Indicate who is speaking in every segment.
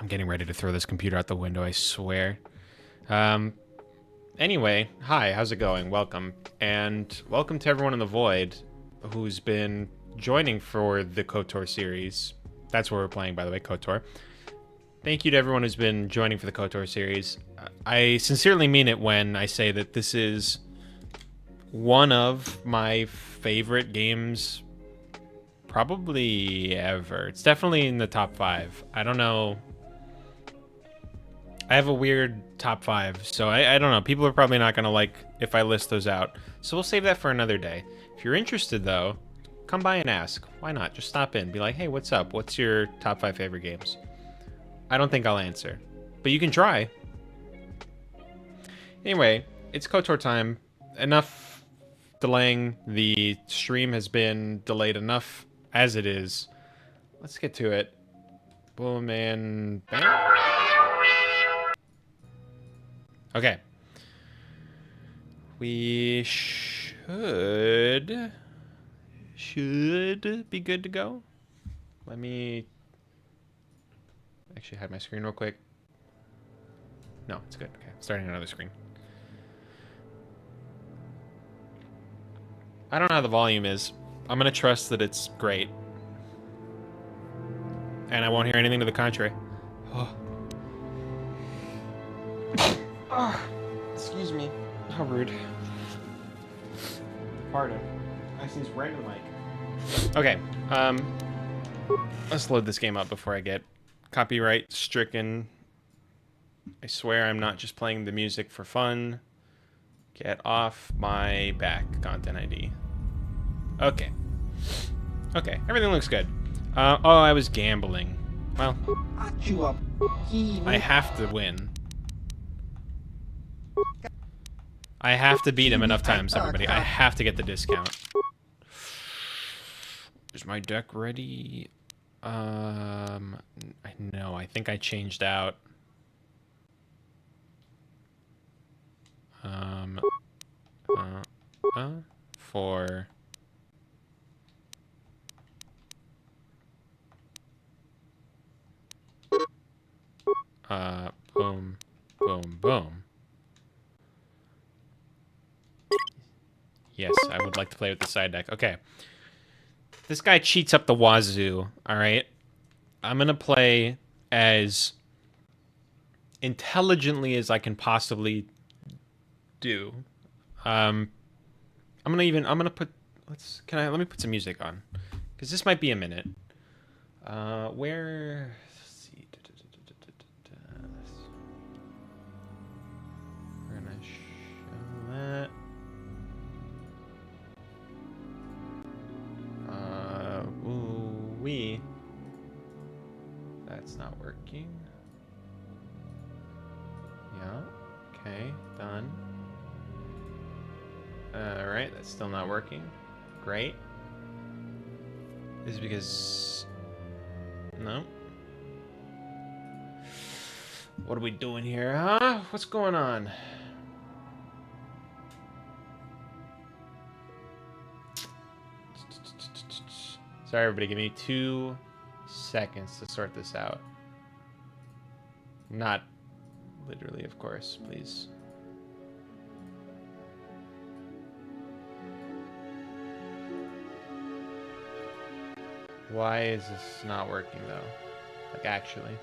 Speaker 1: I'm getting ready to throw this computer out the window, I swear. Anyway, hi, how's it going? Welcome. And welcome to everyone in the Void who's been joining for the KOTOR series. That's what we're playing, by the way, KOTOR. Thank you to everyone who's been joining for the KOTOR series. I sincerely mean it when I say that this is one of my favorite games probably ever. It's definitely in the top 5. I don't know. I have a weird top 5, so I don't know. People are probably not going to like if I list those out. So we'll save that for another day. If you're interested, though, come by and ask. Why not? Just stop in. Be like, hey, what's up? What's your top 5 favorite games? I don't think I'll answer, but you can try. Anyway, it's KOTOR time. Enough delaying. The stream has been delayed enough as it is. Let's get to it. Boom and bam. Okay. We should be good to go. Let me actually hide my screen real quick. No, it's good. Okay, starting another screen. I don't know how the volume is. I'm gonna trust that it's great. And I won't hear anything to the contrary. Oh. Oh, excuse me. How rude. Pardon. I sneeze right in the mic. Okay, let's load this game up before I get copyright stricken. I swear I'm not just playing the music for fun. Get off my back, content ID. Okay. Okay, everything looks good. Oh, I was gambling. Well, I have to win. I have to beat him enough times, everybody. I have to get the discount. Is my deck ready? I know. I think I changed out. For boom, boom, boom. Yes, I would like to play with the side deck. Okay. This guy cheats up the wazoo, alright? I'm gonna play as intelligently as I can possibly do. I'm gonna put, let me put some music on. Because this might be a minute. Let's see. We're gonna show that. That's not working. Yeah, okay, done. Alright, that's still not working. Great. This is because... No. What are we doing here, huh? What's going on? Sorry, everybody. Give me 2 seconds to sort this out. Not literally, of course. Please. Why is this not working, though? Like, actually.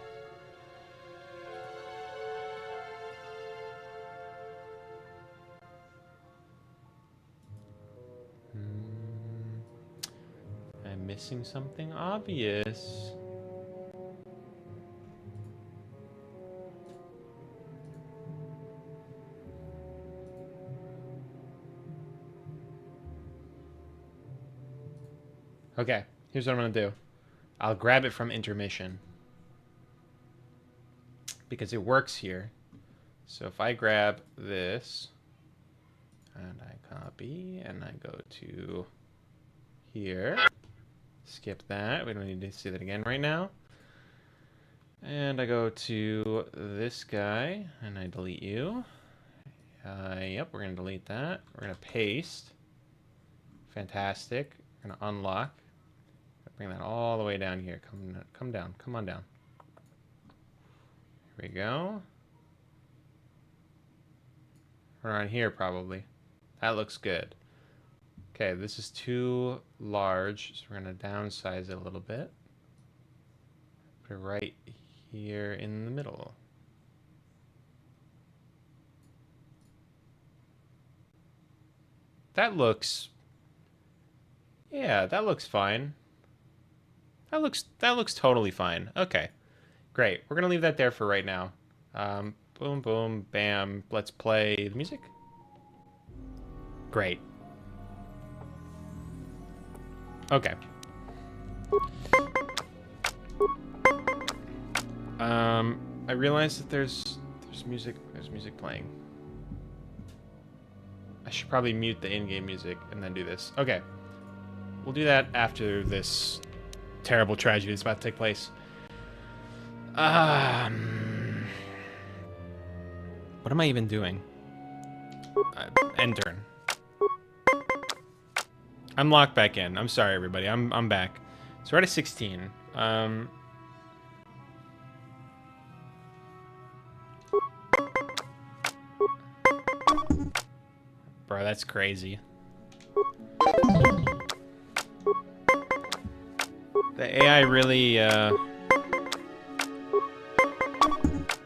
Speaker 1: I'm missing something obvious. Okay, here's what I'm gonna do. I'll grab it from intermission. Because it works here. So if I grab this, and I copy, and I go to here. Skip that. We don't need to see that again right now. And I go to this guy, and I delete you. Yep, we're going to delete that. We're going to paste. Fantastic. We're going to unlock. Bring that all the way down here. Come down. Come on down. Here we go. Around here, probably. That looks good. Okay, this is too large, so we're going to downsize it a little bit. Put it right here in the middle. That looks... Yeah, that looks fine. That looks totally fine. Okay, great. We're gonna leave that there for right now. Boom, boom, bam. Let's play the music. Great. Okay. I realized that there's music playing. I should probably mute the in-game music and then do this. Okay. We'll do that after this terrible tragedy that's about to take place. What am I even doing? End turn. I'm locked back in. I'm sorry, everybody. I'm back. So we're at a 16. Bro, that's crazy. The AI really,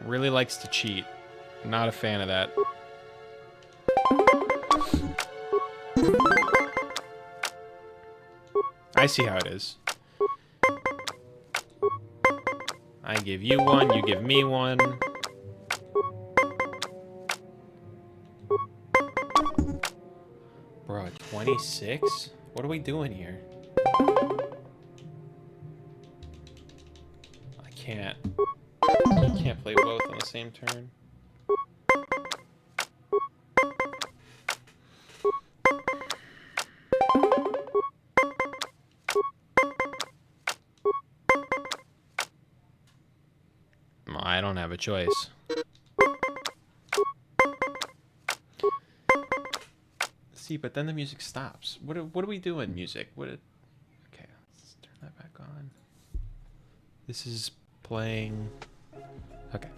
Speaker 1: really likes to cheat. Not a fan of that. I see how it is. I give you one, you give me one. Bro, 26? What are we doing here? I can't play both on the same turn. I don't have a choice. See, but then the music stops. What are we doing, music? Okay, let's turn that back on. This is playing. Okay.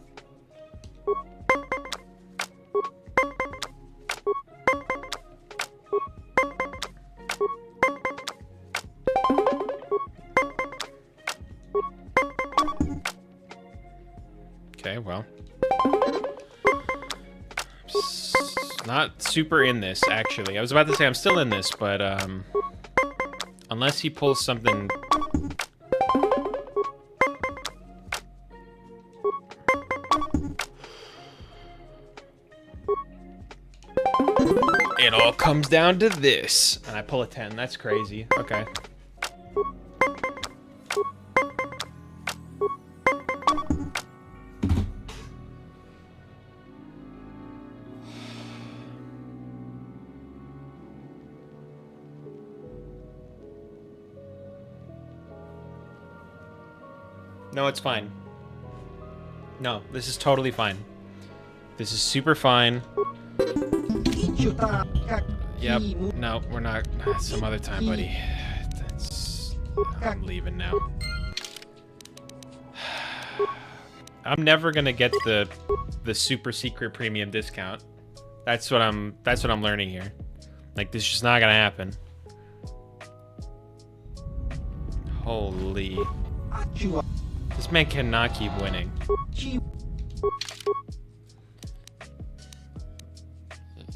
Speaker 1: Okay, well. Not super in this, actually. I was about to say I'm still in this, but unless he pulls something. It all comes down to this. And I pull a 10. That's crazy. Okay. No, it's fine. No, this is totally fine. This is super fine. Yep. No, we're not. Some other time, buddy. I'm leaving now. I'm never gonna get the super secret premium discount. That's what I'm learning here. Like, this is just not gonna happen. Holy. This man cannot keep winning.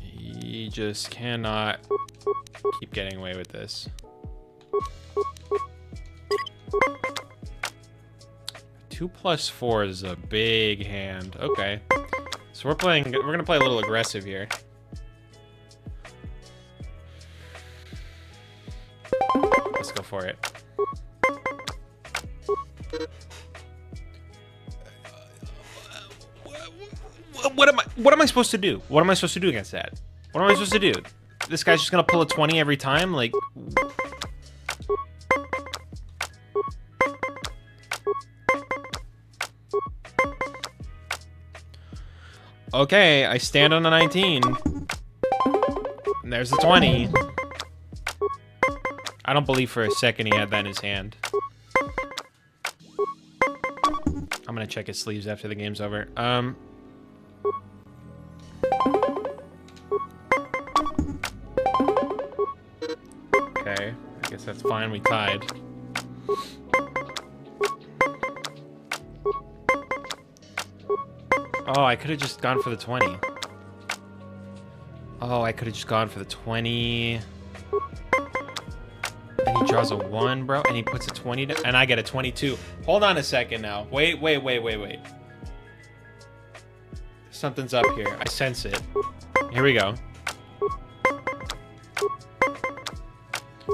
Speaker 1: He just cannot keep getting away with this. 2 + 4 is a big hand. Okay. So we're gonna play a little aggressive here. Let's go for it. What am I supposed to do? What am I supposed to do against that? What am I supposed to do? This guy's just gonna pull a 20 every time? Like... Okay, I stand on a 19. And there's the 20. I don't believe for a second he had that in his hand. I'm gonna check his sleeves after the game's over. Okay, I guess that's fine. We tied. Oh, I could have just gone for the 20. Oh, I could have just gone for the 20. And he draws a 1, bro. And he puts a 20 down. And I get a 22. Hold on a second now. Wait. Something's up here. I sense it. Here we go.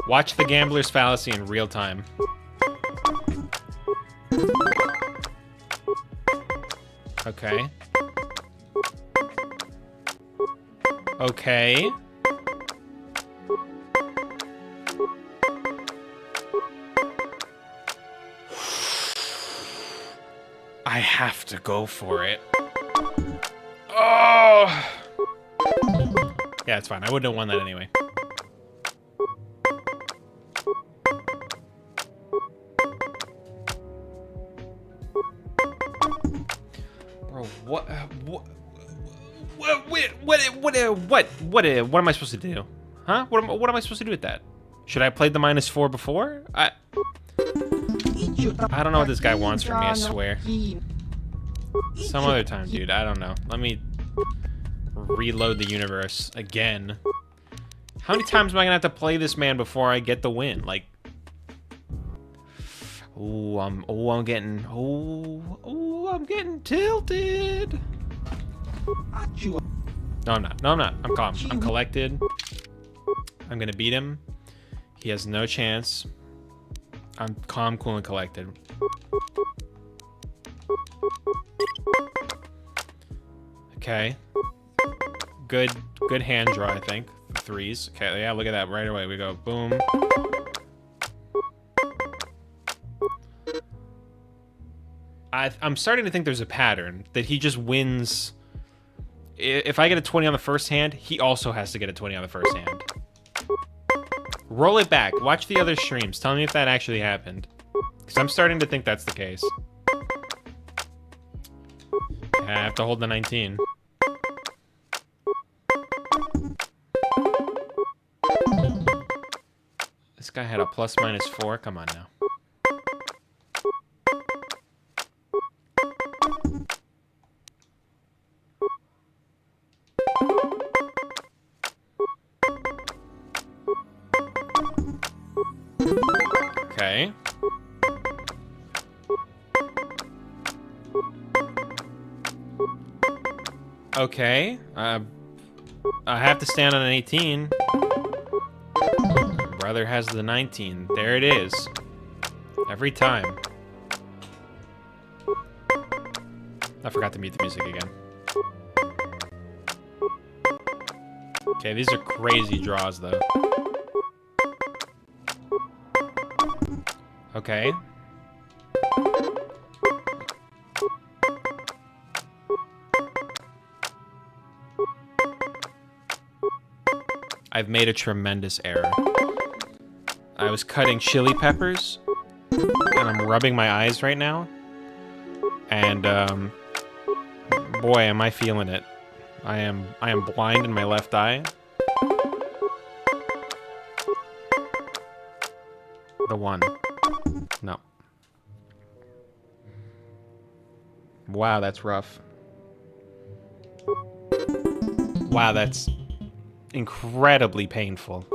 Speaker 1: Watch the gambler's fallacy in real time. Okay. Okay. I have to go for it. Oh! Yeah, it's fine. I wouldn't have won that anyway. Bro, what am I supposed to do? Huh? What am I supposed to do with that? Should I have played the -4 before? I don't know what this guy wants from me, I swear. Some other time, dude. I don't know. Let me reload the universe again. How many times am I gonna have to play this man before I get the win? Like, I'm getting tilted. No, I'm not. I'm calm. I'm collected. I'm gonna beat him. He has no chance. I'm calm, cool, and collected. Okay. Good hand draw, I think. 3s. Okay, yeah, look at that. Right away, we go boom. I'm starting to think there's a pattern that he just wins. If I get a 20 on the first hand, he also has to get a 20 on the first hand. Roll it back. Watch the other streams. Tell me if that actually happened. Because I'm starting to think that's the case. I have to hold the 19. This guy had a +/-4. Come on now. Okay. Okay. I have to stand on an 18. Brother has the 19. There it is. Every time. I forgot to mute the music again. Okay, these are crazy draws, though. Okay. I've made a tremendous error. I was cutting chili peppers, and I'm rubbing my eyes right now. And, boy, am I feeling it. I am blind in my left eye. The 1. No. Wow, that's rough. Wow, that's incredibly painful.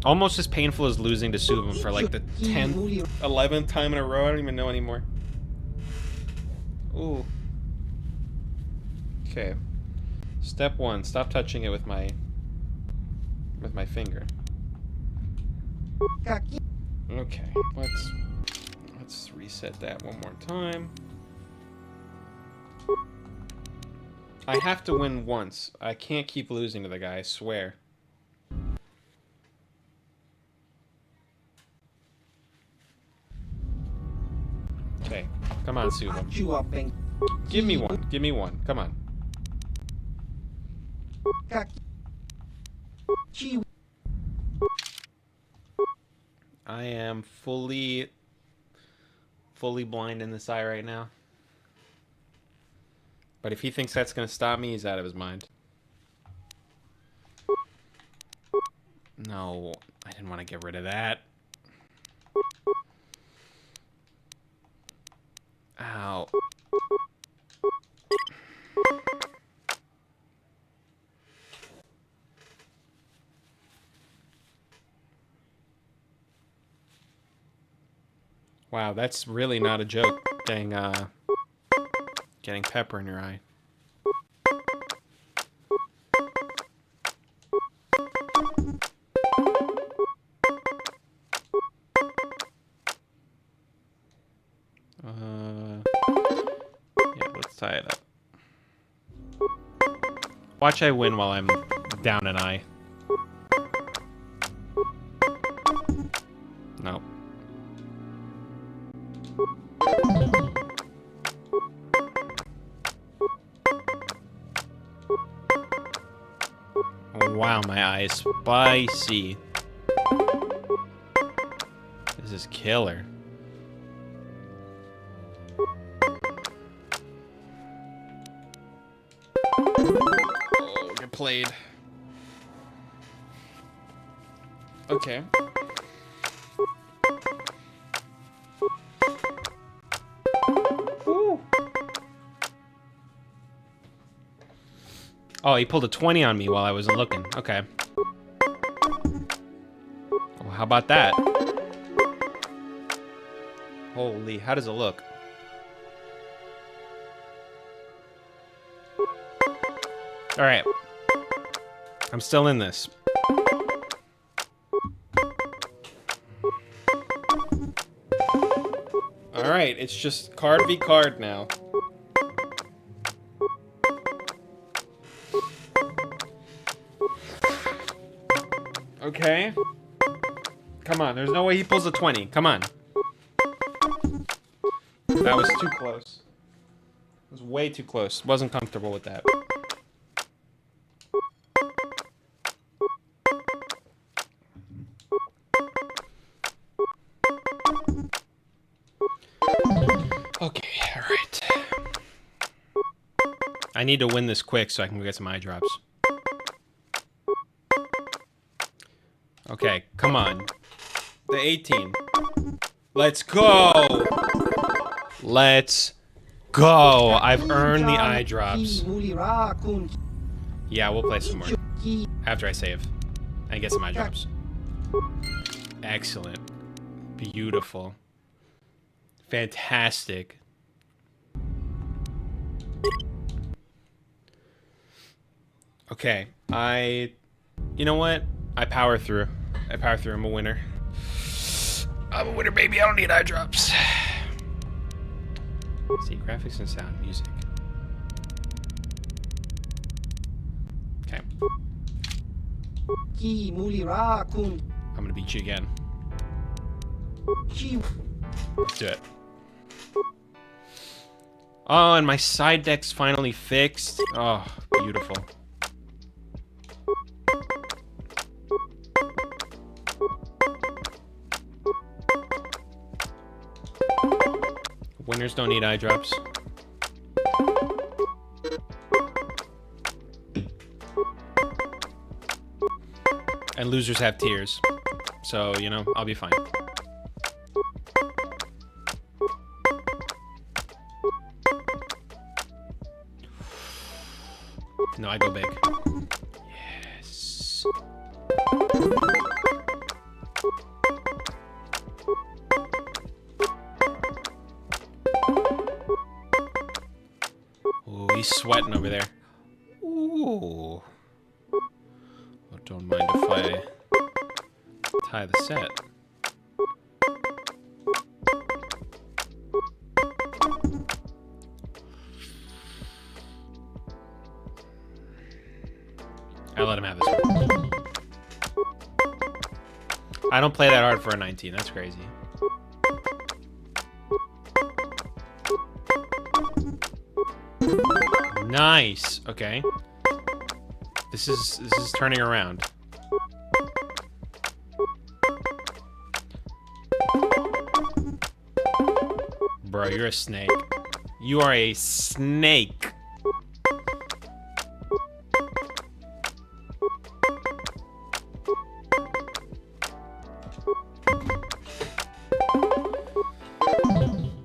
Speaker 1: Almost as painful as losing to Subban for like the 10th, 11th time in a row. I don't even know anymore. Ooh. Okay. Step 1, stop touching it with my finger. Okay, let's reset that one more time. I have to win once. I can't keep losing to the guy, I swear. Okay, come on, Subban. Give me one. Give me one. Come on. I am fully fully blind in this eye right now. But if he thinks that's going to stop me, he's out of his mind. No, I didn't want to get rid of that. Ow. Wow, that's really not a joke, getting pepper in your eye. Yeah, let's tie it up. Watch I win while I'm down an eye. No. Oh, wow, my eye is spicy. This is killer. Oh, get played. Okay. Woo. Oh, he pulled a 20 on me while I wasn't looking. Okay. Well, how about that? Holy, how does it look? All right. I'm still in this. All right, it's just card v card now. Okay. Come on, there's no way he pulls a 20. Come on. That was too close. It was way too close. Wasn't comfortable with that. Okay, alright. I need to win this quick so I can go get some eye drops. Okay, come on. The 18. Let's go! Let's go! I've earned the eye drops. Yeah, we'll play some more. After I save. And get some eye drops. Excellent. Beautiful. Fantastic. Okay, you know what? I power through. I'm a winner. I'm a winner, baby. I don't need eye drops. See, graphics and sound, music. Okay. I'm gonna beat you again. Let's do it. Oh, and my side deck's finally fixed. Oh, beautiful. Winners don't need eye drops. And losers have tears. So, you know, I'll be fine. No, I go big. Yes. Ooh, he's sweating over there. Ooh. Well, don't mind if I tie the set. I let him have this one. I don't play that hard for a 19. That's crazy. Nice. Okay. This is turning around. Bro, you're a snake. You are a snake.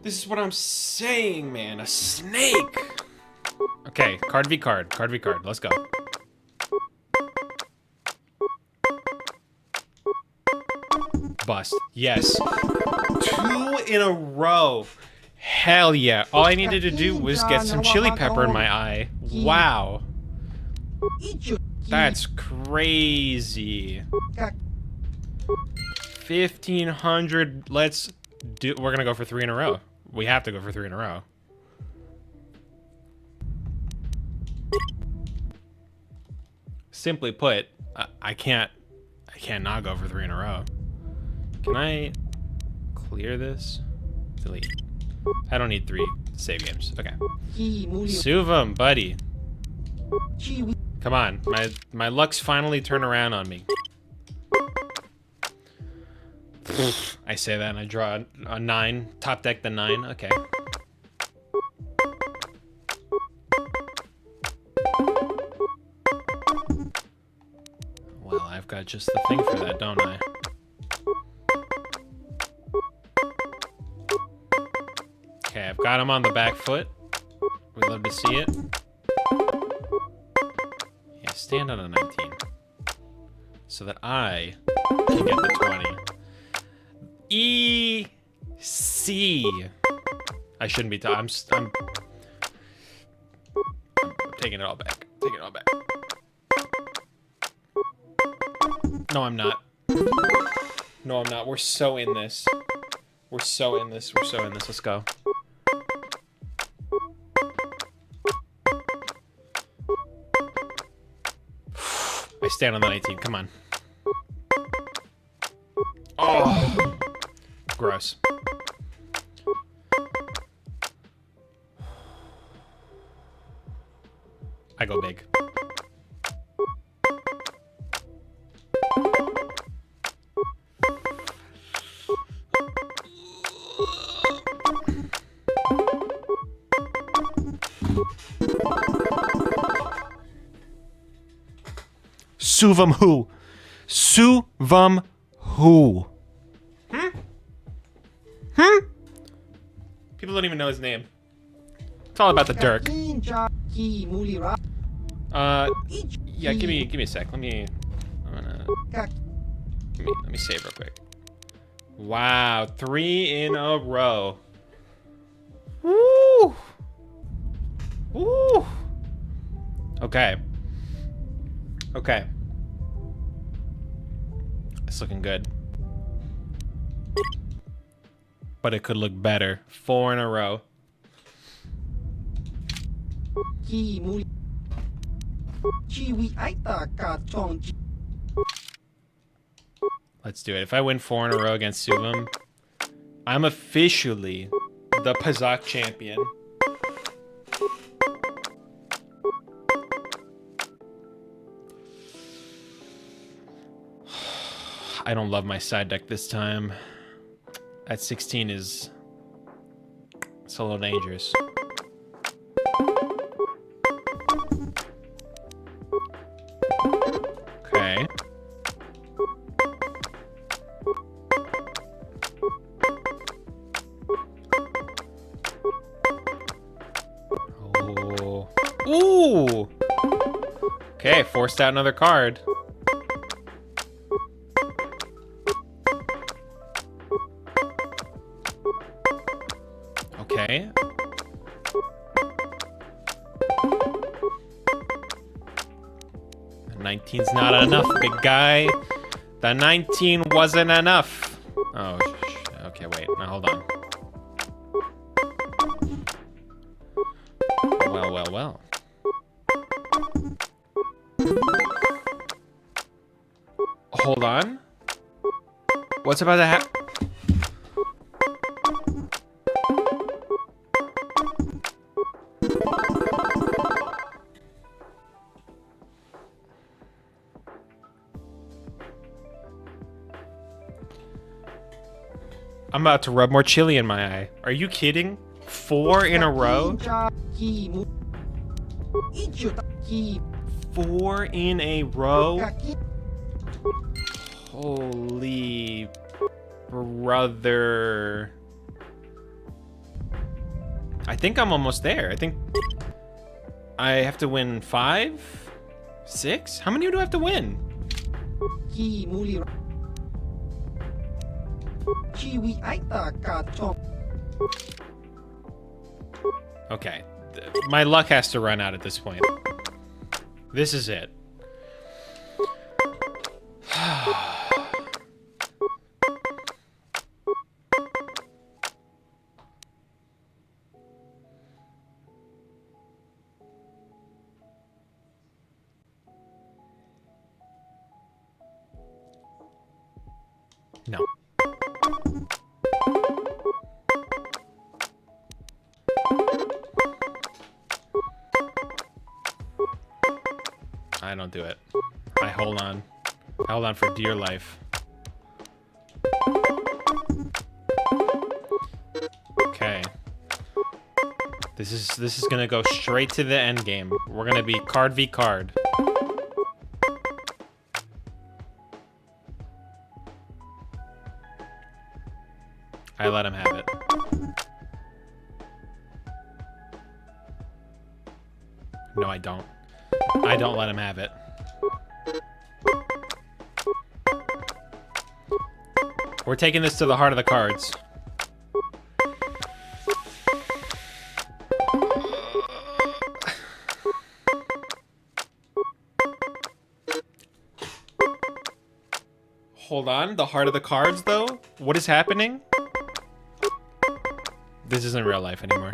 Speaker 1: This is what I'm saying, man. A snake. Okay, card v card. Card v card. Let's go. Bust. Yes. 2 in a row. Hell yeah. All I needed to do was get some chili pepper in my eye. Wow. That's crazy. 1,500. Let's do. We're gonna go for 3 in a row. We have to go for 3 in a row. Simply put, I can't not go for 3 in a row. Can I clear this? Delete. I don't need 3 save games. Okay. Suvam, buddy. Come on. My luck's finally turned around on me. I say that and I draw a 9. Top deck the 9. Okay. Well, I've got just the thing for that, don't I? Okay, I've got him on the back foot. We'd love to see it. Yeah, stand on a 19. So that I can get the 20. E-C. I shouldn't be I'm taking it all back. Taking it all back. No, I'm not. No, I'm not. We're so in this. We're so in this. We're so in this. Let's go. I stand on the 19. Come on. Oh. Gross. I go big. Suvam who? Suvam who? People don't even know his name. It's all about the Dirk. Yeah, give me a sec. Let me save real quick. Wow, 3 in a row. Woo! Woo! Okay. Okay. It's looking good. But it could look better. 4 in a row. Let's do it. If I win 4 in a row against Suvam, I'm officially the Pazak champion. I don't love my side deck this time. At 16 it's a little dangerous. Okay. Oh. Ooh. Okay, forced out another card. Okay. The 19's not enough, big guy. The 19 wasn't enough. Oh, okay, wait. Now, hold on. Well, well, well. Hold on. What's about to happen? I'm about to rub more chili in my eye. Are you kidding? 4 in a row? 4 in a row? Holy brother. I think I'm almost there. I think I have to win 5? 6? How many do I have to win? Okay. My luck has to run out at this point. This is it. No. I don't do it. I hold on. I hold on for dear life. Okay. This is gonna go straight to the end game. We're gonna be card v card. I let him have it. No, I don't. I don't let him have it. We're taking this to the heart of the cards. Hold on, the heart of the cards, though? What is happening? This isn't real life anymore.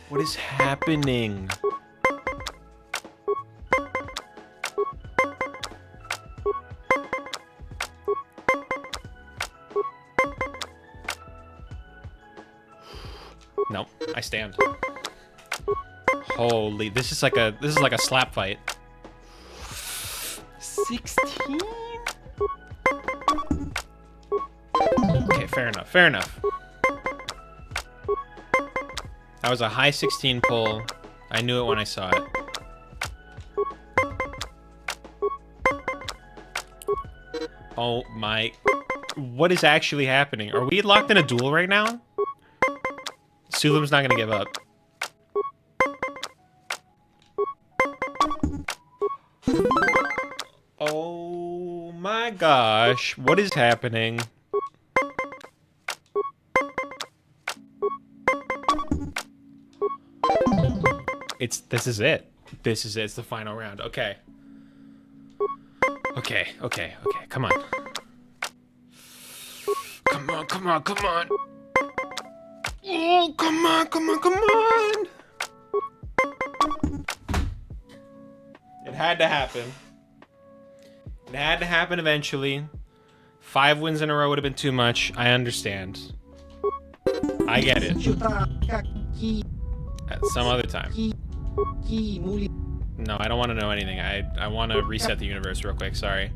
Speaker 1: What is happening? No, I stand. Holy, this is like a slap fight. 16? Okay, fair enough. Fair enough. That was a high 16 pull. I knew it when I saw it. Oh my... What is actually happening? Are we locked in a duel right now? Sulam's not gonna give up. Oh my gosh. What is happening? This is it. This is it. It's the final round. Okay. Okay. Come on. Come on. Oh, come on. It had to happen. It had to happen eventually. 5 wins in a row would have been too much. I understand. I get it. At some other time. No, I don't want to know anything. I want to reset the universe real quick. Sorry.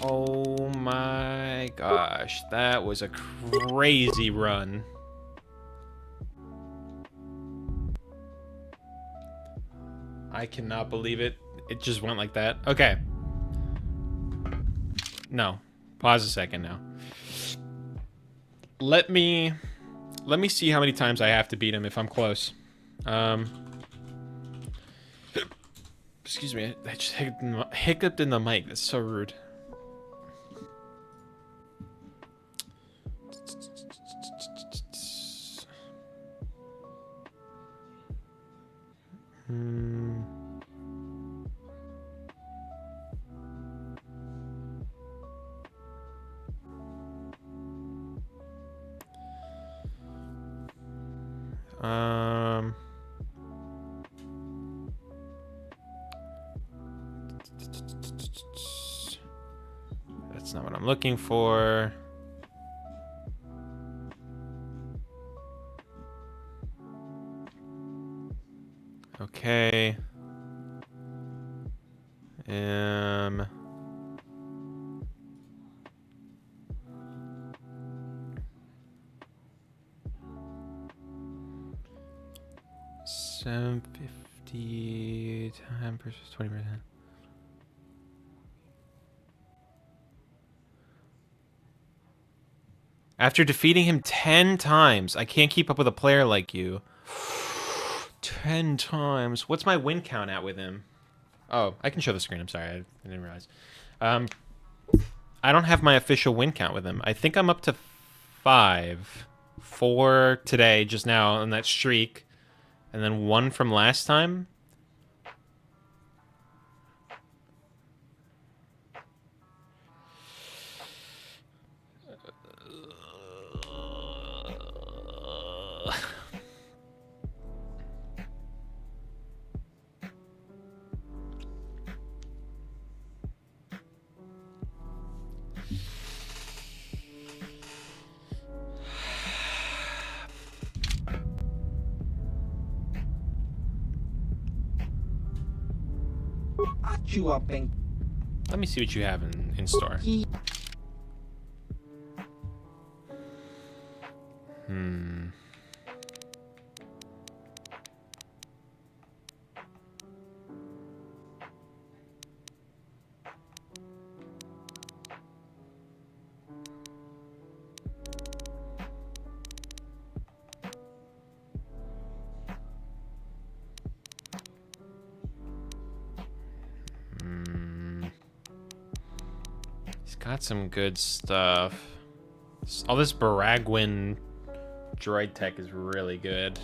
Speaker 1: Oh my gosh. That was a crazy run. I cannot believe it. It just went like that. Okay. No. Pause a second now. Let me see how many times I have to beat him if I'm close. Excuse me, I just hiccuped in the mic. That's so rude. That's not what I'm looking for. Okay. $750 time versus 20%. After defeating him 10 times, I can't keep up with a player like you. 10 times. What's my win count at with him? Oh, I can show the screen. I'm sorry. I didn't realize. I don't have my official win count with him. I think I'm up to 5. 4 today, just now, on that streak. And then 1 from last time. Let me see what you have in store. Got some good stuff. All this Baragwin droid tech is really good.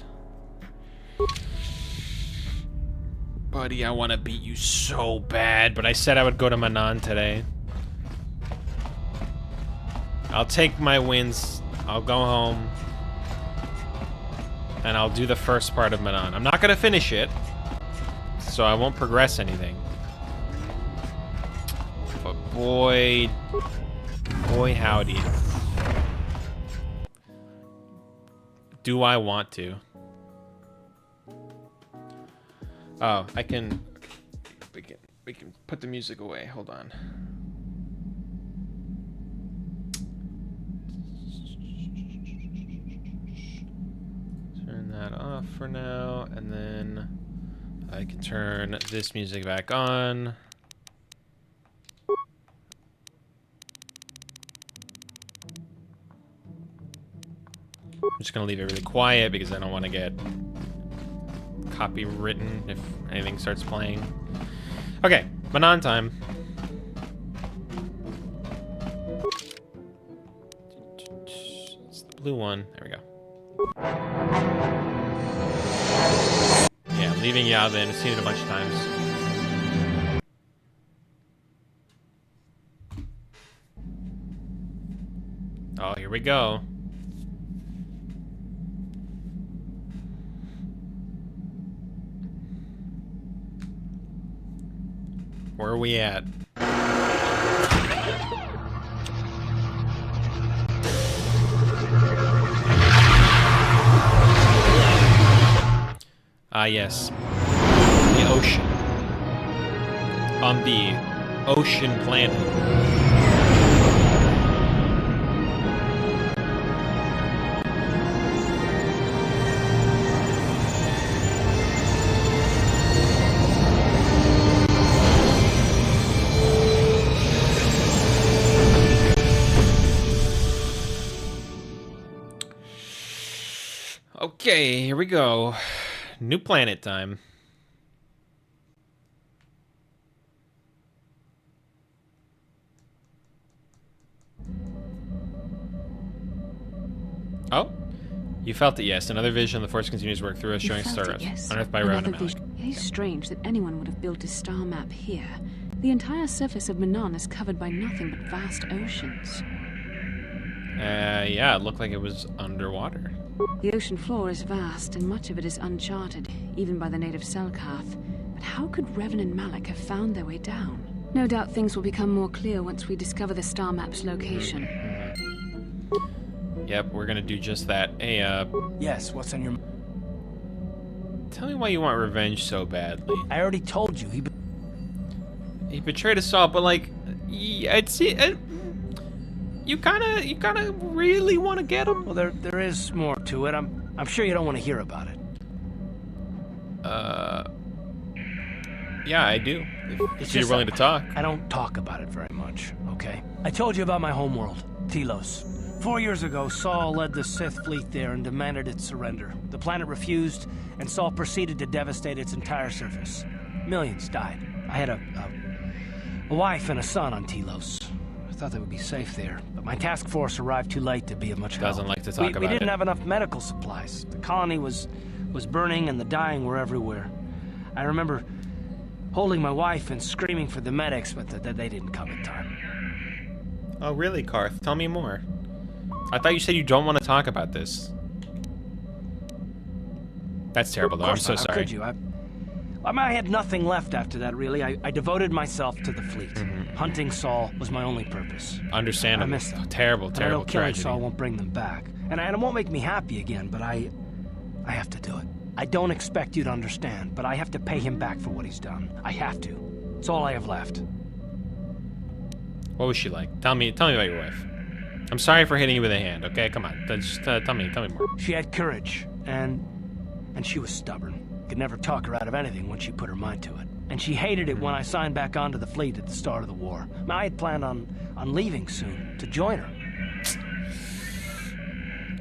Speaker 1: Buddy, I want to beat you so bad, but I said I would go to Manon today. I'll take my wins. I'll go home. And I'll do the first part of Manon. I'm not going to finish it, so I won't progress anything. But boy, howdy. Do I want to? Oh, I can. We can put the music away. Hold on. Turn that off for now, and then I can turn this music back on. I'm just gonna leave it really quiet because I don't want to get copywritten if anything starts playing. Okay, Manon time. It's the blue one. There we go. Yeah, I'm leaving Yavin. I've seen it a bunch of times. Oh, here we go. Where are we at? Ah, yes. The ocean. On the ocean planet. Okay, here we go. New planet time. Oh? You felt it, yes. Another vision of the Force continues to work through us, showing stars.
Speaker 2: Yes.
Speaker 1: Unearthed by Rowan and Malik.
Speaker 2: It is strange that anyone would have built a star map here. The entire surface of Manon is covered by nothing but vast oceans.
Speaker 1: Yeah, it looked like it was underwater.
Speaker 2: The ocean floor is vast, and much of it is uncharted, even by the native Selkath. But how could Revan and Malik have found their way down? No doubt things will become more clear once we discover the star map's location.
Speaker 1: Yep, we're gonna do just that. Hey,
Speaker 3: Yes, what's on your...
Speaker 1: Tell me why you want revenge so badly.
Speaker 3: I already told you,
Speaker 1: He betrayed us all, but like, you kind of really want to get him.
Speaker 3: Well, there is more to it. I'm sure you don't want to hear about it.
Speaker 1: Yeah, I do.
Speaker 3: It's
Speaker 1: If you're
Speaker 3: just
Speaker 1: willing to talk.
Speaker 3: I don't talk about it very much, okay? I told you about my homeworld, Telos. 4 years ago, Saul led the Sith fleet there and demanded its surrender. The planet refused, and Saul proceeded to devastate its entire surface. Millions died. I had a wife and a son on Telos. I thought they would be safe there, but my task force arrived too late to be of much help.
Speaker 1: Doesn't like to talk about it.
Speaker 3: We didn't have enough medical supplies. The colony was burning and the dying were everywhere. I remember holding my wife and screaming for the medics, but they didn't come in time.
Speaker 1: Oh, really, Karth? Tell me more. I thought you said you don't want to talk about this. That's terrible, though. I'm so sorry.
Speaker 3: How could you? I had nothing left after that, really. I devoted myself to the fleet. Hunting Saul was my only purpose.
Speaker 1: Understandable.
Speaker 3: I missed them.
Speaker 1: Terrible,
Speaker 3: And I
Speaker 1: terrible
Speaker 3: know killing
Speaker 1: tragedy.
Speaker 3: Saul won't bring them back. And it won't make me happy again, but I have to do it. I don't expect you to understand, but I have to pay him back for what he's done. I have to. It's all I have left.
Speaker 1: What was she like? Tell me about your wife. I'm sorry for hitting you with a hand, okay? Come on. Just tell me more.
Speaker 3: She had courage, and she was stubborn. Could never talk her out of anything once she put her mind to it. And she hated it when I signed back onto the fleet at the start of the war. I had planned on leaving soon to join her.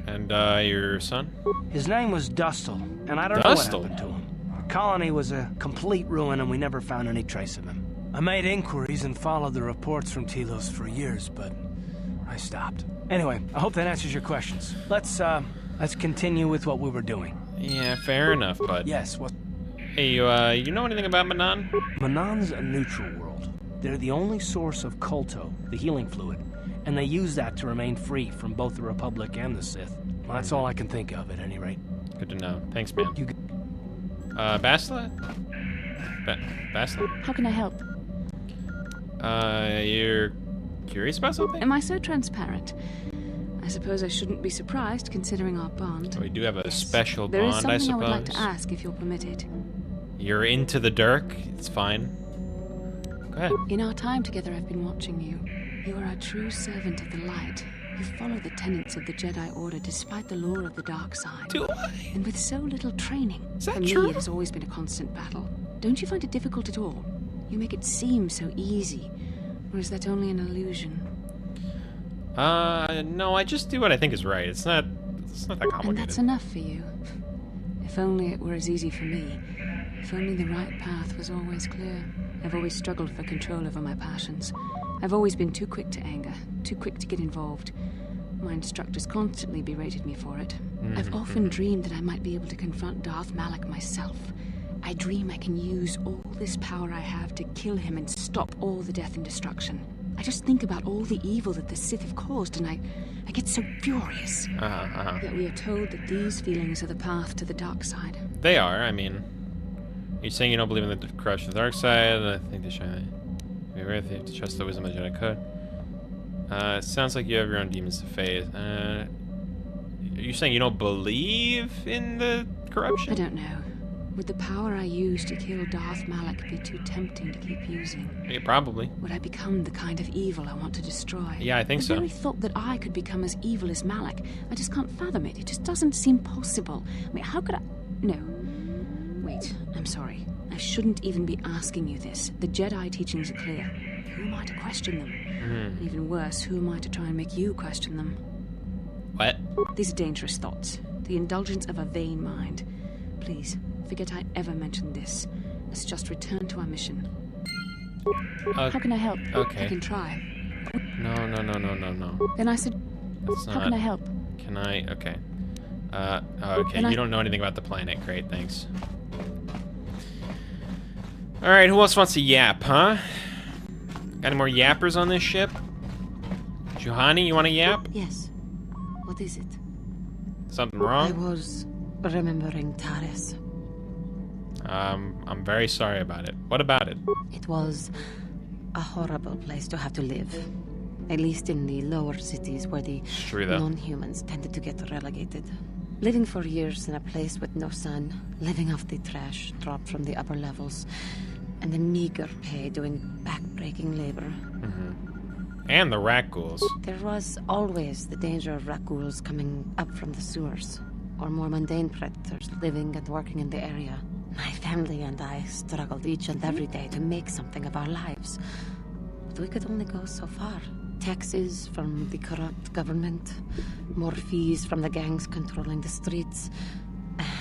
Speaker 1: And, your son?
Speaker 3: His name was Dustle, and I don't know what happened to him. The colony was a complete ruin, and we never found any trace of him. I made inquiries and followed the reports from Telos for years, but I stopped. Anyway, I hope that answers your questions. Let's continue with what we were doing.
Speaker 1: Yeah, fair enough, bud.
Speaker 3: Yes, what?
Speaker 1: Hey, you know anything about Manan?
Speaker 3: Manan's a neutral world. They're the only source of KOTOR, the healing fluid, and they use that to remain free from both the Republic and the Sith. Well, that's all I can think of, at any rate.
Speaker 1: Good to know. Thanks, man. Bastila? Bastila?
Speaker 2: How can I help?
Speaker 1: You're curious about something?
Speaker 2: Am I so transparent? I suppose I shouldn't be surprised, considering our bond.
Speaker 1: We do have a special
Speaker 2: There is
Speaker 1: bond, I
Speaker 2: something I
Speaker 1: suppose.
Speaker 2: would like to ask, if you're permitted.
Speaker 1: You're into the Dirk. It's fine. Go ahead.
Speaker 2: In our time together, I've been watching you. You are a true servant of the light. You follow the tenets of the Jedi Order despite the lure of the dark side.
Speaker 1: Do I?
Speaker 2: And with so little training.
Speaker 1: Is that
Speaker 2: For me,
Speaker 1: true?
Speaker 2: it has always been a constant battle. Don't you find it difficult at all? You make it seem so easy. Or is that only an illusion?
Speaker 1: No, I just do what I think is right. It's not that complicated.
Speaker 2: And that's enough for you. If only it were as easy for me. If only the right path was always clear. I've always struggled for control over my passions. I've always been too quick to anger, too quick to get involved. My instructors constantly berated me for it. I've often dreamed that I might be able to confront Darth Malak myself. I dream I can use all this power I have to kill him and stop all the death and destruction. I just think about all the evil that the Sith have caused, and I get so furious. Yet we are told that these feelings are the path to the dark side.
Speaker 1: They are. I mean, you're saying you don't believe in the crush of the dark side. I think they should. You have to trust the wisdom of the Jedi Code. It sounds like you have your own demons to face. Are you saying you don't believe in the corruption?
Speaker 2: I don't know. Would the power I use to kill Darth Malak be too tempting to keep using?
Speaker 1: Yeah, probably.
Speaker 2: Would I become the kind of evil I want to destroy?
Speaker 1: Yeah, I think so.
Speaker 2: The very thought that I could become as evil as Malak, I just can't fathom it. It just doesn't seem possible. I mean, how could I... No. Wait, I'm sorry. I shouldn't even be asking you this. The Jedi teachings are clear. Who am I to question them? And even worse, who am I to try and make you question them?
Speaker 1: What?
Speaker 2: These are dangerous thoughts. The indulgence of a vain mind. Please, forget I ever mentioned this. Let's just return to our mission. How can I help?
Speaker 1: Okay.
Speaker 2: I can try.
Speaker 1: No.
Speaker 2: Then I said,
Speaker 1: That's
Speaker 2: how can I help?
Speaker 1: Can I? Okay. Okay, you don't know anything about the planet. Great, thanks. Alright, who else wants to yap, huh? Got any more yappers on this ship? Juhani, you want to yap?
Speaker 4: Yes. What is it?
Speaker 1: Something
Speaker 4: I
Speaker 1: wrong?
Speaker 4: was remembering Taris.
Speaker 1: I'm very sorry about it. What about it?
Speaker 4: It was a horrible place to have to live. At least in the lower cities where the
Speaker 1: It's true, though.
Speaker 4: non-humans tended to get relegated. Living for years in a place with no sun, living off the trash dropped from the upper levels, and the meager pay doing back-breaking labor.
Speaker 1: And the rat ghouls.
Speaker 4: There was always the danger of rat ghouls coming up from the sewers, or more mundane predators living and working in the area. My family and I struggled each and every day to make something of our lives. But we could only go so far. Taxes from the corrupt government, more fees from the gangs controlling the streets,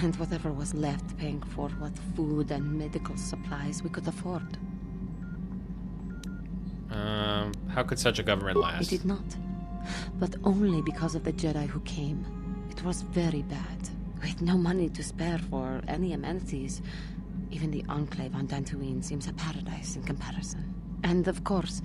Speaker 4: and whatever was left paying for what food and medical supplies we could afford.
Speaker 1: How could such a government last?
Speaker 4: It did not. But only because of the Jedi who came. It was very bad. With no money to spare for any amenities, even the Enclave on Dantooine seems a paradise in comparison. And of course,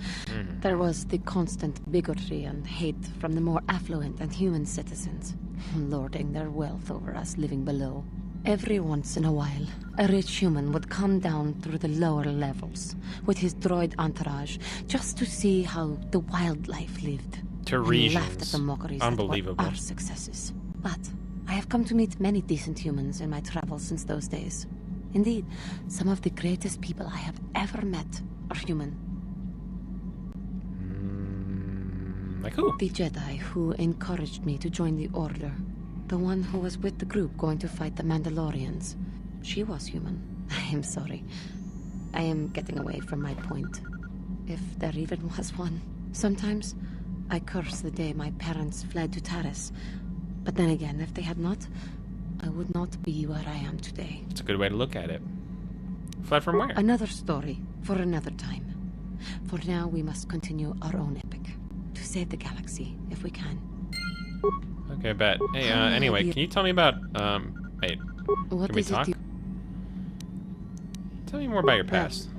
Speaker 4: there was the constant bigotry and hate from the more affluent and human citizens, lording their wealth over us living below. Every once in a while, a rich human would come down through the lower levels with his droid entourage just to see how the wildlife lived. And laughed at the mockeries of our successes. But I have come to meet many decent humans in my travels since those days. Indeed, some of the greatest people I have ever met are human.
Speaker 1: Like who?
Speaker 4: The Jedi who encouraged me to join the Order. The one who was with the group going to fight the Mandalorians. She was human. I am sorry. I am getting away from my point. If there even was one. Sometimes I curse the day my parents fled to Taris. But then again, if they had not, I would not be where I am today.
Speaker 1: It's a good way to look at it. Fled from where?
Speaker 4: Another story for another time. For now, we must continue our own epic. To save the galaxy, if we can.
Speaker 1: Okay, bet. Hey, anyway, can you tell me about, wait.
Speaker 4: What
Speaker 1: can we talk? Tell me more about your past.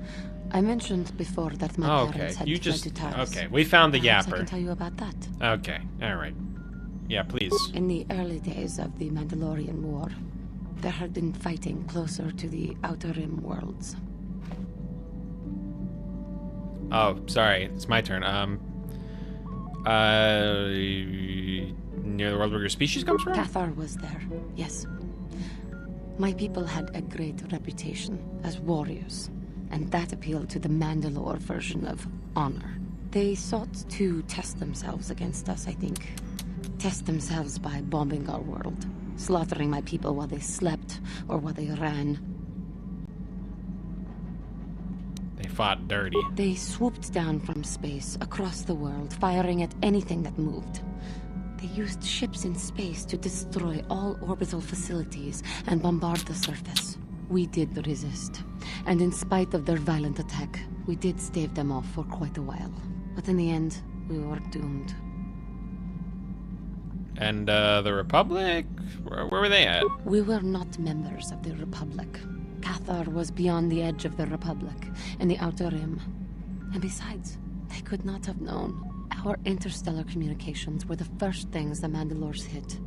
Speaker 4: I mentioned before that my parents had fled to Taris.
Speaker 1: Okay, we found the
Speaker 4: Perhaps
Speaker 1: yapper.
Speaker 4: I can tell you about that.
Speaker 1: Okay, alright. Yeah, please.
Speaker 4: In the early days of the Mandalorian War, there had been fighting closer to the Outer Rim worlds.
Speaker 1: Oh, sorry, it's my turn. Near the world where your species comes from?
Speaker 4: KOTOR was there, yes. My people had a great reputation as warriors, and that appealed to the Mandalore version of honor. They sought to test themselves against us, I think. Test themselves by bombing our world, slaughtering my people while they slept or while they ran.
Speaker 1: They fought dirty.
Speaker 4: They swooped down from space, across the world, firing at anything that moved. They used ships in space to destroy all orbital facilities and bombard the surface. We did resist, and in spite of their violent attack, we did stave them off for quite a while. But in the end, we were doomed.
Speaker 1: And, the Republic? Where were they at?
Speaker 4: We were not members of the Republic. KOTOR was beyond the edge of the Republic, in the Outer Rim. And besides, they could not have known. Our interstellar communications were the first things the Mandalores hit.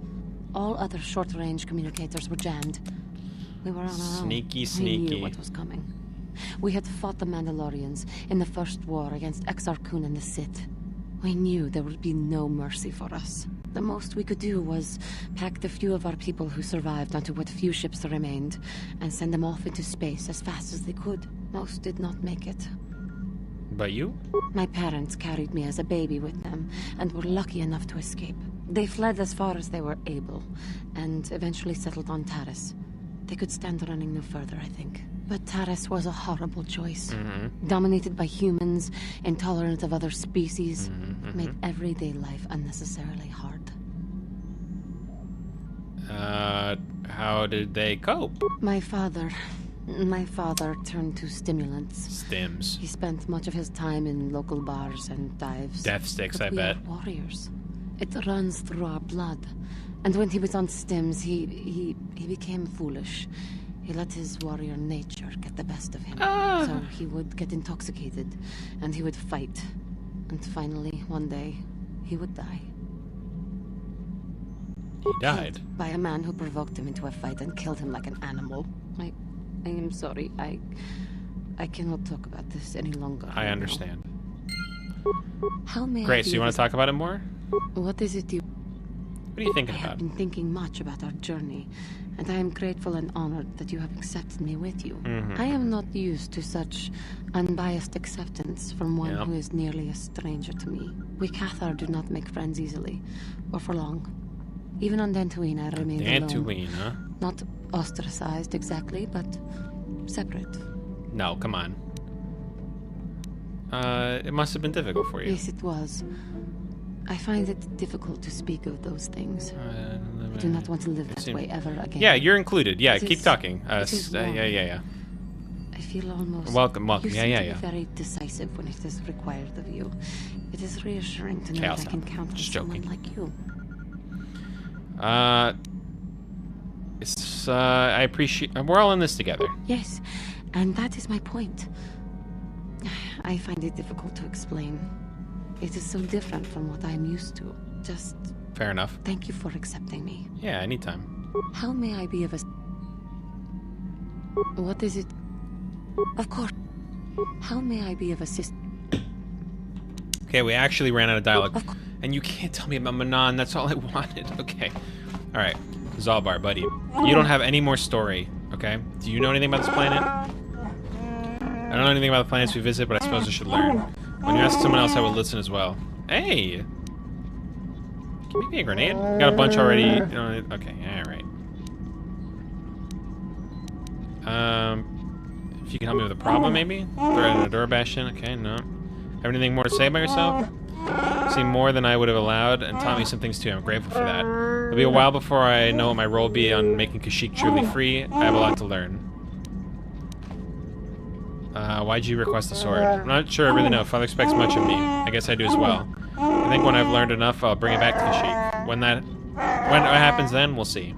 Speaker 4: All other short-range communicators were jammed. We were on our own.
Speaker 1: Sneaky.
Speaker 4: We knew what was coming. We had fought the Mandalorians in the first war against Exar Kun and the Sith. We knew there would be no mercy for us. The most we could do was pack the few of our people who survived onto what few ships remained and send them off into space as fast as they could. Most did not make it.
Speaker 1: But you?
Speaker 4: My parents carried me as a baby with them and were lucky enough to escape. They fled as far as they were able and eventually settled on Taris. They could stand running no further, I think. But Taris was a horrible choice. Dominated by humans, intolerant of other species, made everyday life unnecessarily hard.
Speaker 1: How did they cope?
Speaker 4: My father turned to stimulants.
Speaker 1: Stims.
Speaker 4: He spent much of his time in local bars and dives.
Speaker 1: Death sticks,
Speaker 4: but
Speaker 1: I
Speaker 4: we
Speaker 1: bet.
Speaker 4: are warriors. It runs through our blood. And when he was on stims, he became foolish. He let his warrior nature get the best of him. So he would get intoxicated, and he would fight. And finally, one day, he would die.
Speaker 1: He died?
Speaker 4: Killed by a man who provoked him into a fight and killed him like an animal. I am sorry. I cannot talk about this any longer.
Speaker 1: I understand.
Speaker 4: How may
Speaker 1: Great,
Speaker 4: I
Speaker 1: so you want to talk about it more?
Speaker 4: What is it you...
Speaker 1: What are you thinking
Speaker 4: I
Speaker 1: about?
Speaker 4: have been thinking much about our journey, and I am grateful and honored that you have accepted me with you. I am not used to such unbiased acceptance from one who is nearly a stranger to me. We KOTOR do not make friends easily, or for long. Even on Dantooine, I remained alone.
Speaker 1: Dantooine, huh?
Speaker 4: Not ostracized exactly, but separate.
Speaker 1: No, come on. It must have been difficult for you.
Speaker 4: Yes, it was. I find it difficult to speak of those things. I do not want to live that way ever again.
Speaker 1: Yeah, you're included. Yeah, keep talking.
Speaker 4: Yeah. I feel almost...
Speaker 1: Welcome.
Speaker 4: You seem to be very decisive when it is required of you. It is reassuring to know that I can count on someone like you.
Speaker 1: I appreciate... We're all in this together.
Speaker 4: Yes, and that is my point. I find it difficult to explain. It is so different from what I am used to. Just...
Speaker 1: Fair enough.
Speaker 4: Thank you for accepting me.
Speaker 1: Yeah, anytime.
Speaker 4: How may I be of a... What is it? Of course. How may I be of assistance?
Speaker 1: Okay, we actually ran out of dialogue. And you can't tell me about Manon. That's all I wanted. Okay. Alright. Zalbar, buddy. You don't have any more story, okay? Do you know anything about this planet? I don't know anything about the planets we visit, but I suppose I should learn. When you ask someone else, I will listen as well. Hey! Can you make me a grenade? Got a bunch already. Okay, alright. If you can help me with a problem, maybe? Throw in a door bastion. Okay, no. Have anything more to say about yourself? You've seen more than I would have allowed, and taught me some things too. I'm grateful for that. It'll be a while before I know what my role will be on making Kashyyyk truly free. I have a lot to learn. Why'd you request the sword? I'm not sure I really know. Father expects much of me. I guess I do as well. I think when I've learned enough, I'll bring it back to Kashyyyk. When it happens then, we'll see.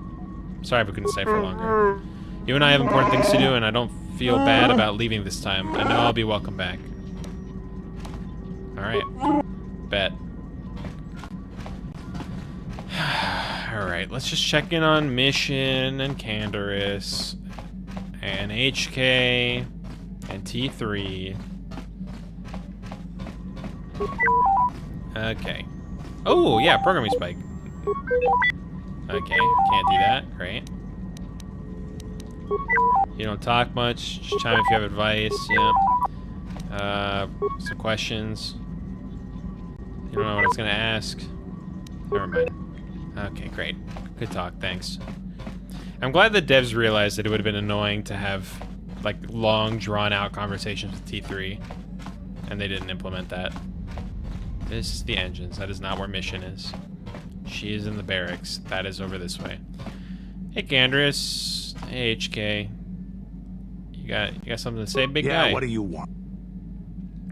Speaker 1: Sorry if we couldn't stay for longer. You and I have important things to do, and I don't feel bad about leaving this time. I know I'll be welcome back. Alright. Bet. Alright, let's just check in on Mission and Canderous and HK and T3. Okay. Oh, yeah, programming spike. Okay, can't do that. Great. You don't talk much. Just chime if you have advice. Yeah. Some questions. You don't know what I was gonna ask. Never mind. Okay, great. Good talk, thanks. I'm glad the devs realized that it would have been annoying to have, like, long, drawn-out conversations with T3, and they didn't implement that. This is the engines. That is not where Mission is. She is in the barracks. That is over this way. Hey, Canderous. Hey, HK. You got something to say, big guy?
Speaker 5: Yeah, what do you want?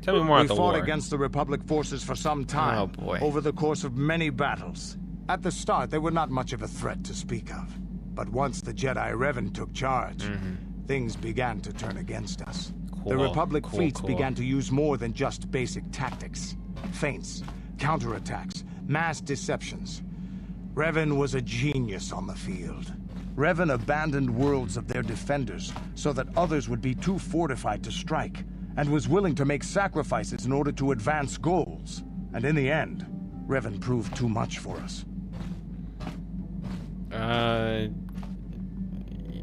Speaker 1: Tell me more about the war.
Speaker 5: We fought against the Republic forces for some time.
Speaker 1: Oh, boy.
Speaker 5: Over the course of many battles. At the start, they were not much of a threat to speak of. But once the Jedi Revan took charge, things began to turn against us. The Republic fleets began to use more than just basic tactics. Feints, counterattacks, mass deceptions. Revan was a genius on the field. Revan abandoned worlds of their defenders so that others would be too fortified to strike, and was willing to make sacrifices in order to advance goals. And in the end, Revan proved too much for us.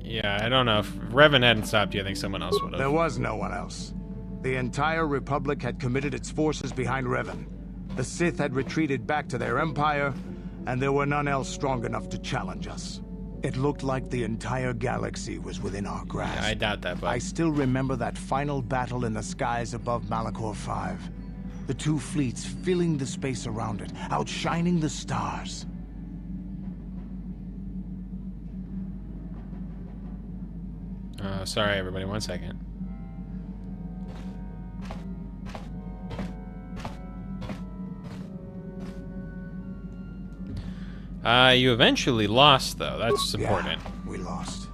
Speaker 1: Yeah, I don't know. If Revan hadn't stopped you, I think someone else would have.
Speaker 5: There was no one else. The entire Republic had committed its forces behind Revan. The Sith had retreated back to their empire, and there were none else strong enough to challenge us. It looked like the entire galaxy was within our grasp.
Speaker 1: Yeah, I doubt that, but...
Speaker 5: I still remember that final battle in the skies above Malachor 5. The two fleets filling the space around it, outshining the stars.
Speaker 1: Sorry, everybody. 1 second. You eventually lost, though. That's important.
Speaker 5: Yeah, we lost.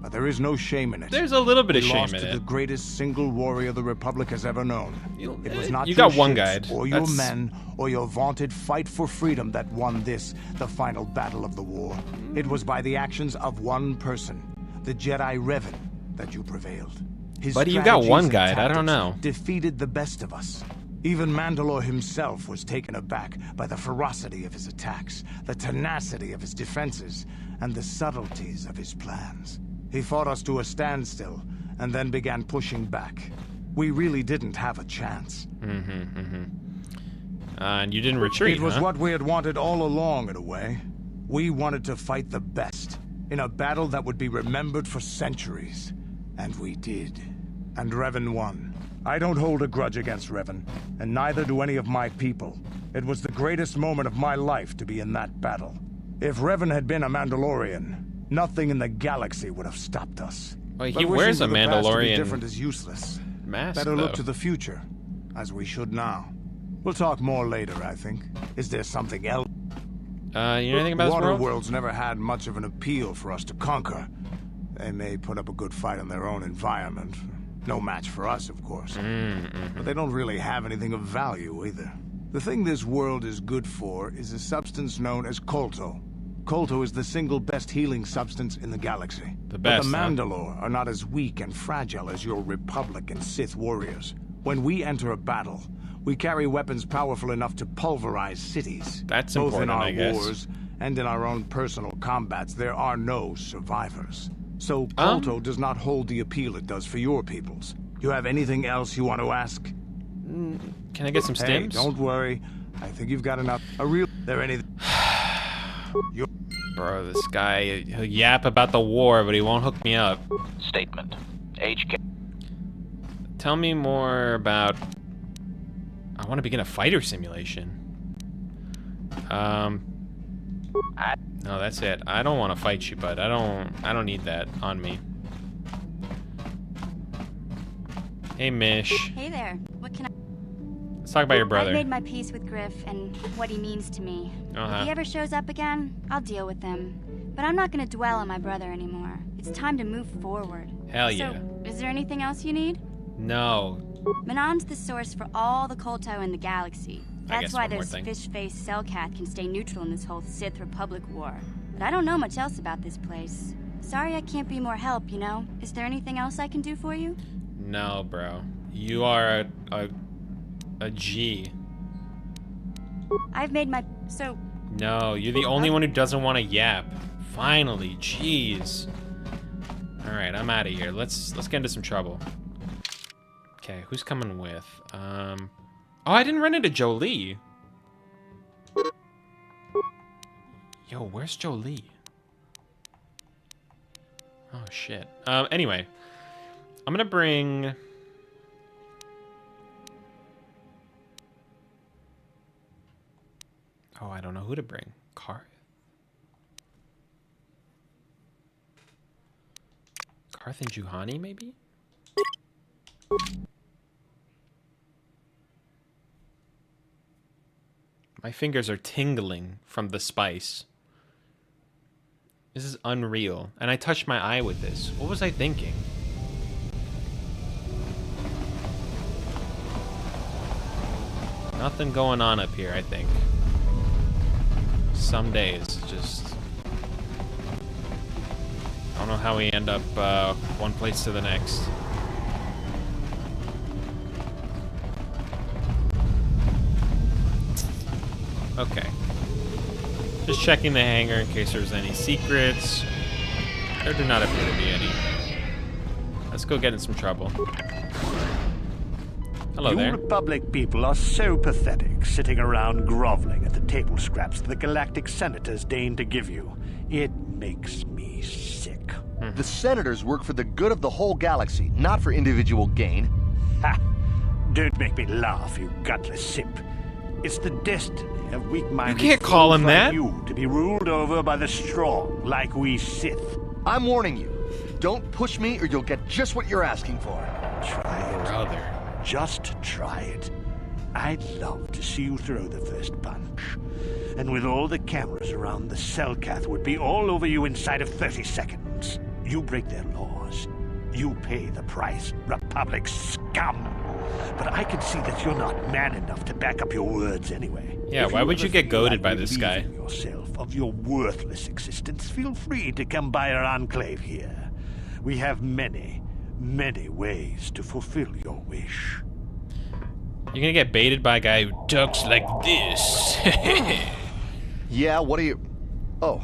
Speaker 5: But there is no shame in it.
Speaker 1: There's a little bit of shame in
Speaker 5: lost to the greatest single warrior the Republic has ever known. It was not
Speaker 1: you
Speaker 5: your
Speaker 1: got one
Speaker 5: ships,
Speaker 1: guide.
Speaker 5: or your men, or your vaunted fight for freedom that won this, the final battle of the war. It was by the actions of one person, the Jedi Revan, that you prevailed. His
Speaker 1: Buddy, you got one
Speaker 5: strategies and
Speaker 1: guide. I don't
Speaker 5: tactics
Speaker 1: know.
Speaker 5: defeated the best of us. Even Mandalore himself was taken aback by the ferocity of his attacks, the tenacity of his defenses, and the subtleties of his plans. He fought us to a standstill, and then began pushing back. We really didn't have a chance.
Speaker 1: And you didn't retreat,
Speaker 5: It was what we had wanted all along, in a way. We wanted to fight the best, in a battle that would be remembered for centuries. And we did. And Revan won. I don't hold a grudge against Revan, and neither do any of my people. It was the greatest moment of my life to be in that battle. If Revan had been a Mandalorian, nothing in the galaxy would have stopped us.
Speaker 1: Well, he wears a Mandalorian
Speaker 5: different is useless.
Speaker 1: mask,
Speaker 5: Better
Speaker 1: though.
Speaker 5: look to the future, as we should now. We'll talk more later, I think. Is there something else?
Speaker 1: You know anything about this
Speaker 5: Water
Speaker 1: world?
Speaker 5: worlds never had much of an appeal for us to conquer. They may put up a good fight in their own environment. No match for us, of course. But they don't really have anything of value, either. The thing this world is good for is a substance known as KOTOR. KOTOR is the single best healing substance in the galaxy.
Speaker 1: The best,
Speaker 5: But the
Speaker 1: huh?
Speaker 5: Mandalore are not as weak and fragile as your Republic and Sith warriors. When we enter a battle, we carry weapons powerful enough to pulverize cities.
Speaker 1: That's
Speaker 5: Both in
Speaker 1: important,
Speaker 5: our
Speaker 1: I guess.
Speaker 5: wars and in our own personal combats, there are no survivors. So KOTOR does not hold the appeal it does for your peoples. You have anything else you want to ask?
Speaker 1: Can I get some
Speaker 5: Hey,
Speaker 1: stims?
Speaker 5: don't worry. I think you've got enough. There anything?
Speaker 1: Bro, this guy, he'll yap about the war, but he won't hook me up.
Speaker 6: Statement. HK.
Speaker 1: Tell me more about... I want to begin a fighter simulation. No, that's it. I don't want to fight you, bud. I don't need that on me. Hey, Mish.
Speaker 7: Hey there. What can I...
Speaker 1: Let's talk about your brother.
Speaker 7: I've made my peace with Griff and what he means to me. If he ever shows up again, I'll deal with him. But I'm not gonna dwell on my brother anymore. It's time to move forward.
Speaker 1: Hell yeah.
Speaker 7: So, is there anything else you need?
Speaker 1: No.
Speaker 7: Manon's the source for all the Kolto in the galaxy.
Speaker 1: I guess
Speaker 7: That's why
Speaker 1: one more
Speaker 7: those
Speaker 1: thing.
Speaker 7: fish-faced Selkath can stay neutral in this whole Sith Republic war. But I don't know much else about this place. Sorry I can't be more help, you know? Is there anything else I can do for you?
Speaker 1: No, bro. You are a G.
Speaker 7: I've made my... So...
Speaker 1: No, you're the only one who doesn't want to yap. Finally, jeez. All right, I'm out of here. Let's get into some trouble. Okay, who's coming with? Oh, I didn't run into Jolie. Yo, where's Jolie? Oh shit. Anyway, I'm gonna bring. Oh, I don't know who to bring. Karth and Juhani, maybe? My fingers are tingling from the spice. This is unreal. And I touched my eye with this. What was I thinking? Nothing going on up here, I think. Some days, just... I don't know how we end up one place to the next. Okay. Just checking the hangar in case there's any secrets. There do not appear to be any. Let's go get in some trouble. Hello
Speaker 8: You
Speaker 1: there.
Speaker 8: Republic people are so pathetic, sitting around groveling at the table scraps the galactic senators deign to give you. It makes me sick.
Speaker 9: The senators work for the good of the whole galaxy, not for individual gain.
Speaker 8: Ha! Don't make me laugh, you gutless simp. It's the destiny of weak-minded
Speaker 1: You can't call him
Speaker 8: fools like
Speaker 1: that.
Speaker 8: you to be ruled over by the strong, like we Sith.
Speaker 9: I'm warning you. Don't push me or you'll get just what you're asking for.
Speaker 8: Try it.
Speaker 1: Brother.
Speaker 8: Just try it. I'd love to see you throw the first punch. And with all the cameras around, the Selkath would be all over you inside of 30 seconds. You break their laws. You pay the price, Republic scum. But I can see that you're not man enough to back up your words anyway.
Speaker 1: Yeah,
Speaker 8: If
Speaker 1: why would
Speaker 8: ever
Speaker 1: you get
Speaker 8: feel
Speaker 1: goaded
Speaker 8: like
Speaker 1: by this guy?
Speaker 8: relieving yourself of your worthless existence, feel free to come by our enclave here. We have many, many ways to fulfill your wish.
Speaker 1: You're gonna get baited by a guy who talks like this.
Speaker 9: Yeah, what are you... Oh,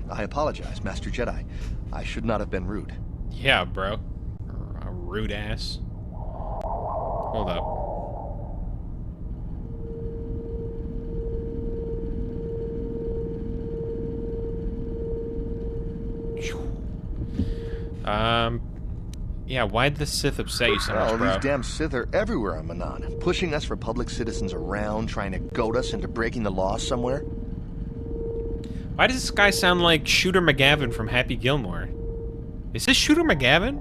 Speaker 9: I apologize, Master Jedi. I should not have been rude.
Speaker 1: Yeah, bro. A rude ass. Hold up. Yeah, why'd the Sith upset you so much, bro?
Speaker 9: These damn Sith are everywhere on Manon, pushing us Republic citizens around, trying to goad us into breaking the law somewhere.
Speaker 1: Why does this guy sound like Shooter McGavin from Happy Gilmore? Is this Shooter McGavin?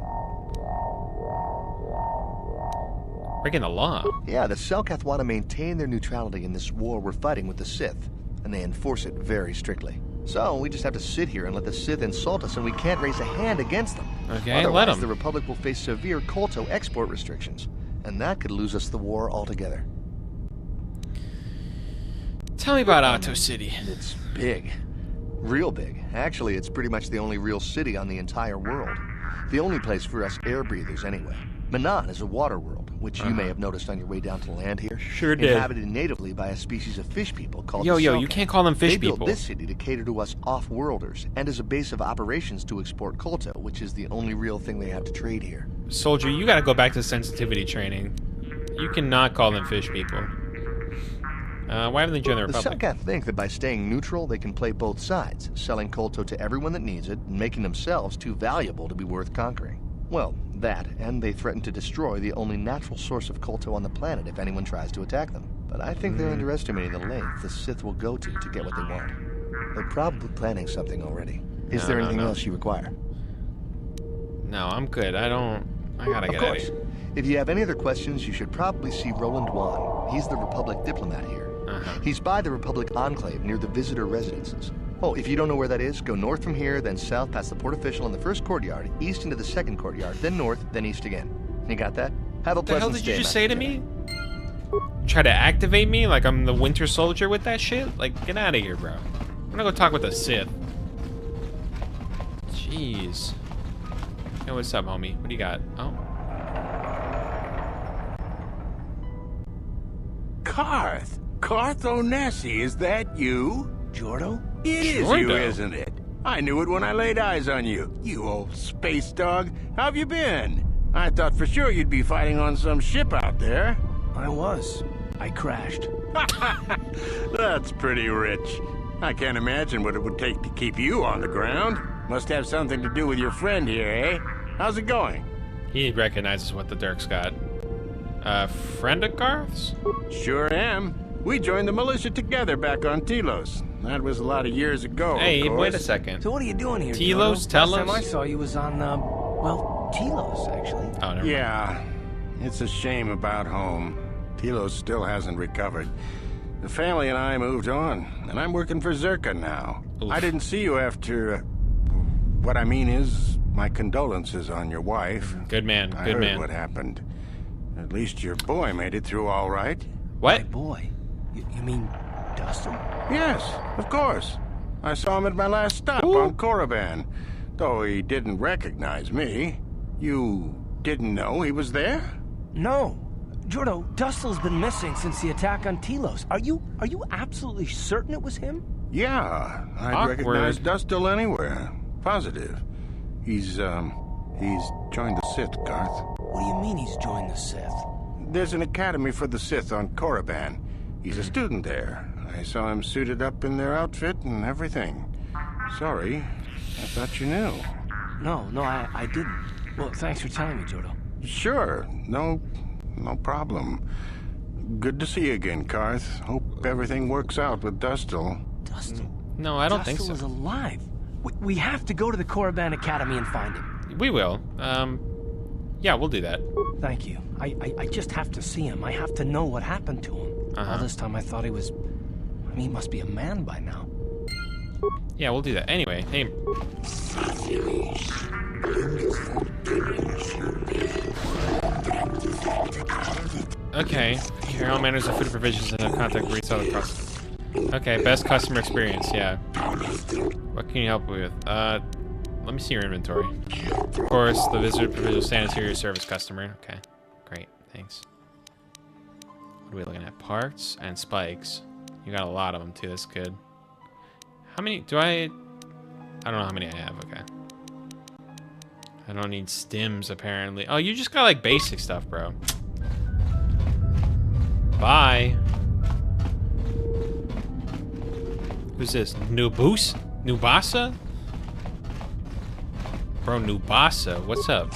Speaker 1: Breaking the law.
Speaker 9: Yeah, the Selkath want to maintain their neutrality in this war we're fighting with the Sith, and they enforce it very strictly. So we just have to sit here and let the Sith insult us, and we can't raise a hand against them.
Speaker 1: Okay,
Speaker 9: Otherwise,
Speaker 1: let them.
Speaker 9: the Republic will face severe Kolto export restrictions, and that could lose us the war altogether.
Speaker 1: Tell me about Otto City.
Speaker 9: It's big. Real big. Actually, it's pretty much the only real city on the entire world. The only place for us air breathers, anyway. Manon is a water world, which you may have noticed on your way down to land here.
Speaker 1: Sure did.
Speaker 9: Inhabited natively by a species of fish people called
Speaker 1: Yo,
Speaker 9: the
Speaker 1: you can't call them fish
Speaker 9: They
Speaker 1: people.
Speaker 9: built this city to cater to us off-worlders, and as a base of operations to export Kolto, which is the only real thing they have to trade here.
Speaker 1: Soldier, you gotta go back to sensitivity training. You cannot call them fish people. Why haven't they joined the
Speaker 9: The
Speaker 1: Republic?
Speaker 9: Selkath think that by staying neutral, they can play both sides, selling Kolto to everyone that needs it, and making themselves too valuable to be worth conquering. Well, that, and they threaten to destroy the only natural source of Kolto on the planet if anyone tries to attack them. But I think they're underestimating the length the Sith will go to get what they want. They're probably planning something already. Is there anything else you require?
Speaker 1: No, I'm good. I gotta get out of here.
Speaker 9: If you have any other questions, you should probably see Roland Wan. He's the Republic diplomat here. He's by the Republic Enclave near the visitor residences. Oh, if you don't know where that is, go north from here, then south past the port official in the first courtyard, east into the second courtyard, then north, then east again. You got that? Have a
Speaker 1: What the hell
Speaker 9: pleasant
Speaker 1: did
Speaker 9: stay,
Speaker 1: you just
Speaker 9: Master
Speaker 1: say to
Speaker 9: Jedi.
Speaker 1: me? Try to activate me like I'm the Winter Soldier with that shit? Like, get out of here, bro. I'm gonna go talk with the Sith. Jeez. Hey, what's up, homie? What do you got? Oh.
Speaker 10: Carth Onassi, is that you?
Speaker 3: Jordo?
Speaker 10: It is you,
Speaker 1: Jordo.
Speaker 10: isn't it? I knew it when I laid eyes on you. You old space dog. How have you been? I thought for sure you'd be fighting on some ship out there.
Speaker 3: I was. I crashed.
Speaker 10: That's pretty rich. I can't imagine what it would take to keep you on the ground. Must have something to do with your friend here, eh? How's it going?
Speaker 1: He recognizes what the Dirk's got. Friend of Garth's?
Speaker 10: Sure am. We joined the militia together back on Telos. That was a lot of years ago,
Speaker 1: Hey,
Speaker 10: of course.
Speaker 1: wait a second.
Speaker 3: So what are you doing here,
Speaker 1: Telos,
Speaker 3: Jordo?
Speaker 1: Telos?
Speaker 3: Last time I saw you was on, well, Telos, actually.
Speaker 1: Oh, never mind.
Speaker 10: Yeah, it's a shame about home. Telos still hasn't recovered. The family and I moved on, and I'm working for Zerka now.
Speaker 1: Oof.
Speaker 10: I didn't see you after... what I mean is, my condolences on your wife.
Speaker 1: Good man,
Speaker 10: I
Speaker 1: good
Speaker 10: heard
Speaker 1: man.
Speaker 10: what happened. At least your boy made it through all right.
Speaker 1: What?
Speaker 3: My boy. You mean Dustin?
Speaker 10: Yes, of course. I saw him at my last stop on Korriban. Though he didn't recognize me. You didn't know he was there?
Speaker 3: No. Jordo, Dustel's been missing since the attack on Telos. Are you absolutely certain it was him?
Speaker 10: Yeah, I'd
Speaker 1: Awkward.
Speaker 10: recognize Dustil anywhere. Positive. He's joined the Sith, Garth.
Speaker 3: What do you mean he's joined the Sith?
Speaker 10: There's an academy for the Sith on Korriban. He's a student there. I saw him suited up in their outfit and everything. Sorry, I thought you knew.
Speaker 3: No, I didn't. Well, thanks for telling me, Jordo.
Speaker 10: Sure, no problem. Good to see you again, Karth. Hope everything works out with Dustil.
Speaker 3: Dustil?
Speaker 1: No, I don't think so.
Speaker 3: Dustil is alive. We have to go to the Korriban Academy and find him.
Speaker 1: We will. Yeah, we'll do that.
Speaker 3: Thank you. I just have to see him. I have to know what happened to him. All this time I thought he was... I mean, he must be a man by now.
Speaker 1: Yeah, we'll do that. Anyway, hey. Okay. Here, all manners of food provisions and contact resell across. Okay, best customer experience, yeah. What can you help with? Let me see your inventory. Of course, the visitor provision sanitary service customer. Okay, great, thanks. What are we looking at? Parts and spikes. You got a lot of them too. That's good. How many do I don't know how many I have. Okay. I don't need stims apparently. Oh, you just got like basic stuff, bro. Bye. Who's this? Nubasa? Bro, Nubasa, what's up?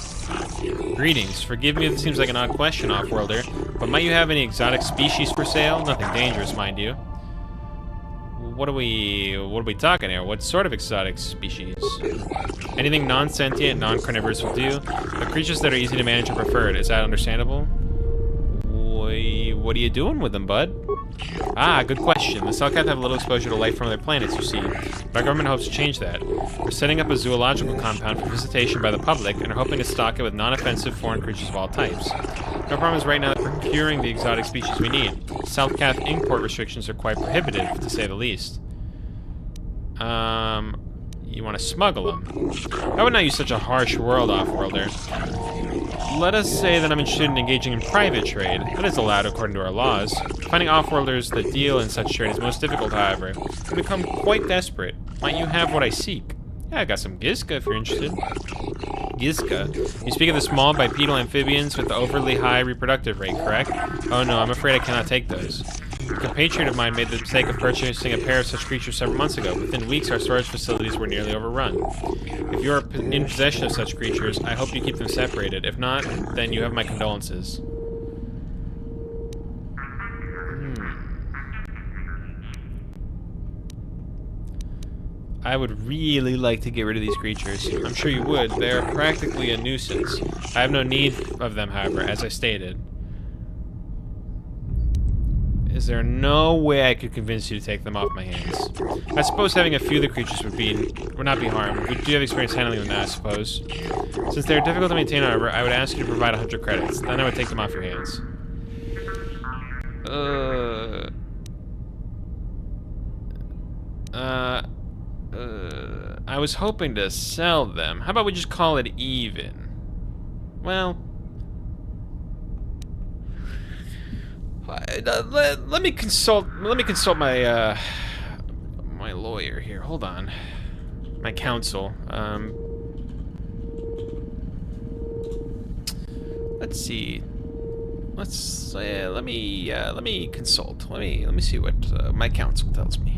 Speaker 1: Greetings. Forgive me if it seems like an odd question, off-worlder, but might you have any exotic species for sale? Nothing dangerous, mind you. What are we talking here? What sort of exotic species? Anything non-sentient, non-carnivorous will do. The creatures that are easy to manage are preferred. Is that understandable? What are you doing with them, bud? Ah, good question. The Selkath have little exposure to life from other planets, you see. But our government hopes to change that. We're setting up a zoological compound for visitation by the public and are hoping to stock it with non-offensive foreign creatures of all types. No problem is right now that procuring the exotic species we need. Selkath import restrictions are quite prohibitive, to say the least. You want to smuggle them? I would not use such a harsh word, off-worlder. Let us say that I'm interested in engaging in private trade. That is allowed according to our laws. Finding off-worlders that deal in such trade is most difficult, however. I've become quite desperate. Might you have what I seek? Yeah, I got some Gizka if you're interested. Gizka? You speak of the small bipedal amphibians with the overly high reproductive rate, correct? Oh no, I'm afraid I cannot take those. A compatriot of mine made the mistake of purchasing a pair of such creatures several months ago. Within weeks, our storage facilities were nearly overrun. If you are in possession of such creatures, I hope you keep them separated. If not, then you have my condolences. I would really like to get rid of these creatures. I'm sure you would. They are practically a nuisance. I have no need of them, however, as I stated. Is there no way I could convince you to take them off my hands? I suppose having a few of the creatures would not be harmed. We do have experience handling them now, I suppose. Since they are difficult to maintain, however, I would ask you to provide 100 credits. Then I would take them off your hands. I was hoping to sell them. How about we just call it even? Well... let me consult my my lawyer here. Hold on. My counsel. Let's see. Let me consult. Let me see what my counsel tells me.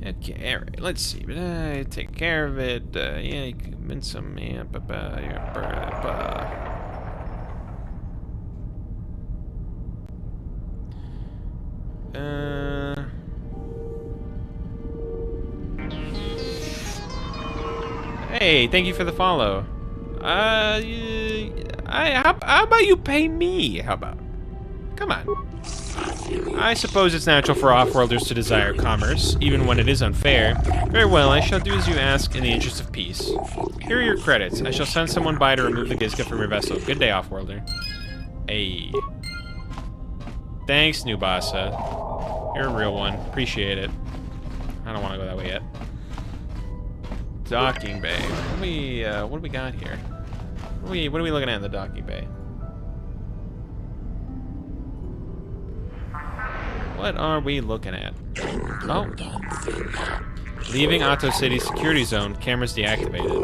Speaker 1: Okay, alright, let's see. But take care of it. Yeah, you can convince some. Yeah, Hey, thank you for the follow. How about you pay me? How about? Come on. I suppose it's natural for off-worlders to desire commerce, even when it is unfair. Very well, I shall do as you ask in the interest of peace. Here are your credits. I shall send someone by to remove the Gizka from your vessel. Good day, off-worlder. Hey. Thanks, Nubasa. You're a real one. Appreciate it. I don't want to go that way yet. Docking bay. What do we got here? What are we looking at in the docking bay? What are we looking at? Oh. Leaving Otto City security zone. Cameras deactivated.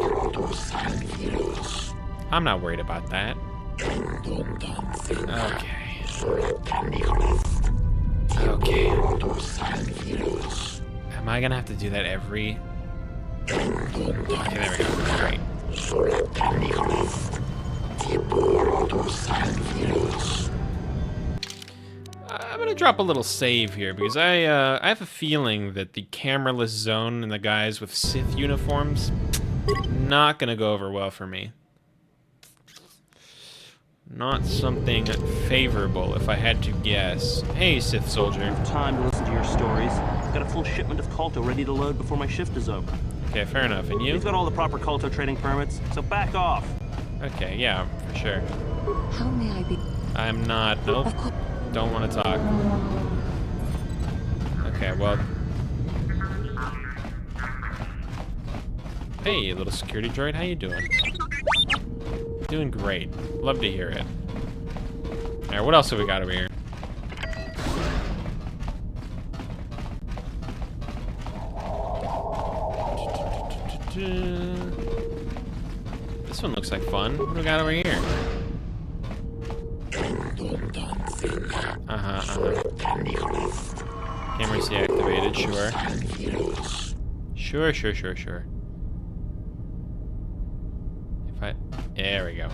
Speaker 1: I'm not worried about that. Okay. Okay. Am I gonna have to do that every... Okay, there we go. Great. I'm gonna drop a little save here because I have a feeling that the cameraless zone and the guys with Sith uniforms not gonna go over well for me. Not something favorable, if I had to guess. Hey, Sith soldier.
Speaker 3: Time to listen to your stories. I've got a full shipment of Kolto ready to load before my shift is over.
Speaker 1: Okay, fair enough. And you?
Speaker 3: You've got all the proper Kolto trading permits, so back off.
Speaker 1: Okay, yeah, for sure.
Speaker 4: How may I be?
Speaker 1: I'm not. Nope. Don't want to talk. Okay, well. Hey, little security droid, how you doing? Doing great. Love to hear it. Alright, what else have we got over here? This one looks like fun. What do we got over here? Camera's deactivated, sure. Sure. There we go.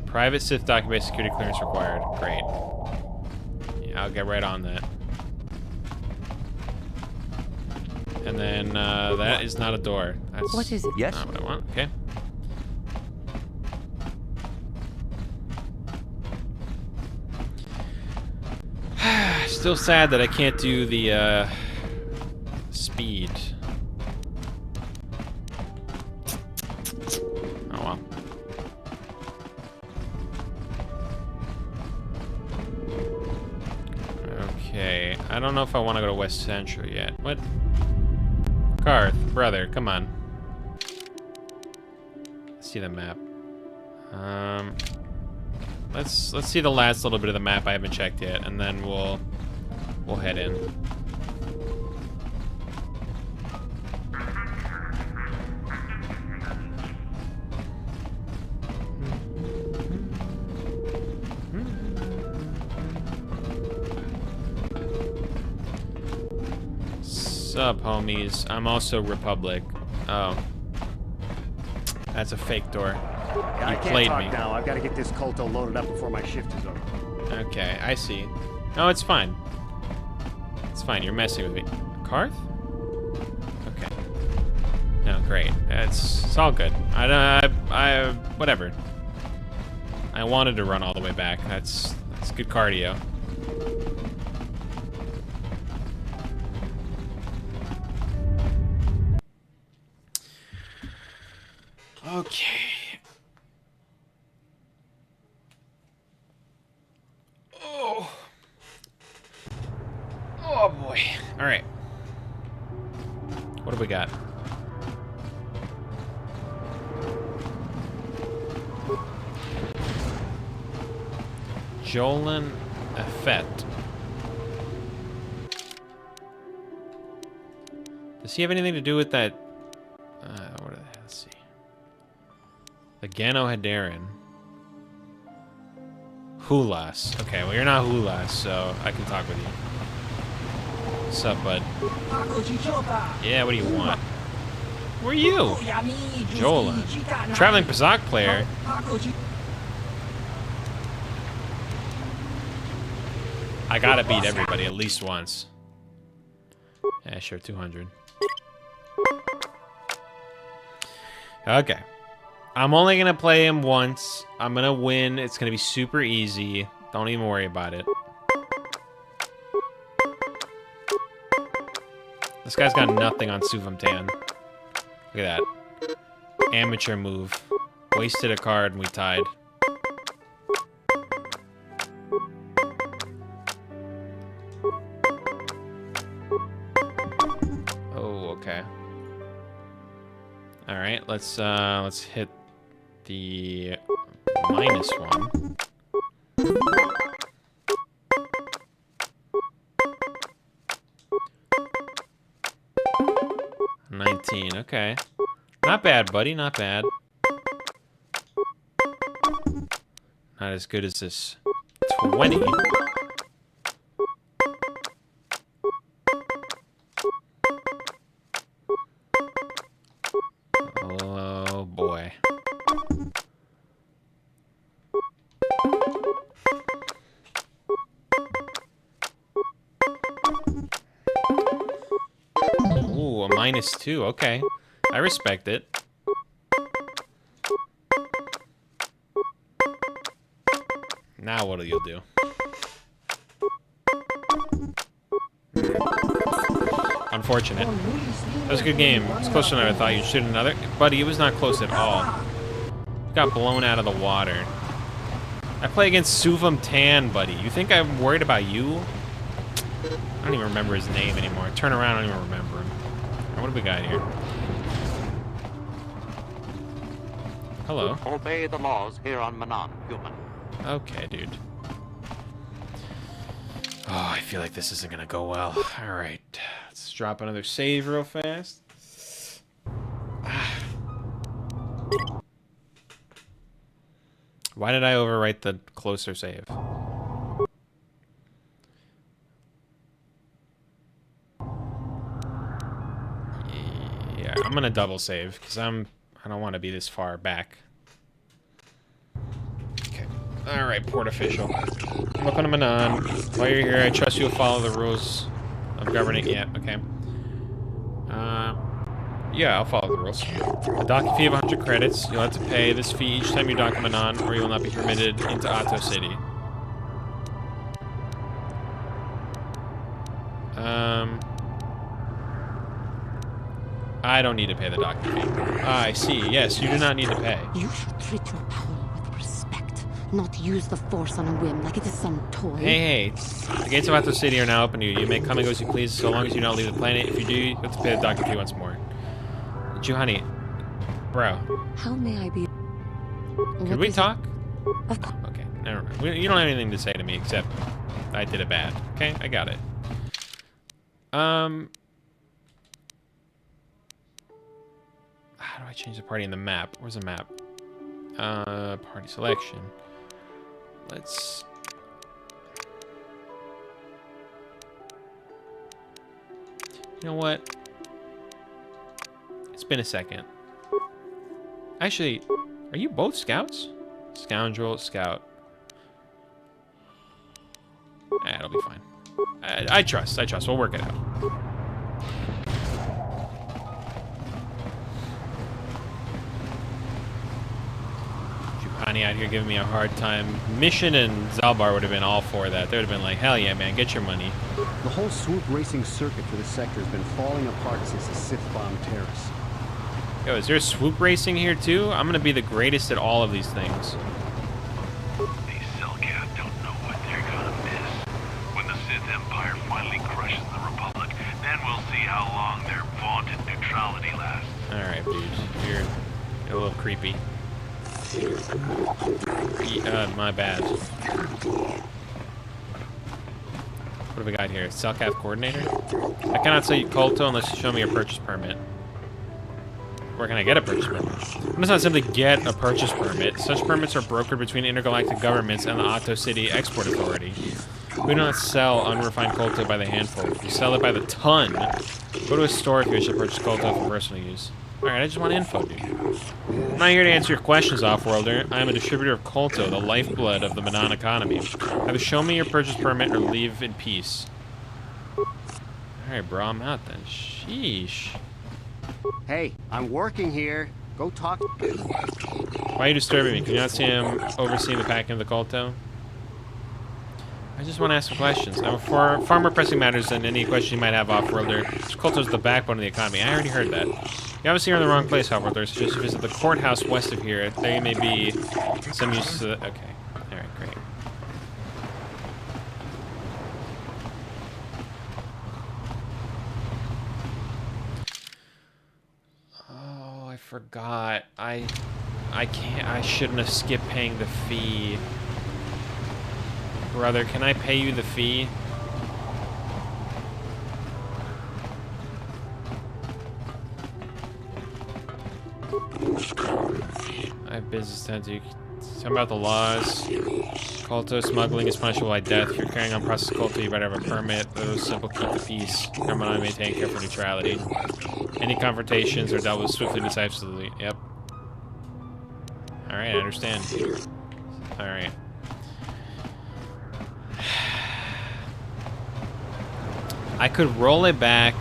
Speaker 1: Private Sith document security clearance required. Great. Yeah, I'll get right on that. And then that is not a door. That's
Speaker 4: what is it?
Speaker 1: Yes. Not what I want. Okay. Still sad that I can't do the speed. Oh well. Okay, I don't know if I want to go to West Central yet. What? Garth, brother, come on. Let's see the map. Let's see the last little bit of the map I haven't checked yet, and then we'll head in. Sup, homies? I'm also Republic. Oh. That's a fake door.
Speaker 11: Yeah,
Speaker 1: You played me.
Speaker 11: Now. I've got to get this Kolto loaded up before my shift is over.
Speaker 1: Okay, I see. No, it's fine. It's fine. You're messing with me. Karth? Okay. No, great. It's all good. I whatever. I wanted to run all the way back. That's good cardio. Okay. Oh boy. All right. What do we got? Jolan Effet. Does he have anything to do with that? What are they? Let's see. The Gano Hadarin. Hulas. Okay, well you're not Hulas, so I can talk with you. What's up, bud? Yeah, what do you want? Who are you? Jolan. Traveling Pazak player. I gotta beat everybody at least once. Yeah, sure, 200. Okay. I'm only gonna play him once. I'm gonna win. It's gonna be super easy. Don't even worry about it. This guy's got nothing on Suvamtan. Look at that. Amateur move. Wasted a card and we tied. Oh, okay. All right, let's hit the -1. Okay. Not bad, buddy. Not bad. Not as good as this 20. Oh, boy. Ooh, a -2. Okay. I respect it. Now what'll you do? Unfortunate. That was a good game. It's closer than I thought. You'd shoot another. Buddy, it was not close at all. You got blown out of the water. I play against Suvamtan, buddy. You think I'm worried about you? I don't even remember his name anymore. Turn around, I don't even remember him. What do we got here? hello.
Speaker 12: Obey the laws here on Manan, human.
Speaker 1: Okay, dude. Oh, I feel like this isn't gonna go well. Alright. Let's drop another save real fast. Why did I overwrite the closer save? Yeah, I'm gonna double save because I don't want to be this far back. Okay. All right, port official. Welcome to Manan. While you're here, I trust you'll follow the rules of governing. Yeah. Okay. Yeah, I'll follow the rules. A docking fee of 100 credits. You'll have to pay this fee each time you dock Manan, or you will not be permitted into Otto City. I don't need to pay the docking fee. Ah, I see. Yes, you do not need to pay.
Speaker 4: You should treat your power with respect, not use the force on a whim like it is some toy.
Speaker 1: Hey, the gates of Otto City are now open to you. You may come and go as you please, so long as you don't leave the planet. If you do, you have to pay the docking fee once more. Juhani, bro.
Speaker 4: How may I be?
Speaker 1: Could we talk?
Speaker 4: Of course.
Speaker 1: Okay, never mind. You don't have anything to say to me except I did it bad. Okay, I got it. How do I change the party in the map? Where's the map? Party selection. Let's... You know what? It's been a second. Actually, are you both scouts? Scoundrel, scout. It'll be fine. I trust. We'll work it out. Juhani out here giving me a hard time. Mission and Zalbar would have been all for that. They would have been like, hell yeah, man, get your money.
Speaker 11: The whole swoop racing circuit for this sector has been falling apart since the Sith bombed Terrace.
Speaker 1: Yo, is there swoop racing here too? I'm gonna be the greatest at all of these things.
Speaker 13: These Selkath don't know what they're gonna miss. When the Sith Empire finally crushes the Republic, then we'll see how long their vaunted neutrality lasts.
Speaker 1: Alright, dude. You're a little creepy. My bad. What do we got here? Selkath coordinator? I cannot sell you Kolto unless you show me a purchase permit. Where can I get a purchase permit? I must not simply get a purchase permit. Such permits are brokered between intergalactic governments and the Otto City Export Authority. We do not sell unrefined Kolto by the handful. We sell it by the ton. Go to a store if you wish to purchase Kolto for personal use. Alright, I just want info, dude. I'm not here to answer your questions, Offworlder. I am a distributor of Kolto, the lifeblood of the Manan economy. Either show me your purchase permit or leave in peace. Alright, bro, I'm out then. Sheesh.
Speaker 11: Hey, I'm working here. Go talk.
Speaker 1: Why are you disturbing me? Can you not see him overseeing the packing of the Kolto? I just want to ask some questions. I'm for far more pressing matters than any question you might have, Offworlder. Kolto is the backbone of the economy. I already heard that. You obviously are in the wrong place, Offworlder. So just visit the courthouse west of here. There may be some use to the... Okay. Alright, great. Oh, I forgot. I can't... I shouldn't have skipped paying the fee. Brother, can I pay you the fee? I have business to do. Tell me about the laws. Kolto smuggling is punishable by death. If you're carrying on processed Kolto, you better have a permit. Those simple keep the peace. Come on, maintain careful neutrality. Any confrontations are dealt with swiftly and decisively. Yep. Alright, I understand. Alright. I could roll it back,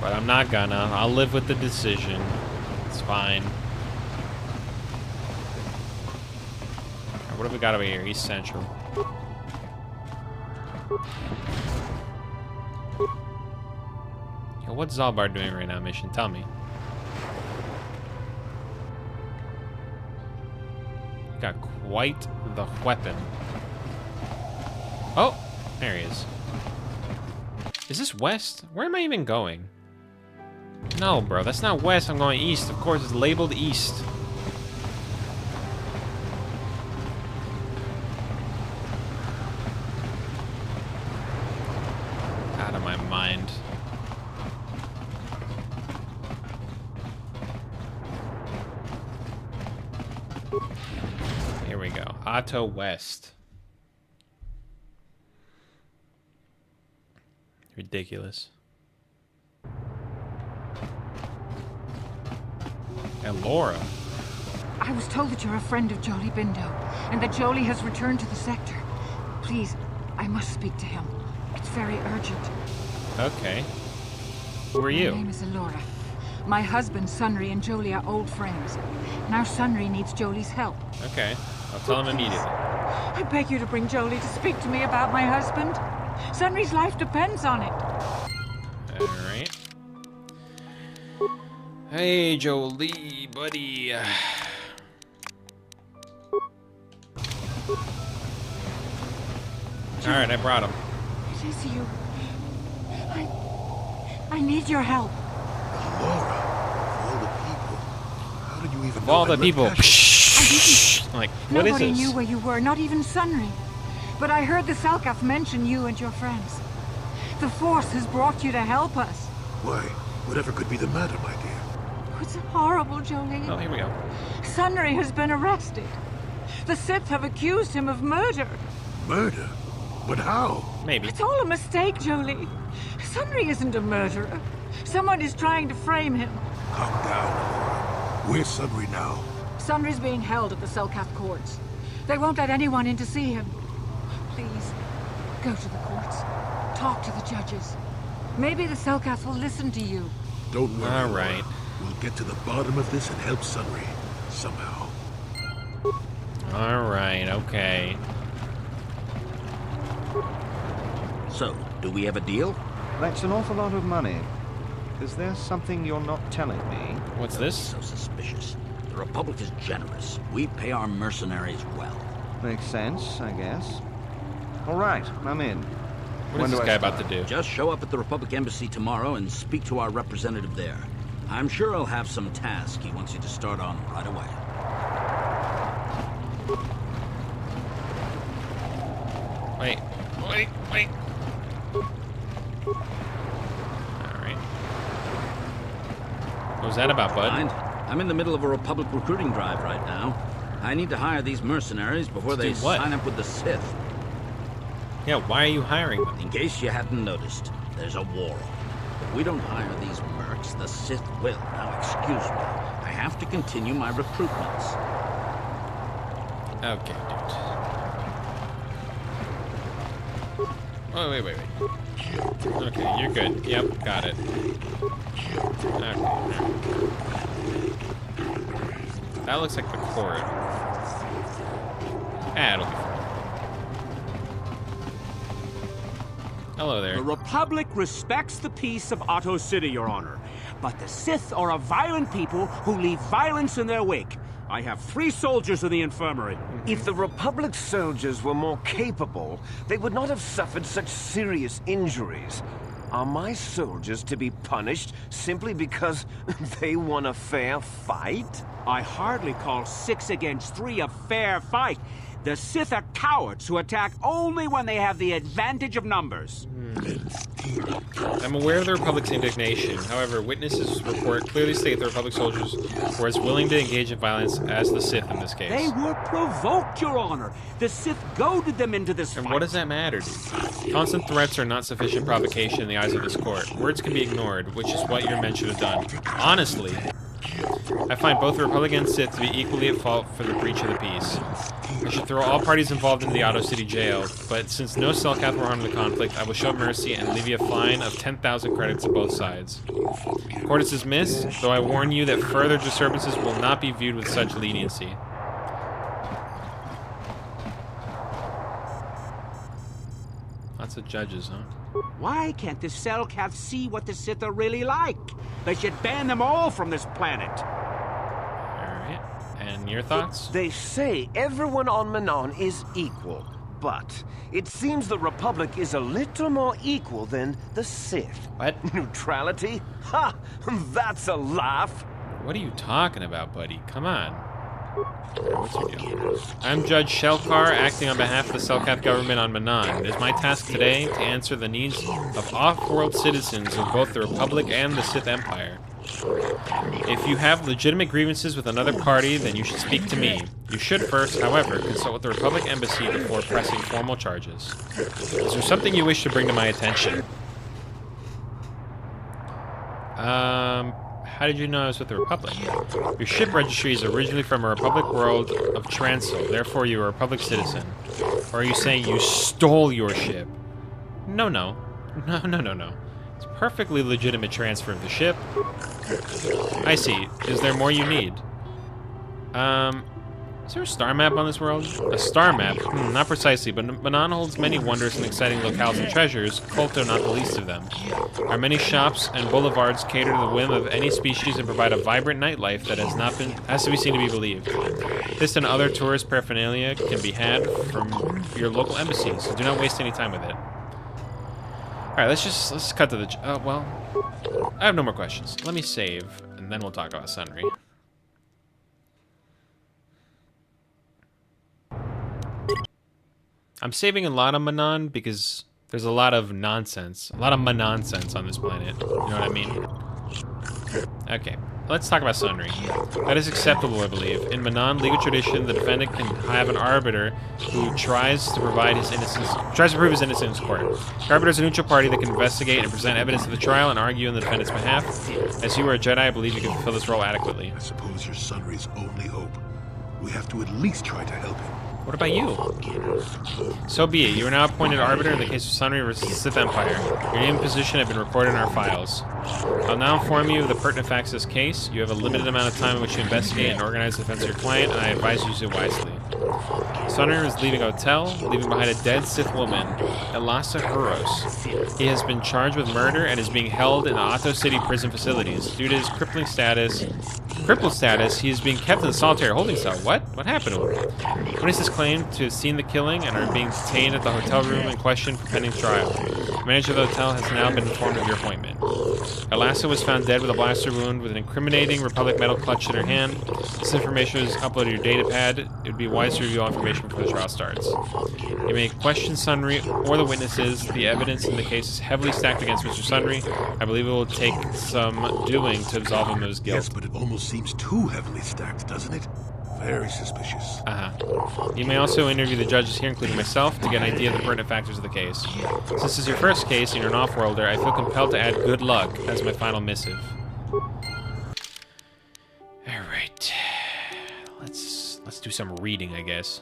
Speaker 1: but I'm not gonna. I'll live with the decision. It's fine. Right, what have we got over here? East Central. Yo, what's Zalbar doing right now, mission? Tell me. You got quite the weapon. Oh, there he is. Is this west? Where am I even going? No, bro, that's not west. I'm going east. Of course, it's labeled east. Out of my mind. Here we go. Otto West. Ridiculous. And Laura.
Speaker 14: I was told that you're a friend of Jolie Bindo, and that Jolie has returned to the sector. Please, I must speak to him. It's very urgent.
Speaker 1: Okay. Who are you?
Speaker 14: My name is Alora. My husband, Sunry, and Jolie are old friends. Now Sunry needs Jolie's help.
Speaker 1: Okay. I'll tell him immediately.
Speaker 14: I beg you to bring Jolie to speak to me about my husband. Sunry's life depends on it.
Speaker 1: Alright. Hey, Jolie, buddy. Alright, I brought him.
Speaker 14: It is you. I need your help.
Speaker 10: Laura, of all the people, how did you even
Speaker 1: Of
Speaker 10: know
Speaker 1: all the
Speaker 10: I lived
Speaker 1: people.
Speaker 14: I
Speaker 1: Like, what is
Speaker 14: Nobody
Speaker 1: this?
Speaker 14: knew where you were, not even Sunry. But I heard the Selkath mention you and your friends. The Force has brought you to help us.
Speaker 10: Why, whatever could be the matter, my dear?
Speaker 14: It's horrible, Jolie.
Speaker 1: Oh, here we go.
Speaker 14: Sunry has been arrested. The Sith have accused him of murder.
Speaker 10: Murder? But how?
Speaker 1: Maybe.
Speaker 14: It's all a mistake, Jolie. Sunry isn't a murderer. Someone is trying to frame him.
Speaker 10: Calm down, Laura. Where's Sunry now?
Speaker 14: Sunry's being held at the Selkath courts. They won't let anyone in to see him. Please, go to the courts. Talk to the judges. Maybe the Selkath will listen to you.
Speaker 10: Don't worry.
Speaker 1: All right.
Speaker 10: We'll get to the bottom of this and help Sunry. Somehow.
Speaker 1: All right, okay.
Speaker 15: So, do we have a deal?
Speaker 16: That's an awful lot of money. Is there something you're not telling me?
Speaker 1: What's this?
Speaker 15: So suspicious. The Republic is generous. We pay our mercenaries well.
Speaker 16: Makes sense, I guess. All right, I'm in.
Speaker 1: What is this guy about to do?
Speaker 15: Just show up at the Republic Embassy tomorrow and speak to our representative there. I'm sure he'll have some task he wants you to start on right away.
Speaker 1: Wait. Alright. What was that about, bud?
Speaker 15: I'm in the middle of a Republic recruiting drive right now. I need to hire these mercenaries before they sign up with the Sith.
Speaker 1: Yeah, why are you hiring them?
Speaker 15: In case you hadn't noticed, there's a war. If we don't hire these mercs, the Sith will. Now, excuse me. I have to continue my recruitments.
Speaker 1: Okay, dude. Oh, wait. Okay, you're good. Yep, got it. Okay. That looks like the cord. It'll be fine. Hello there.
Speaker 17: The Republic respects the peace of Otto City, Your Honor. But the Sith are a violent people who leave violence in their wake. I have 3 soldiers in the infirmary.
Speaker 18: If the Republic's soldiers were more capable, they would not have suffered such serious injuries. Are my soldiers to be punished simply because they won a fair fight?
Speaker 17: I hardly call 6 against 3 a fair fight. The Sith are cowards who attack only when they have the advantage of numbers.
Speaker 1: I'm aware of the Republic's indignation. However, witnesses report clearly state the Republic soldiers were as willing to engage in violence as the Sith in this case.
Speaker 17: They were provoked, Your Honor. The Sith goaded them into this fight.
Speaker 1: And what does that matter, dude? Constant threats are not sufficient provocation in the eyes of this court. Words can be ignored, which is what your men should have done. Honestly, I find both the Republic and Sith to be equally at fault for the breach of the peace. I should throw all parties involved into the Otto City jail, but since no Selkath were harmed in the conflict, I will show mercy and levy a fine of 10,000 credits to both sides. Court is dismissed, though I warn you that further disturbances will not be viewed with such leniency. Lots of judges, huh?
Speaker 17: Why can't the Selkath see what the Sith are really like? They should ban them all from this planet.
Speaker 1: Alright. And your thoughts?
Speaker 18: They say everyone on Manon is equal. but it seems the Republic is a little more equal than the Sith.
Speaker 1: What?
Speaker 18: Neutrality? Ha! That's a laugh!
Speaker 1: What are you talking about, buddy? Come on. What's your deal? I'm Judge Shelkar, acting on behalf of the Selkath government on Manan. It is my task today to answer the needs of off-world citizens of both the Republic and the Sith Empire. If you have legitimate grievances with another party, then you should speak to me. You should first, however, consult with the Republic Embassy before pressing formal charges. Is there something you wish to bring to my attention? How did you know I was with the Republic? Your ship registry is originally from a Republic world of Transil, therefore you are a Republic citizen. Or are you saying you stole your ship? No. It's a perfectly legitimate transfer of the ship. I see. Is there more you need? Is there a star map on this world? A star map? Not precisely, but Manan holds many wondrous and exciting locales and treasures, KOTOR not the least of them. Our many shops and boulevards cater to the whim of any species and provide a vibrant nightlife that has to be seen to be believed. This and other tourist paraphernalia can be had from your local embassy, so do not waste any time with it. Alright, let's cut to the... well, I have no more questions. Let me save, and then we'll talk about Sunry. I'm saving a lot of Manan because there's a lot of nonsense. A lot of Manan-sense on this planet. You know what I mean? Okay, let's talk about Sunry. That is acceptable, I believe. In Manan legal tradition, the defendant can have an arbiter who tries to prove his innocence in court. The arbiter is a neutral party that can investigate and present evidence at the trial and argue on the defendant's behalf. As you are a Jedi, I believe you can fulfill this role adequately.
Speaker 13: I suppose you're Sunry's only hope. We have to at least try to help him.
Speaker 1: What about you? So be it. You are now appointed arbiter in the case of Sunry versus the Sith Empire. Your name and position have been recorded in our files. I'll now inform you of the pertinent facts of this case. You have a limited amount of time in which to investigate and organize the defense of your client, and I advise you to use it wisely. Sunry is leaving a hotel, leaving behind a dead Sith woman, Elasa Huros. He has been charged with murder and is being held in the Otto City prison facilities. Due to his crippled status, he is being kept in a solitary holding cell. What? What happened to him? Witnesses claim to have seen the killing and are being detained at the hotel room in question for pending trial. The manager of the hotel has now been informed of your appointment. Elasa was found dead with a blaster wound with an incriminating Republic metal clutch in her hand. This information was uploaded to your data pad. It would be wise to review all information before the trial starts. You may question Sunry or the witnesses. The evidence in the case is heavily stacked against Mr. Sunry. I believe it will take some doing to absolve him of his guilt.
Speaker 13: Yes, but it almost seems too heavily stacked, doesn't it? Very suspicious.
Speaker 1: You may also interview the judges here, including myself, to get an idea of the pertinent factors of the case. Since this is your first case and you're an off-worlder, I feel compelled to add good luck as my final missive. Alright. Let's do some reading, I guess.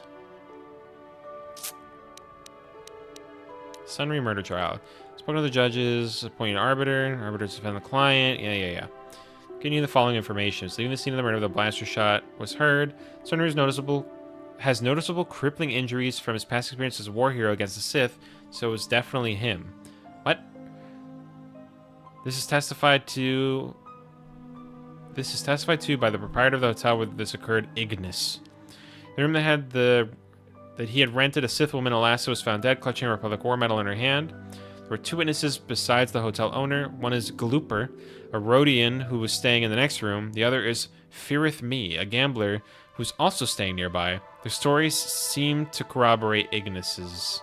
Speaker 1: Sunry murder trial. Spoken to the judges, appointed arbiter to defend the client. Yeah. Giving you the following information. So leaving the scene of the murder with a blaster shot was heard. Sunry has noticeable crippling injuries from his past experience as a war hero against the Sith, so it was definitely him. What? This is testified to by the proprietor of the hotel where this occurred, Ignis. The room that he had rented, a Sith woman, Elasa, was found dead, clutching a Republic war medal in her hand. There were two witnesses besides the hotel owner. One is Glooper, a Rhodian who was staying in the next room. The other is Firith Me, a gambler who's also staying nearby. Their stories seem to corroborate Ignis's.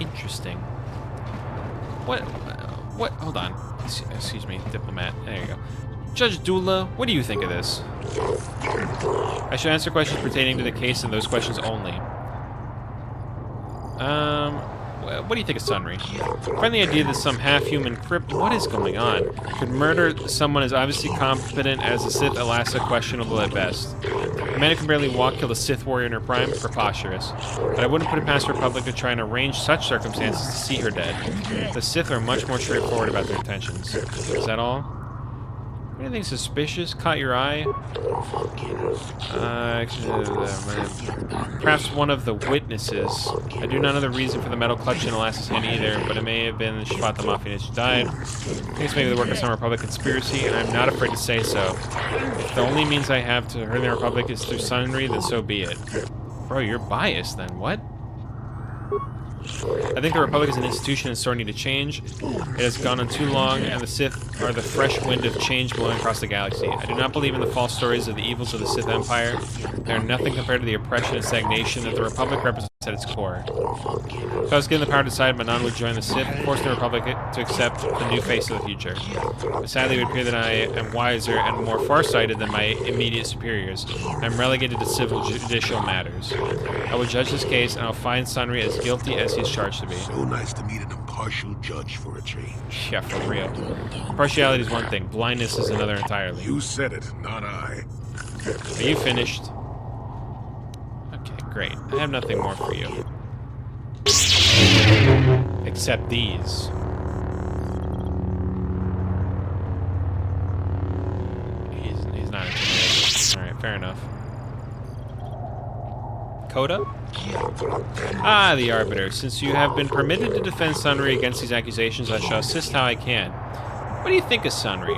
Speaker 1: Interesting. What? Hold on. Excuse me, diplomat. There you go. Judge Dula, what do you think of this? I should answer questions pertaining to the case and those questions only. What do you think of Sunry? Find the idea that some half-human crypt... What is going on? Could murder someone as obviously competent as a Sith Elasa questionable at best? A man who can barely walk killed a Sith warrior in her prime? Preposterous. But I wouldn't put it past the Republic to try and arrange such circumstances to see her dead. The Sith are much more straightforward about their intentions. Is that all? Anything suspicious caught your eye? Perhaps one of the witnesses. I do not know the reason for the metal clutch in Elasa's hand either, but it may have been that she fought the Mafia and she died. I think it's maybe the work of some Republic conspiracy, and I'm not afraid to say so. If the only means I have to hurt the Republic is through Sunry, then so be it. Bro, you're biased then. What? I think the Republic is an institution in sore need to change. It has gone on too long, and the Sith are the fresh wind of change blowing across the galaxy. I do not believe in the false stories of the evils of the Sith Empire. They are nothing compared to the oppression and stagnation that the Republic represents at its core. If I was given the power to decide Manon would join the Sith, force the Republic to accept the new face of the future. But sadly, it would appear that I am wiser and more farsighted than my immediate superiors. I am relegated to civil judicial matters. I will judge this case, and I will find Sunry as guilty as he is charged to be.
Speaker 13: So nice to meet an impartial judge for a change.
Speaker 1: Yeah, for real. Impartiality is one thing, blindness is another entirely.
Speaker 13: You said it, not I.
Speaker 1: Are you finished? Okay, great. I have nothing more for you. Except these. He's not intimidated. Alright, fair enough. KOTOR? Ah, the Arbiter. Since you have been permitted to defend Sunry against these accusations, I shall assist how I can. What do you think of Sunry?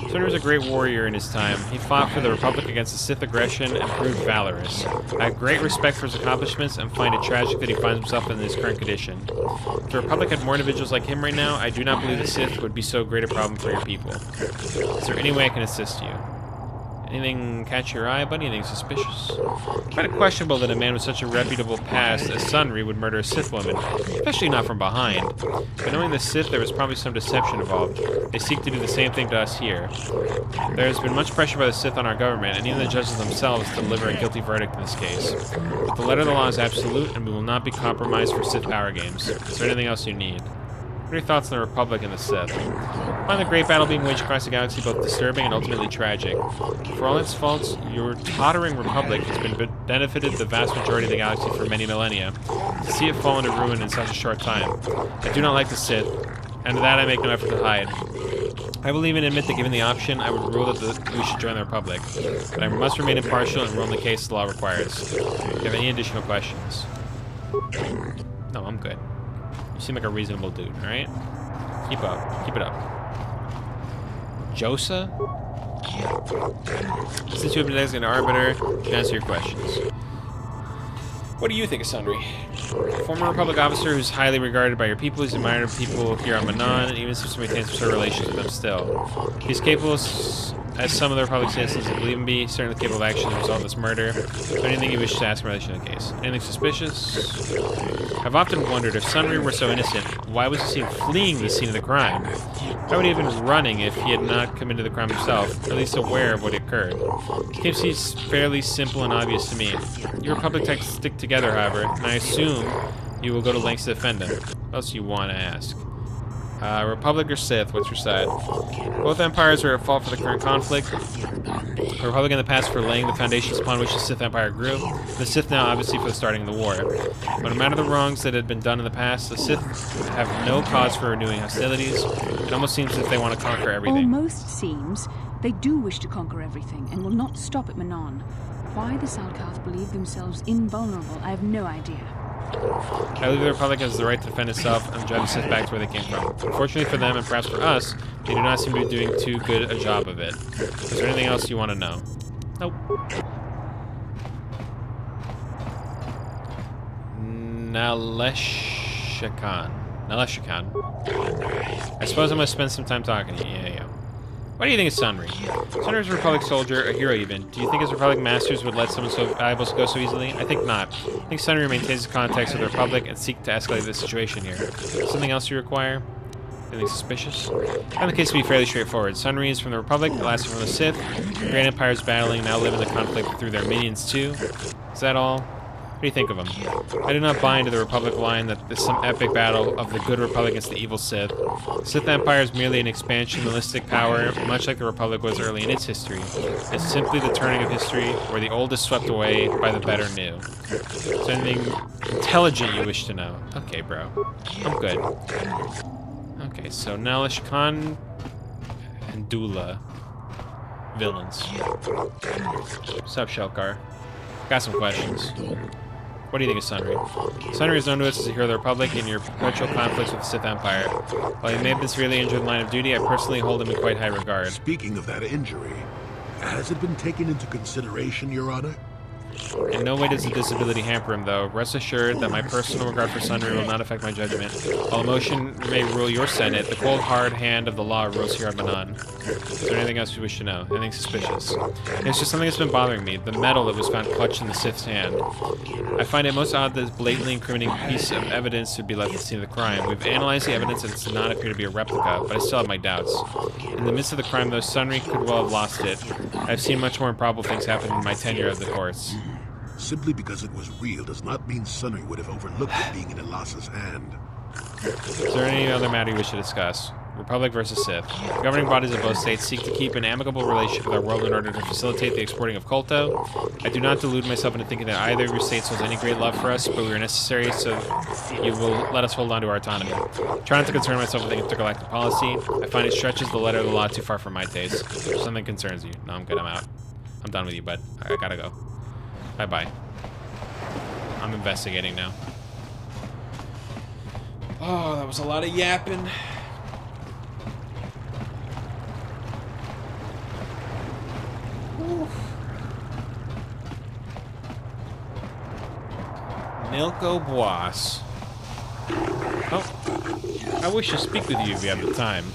Speaker 1: Sunry was a great warrior in his time. He fought for the Republic against the Sith aggression and proved valorous. I have great respect for his accomplishments and find it tragic that he finds himself in his current condition. If the Republic had more individuals like him right now, I do not believe the Sith would be so great a problem for your people. Is there any way I can assist you? Anything catch your eye, buddy? Anything suspicious? Kind of questionable that a man with such a reputable past as Sunry would murder a Sith woman, especially not from behind. But knowing the Sith, there was probably some deception involved. They seek to do the same thing to us here. There has been much pressure by the Sith on our government, and even the judges themselves, to deliver a guilty verdict in this case. But the letter of the law is absolute, and we will not be compromised for Sith power games. Is there anything else you need? What are your thoughts on the Republic and the Sith? I find the great battle being waged across the galaxy both disturbing and ultimately tragic. For all its faults, your tottering Republic has been benefited the vast majority of the galaxy for many millennia. To see it fall into ruin in such a short time. I do not like the Sith, and to that I make no effort to hide. I will even admit that given the option, I would rule that we should join the Republic. But I must remain impartial and rule in the case the law requires. Do you have any additional questions? No, I'm good. You seem like a reasonable dude, alright? Keep up. Keep it up. Josa? Since you have been designated Arbiter, you can answer your questions. What do you think of Sunry? A former Republic officer who's highly regarded by your people, he's admired by people here on Manon, and even seems to maintain some sort of relations with them still. He's capable, as some of the Republic citizens believe him to be, certainly capable of action as a result of this murder. Is there anything you wish to ask in relation to the case? Anything suspicious? I've often wondered, if Sunry were so innocent, why was he seen fleeing the scene of the crime? Why would he have been running if he had not committed the crime himself, or at least aware of what occurred? It seems fairly simple and obvious to me. Your Republic types stick together, however, and I assume you will go to lengths to defend him. What else do you want to ask? Republic or Sith, what's your side? Both empires are at fault for the current conflict. The Republic in the past for laying the foundations upon which the Sith Empire grew. The Sith now, obviously, for starting the war. But no matter the wrongs that had been done in the past, the Sith have no cause for renewing hostilities. It almost seems as if they want to conquer everything.
Speaker 2: Almost seems they do wish to conquer everything and will not stop at Manon. Why the Salkath believe themselves invulnerable, I have no idea.
Speaker 1: I believe the Republic has the right to defend itself and drive the Sith back to where they came from. Unfortunately for them, and perhaps for us, they do not seem to be doing too good a job of it. Is there anything else you want to know? Nope. Naleshakan. I suppose I'm going to spend some time talking to you. Yeah. What do you think of Sunry? Sunry is a Republic soldier, a hero even. Do you think his Republic masters would let someone so valuable go so easily? I think not. I think Sunry maintains his contacts with the Republic and seek to escalate the situation here. Something else you require? Anything suspicious? I find the case to be fairly straightforward. Sunry is from the Republic, the last from the Sith. The Grand Empire's battling, now live in the conflict through their minions too. Is that all? What do you think of him? I do not buy into the Republic line that there's some epic battle of the good Republic against the evil Sith. The Sith Empire is merely an expansionistic power, much like the Republic was early in its history. It's simply the turning of history, where the old is swept away by the better new. Is there anything intelligent you wish to know? Okay, bro. I'm good. Okay, so Nalish Khan and Dula. Villains. What's up, Shelkar? Got some questions. What do you think of Sunry? Sunry is known to us as a hero of the Republic in your perpetual conflicts with the Sith Empire. While he may have been severely injured in the line of duty, I personally hold him in quite high regard.
Speaker 13: Speaking of that injury, has it been taken into consideration, Your Honor?
Speaker 1: In no way does the disability hamper him, though. Rest assured that my personal regard for Sunry will not affect my judgment. While emotion may rule your Senate, the cold, hard hand of the law rules here on Manon. Is there anything else you wish to know? Anything suspicious? It's just something that's been bothering me. The medal that was found clutched in the Sith's hand. I find it most odd that this blatantly incriminating piece of evidence should be left at the scene of the crime. We've analyzed the evidence and it does not appear to be a replica, but I still have my doubts. In the midst of the crime, though, Sunry could well have lost it. I've seen much more improbable things happen in my tenure of the course.
Speaker 13: Simply because it was real does not mean Sunry would have overlooked it being in Elas's hand.
Speaker 1: Is there any other matter you wish to discuss? Republic versus Sith. The governing bodies of both states seek to keep an amicable relationship with our world in order to facilitate the exporting of Kolto. I do not delude myself into thinking that either of your states holds any great love for us, but we are necessary so you will let us hold on to our autonomy. Try not to concern myself with intergalactic policy. I find it stretches the letter of the law too far for my taste. If something concerns you. No, I'm good. I'm out. I'm done with you, bud. I gotta go. Bye-bye. I'm investigating now. Oh, that was a lot of yapping. Nilko Boas. Oh, I wish to speak with you if you have the time.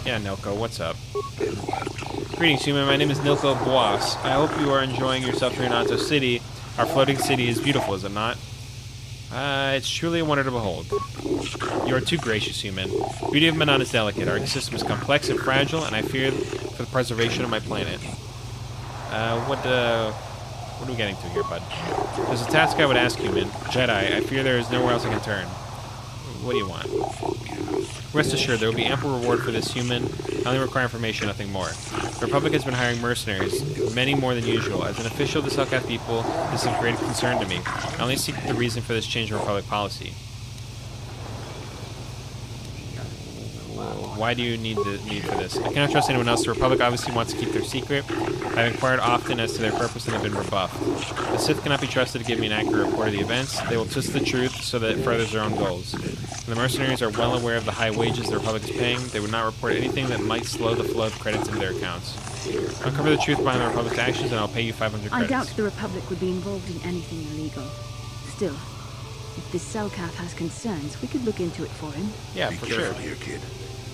Speaker 1: Yeah, Nilko, what's up? Greetings, human. My name is Nilko Boas. I hope you are enjoying yourself here in Ahto City. Our floating city is beautiful, is it not? It's truly a wonder to behold. You are too gracious, human. Beauty of Manon is delicate. Our system is complex and fragile, and I fear for the preservation of my planet. What are we getting to here, bud? There's a task I would ask, human. Jedi, I fear there is nowhere else I can turn. What do you want? Rest assured, there will be ample reward for this, human. I only require information, nothing more. The Republic has been hiring mercenaries, many more than usual. As an official of the Selkath people, this is of great concern to me. I only seek the reason for this change in Republic policy. Why do you need for this? I cannot trust anyone else. The Republic obviously wants to keep their secret. I've inquired often as to their purpose and have been rebuffed. The Sith cannot be trusted to give me an accurate report of the events. They will twist the truth so that it furthers their own goals. The mercenaries are well aware of the high wages the Republic is paying. They would not report anything that might slow the flow of credits into their accounts. Uncover the truth behind the Republic's actions and I'll pay you 500 credits.
Speaker 2: I doubt the Republic would be involved in anything illegal. Still, if this Selkath has concerns, we could look into it for him.
Speaker 1: Yeah,
Speaker 13: Be
Speaker 1: for
Speaker 13: careful
Speaker 1: sure.
Speaker 13: here, kid.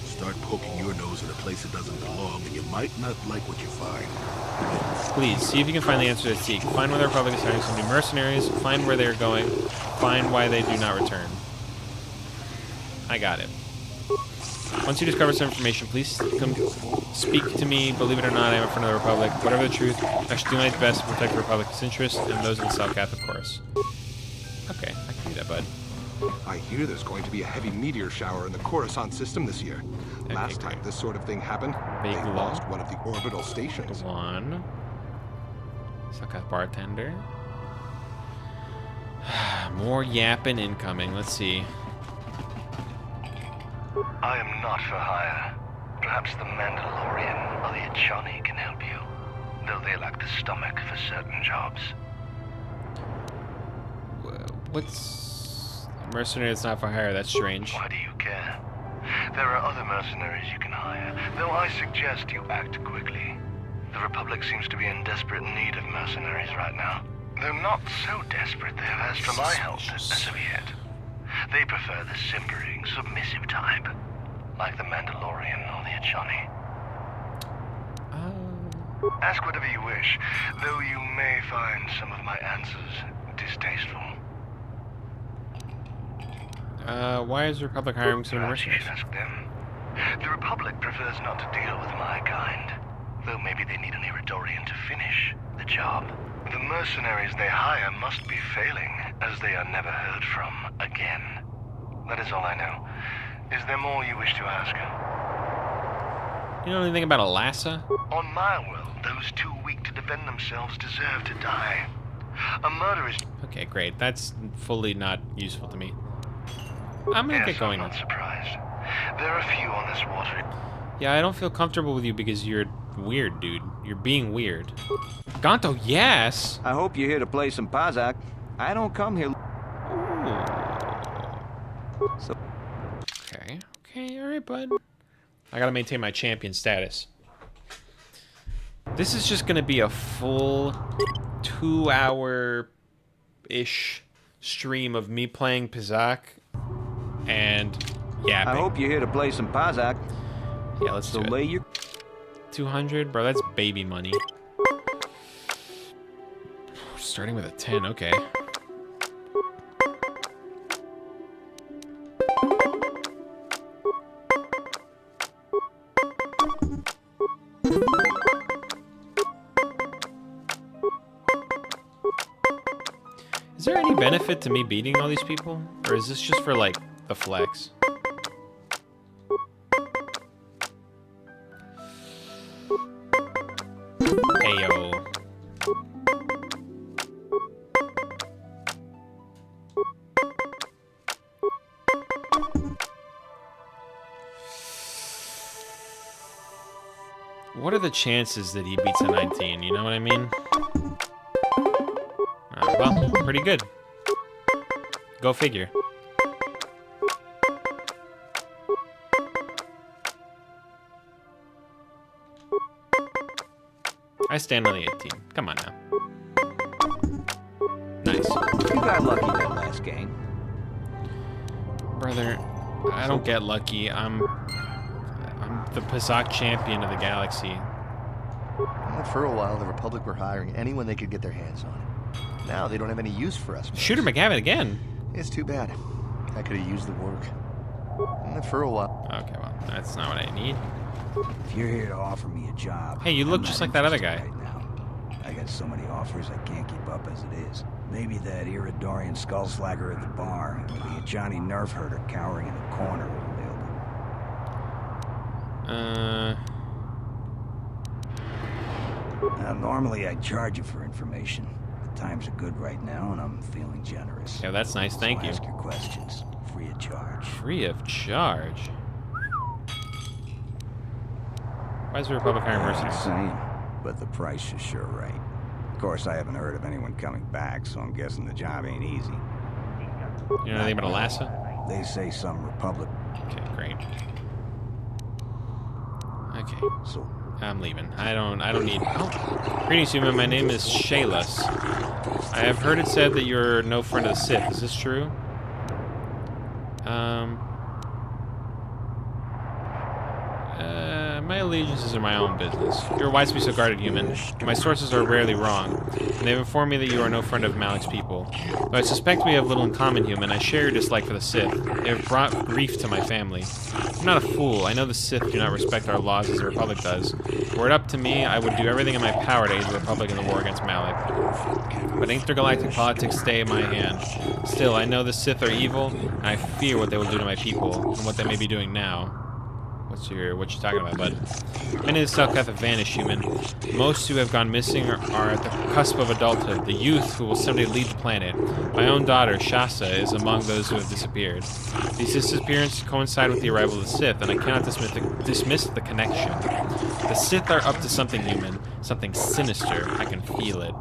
Speaker 13: Start poking your nose in a place that doesn't belong, and you might not like what you find.
Speaker 1: Please, see if you can find the answer to seek. Find where the Republic is hiring some new mercenaries, find where they're going, find why they do not return. I got it. Once you discover some information, please come speak to me. Believe it or not, I am in front of the Republic. Whatever the truth, I should do my best to protect the Republic's interests and those of the Selkath, of course. Okay, I can do that, bud.
Speaker 19: I hear there's going to be a heavy meteor shower in the Coruscant system this year.
Speaker 1: Okay,
Speaker 19: Last time this sort of thing happened, they lost one of the orbital stations.
Speaker 1: One. Selkath bartender. More yapping incoming. Let's see.
Speaker 20: I am not for hire. Perhaps the Mandalorian or the Achani can help you, though they lack the stomach for certain jobs.
Speaker 1: What's... mercenary that's not for hire? That's strange.
Speaker 20: Why do you care? There are other mercenaries you can hire, though I suggest you act quickly. The Republic seems to be in desperate need of mercenaries right now. Though not so desperate they have asked for my help as of yet. They prefer the simpering, submissive type, like the Mandalorian or the Achani. Ask whatever you wish, though you may find some of my answers distasteful.
Speaker 1: Why is the Republic hiring some mercenaries?
Speaker 20: Ask them. The Republic prefers not to deal with my kind, though maybe they need an Iridorian to finish the job. The mercenaries they hire must be failing, as they are never heard from again. That is all I know. Is there more you wish to ask?
Speaker 1: You know anything about Alassa?
Speaker 20: On my world, those too weak to defend themselves deserve to die. A murder is...
Speaker 1: Okay, great. That's fully not useful to me. I'm gonna get going.
Speaker 20: I'm not surprised. There are few on this water.
Speaker 1: Yeah, I don't feel comfortable with you because you're weird, dude. You're being weird. Gonto, yes!
Speaker 16: I hope you're here to play some Pazak. I don't come here...
Speaker 1: So... Okay, alright, bud. I gotta maintain my champion status. This is just gonna be a full 2-hour-ish stream of me playing Pizak and yapping.
Speaker 16: I hope you're here to play some Pizak.
Speaker 1: Yeah, let's do it. 200? Bro, that's baby money. Starting with a 10, okay. Is there any benefit to me beating all these people? Or is this just for, like, the flex? Heyo. What are the chances that he beats a 19? You know what I mean? Well, pretty good. Go figure. I stand on the 18. Come on now. Nice.
Speaker 16: You got lucky that last game.
Speaker 1: Brother, I don't get lucky. I'm the Pizak champion of the galaxy.
Speaker 9: For a while, the Republic were hiring anyone they could get their hands on. Now they don't have any use for us.
Speaker 1: Shooter McGavin again.
Speaker 9: It's too bad. I could have used the work. For a while.
Speaker 1: Okay, well, that's not what I need.
Speaker 21: If you're here to offer me a job...
Speaker 1: Hey, you look just like that other guy.
Speaker 21: Right now. I got so many offers I can't keep up as it is. Maybe that Iridorian skullslagger at the bar, or the Johnny Nerf herder cowering in the corner are available. Now, normally I'd charge you for information. The times are good right now, and I'm feeling generous.
Speaker 1: Yeah, that's nice. Thank you.
Speaker 21: Ask your questions, free of charge.
Speaker 1: Free of charge? Why is the Republic hiring mercenaries?
Speaker 21: Same, but the price is sure right. Of course, I haven't heard of anyone coming back, so I'm guessing the job ain't easy.
Speaker 1: You know anything about Alassa?
Speaker 21: They say some Republic.
Speaker 1: Okay, great. Okay.
Speaker 21: So
Speaker 1: I'm leaving. I don't need... Oh. Greetings, human. My name is Shayless. I have heard it said that you're no friend of the Sith. Is this true? My allegiances are my own business. You're a wise piece of guarded human. My sources are rarely wrong, and they've informed me that you are no friend of Malik's people. Though I suspect we have little in common, human, I share your dislike for the Sith. They have brought grief to my family. I'm not a fool. I know the Sith do not respect our laws as the Republic does. Were it up to me, I would do everything in my power to aid the Republic in the war against Malik. But intergalactic politics stay in my hand. Still, I know the Sith are evil, and I fear what they will do to my people, and what they may be doing now. What you talking about, bud? Many of the Selkath have vanished, human. Most who have gone missing are at the cusp of adulthood, the youth who will someday lead the planet. My own daughter, Shasta, is among those who have disappeared. These disappearances coincide with the arrival of the Sith, and I cannot dismiss the connection. The Sith are up to something, human. Something sinister. I can feel it.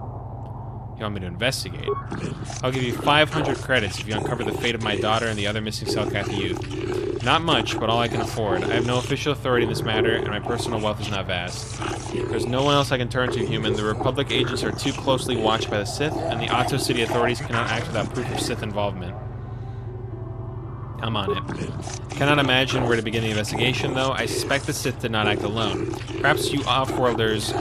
Speaker 1: You want me to investigate? I'll give you 500 credits if you uncover the fate of my daughter and the other missing Selkath youth. Not much, but all I can afford. I have no official authority in this matter, and my personal wealth is not vast. There's no one else I can turn to, human. The Republic agents are too closely watched by the Sith, and the Otto City authorities cannot act without proof of Sith involvement. I'm on it. Cannot imagine where to begin the investigation, though. I suspect the Sith did not act alone. Perhaps you off-worlders...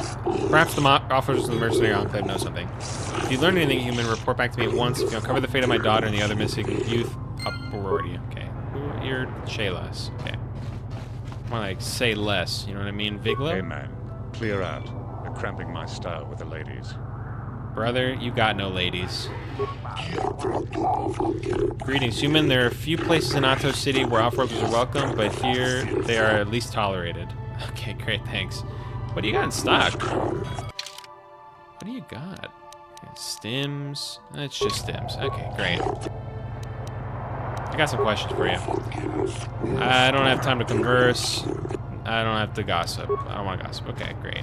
Speaker 1: Perhaps the officers of the Mercenary Enclave know something. If you learn anything, human, report back to me at once. If you uncover the fate of my daughter and the other missing youth, uproarious. Okay. You're Shayless. Okay. More like say less. You know what I mean, Viglo?
Speaker 22: Hey, man. Clear out. You're cramping my style with the ladies.
Speaker 1: Brother, you got no ladies. Greetings, human. There are a few places in Otto City where off-worlders are welcome, but here they are at least tolerated. Okay, great, thanks. What do you got in stock? What do you got? Stims? It's just stims. Okay, great. I got some questions for you. I don't have time to converse. I don't have to gossip. I don't want to gossip. Okay, great.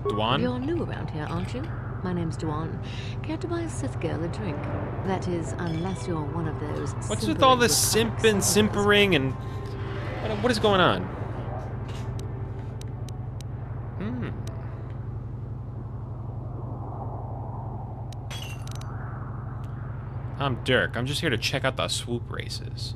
Speaker 1: Dwan?
Speaker 4: You're new around here, aren't you? My name's Dwan. Care to buy a Sith girl a drink? That is, unless you're one of those...
Speaker 1: What's with all this simpering and... What is going on? I'm Dirk. I'm just here to check out the swoop races.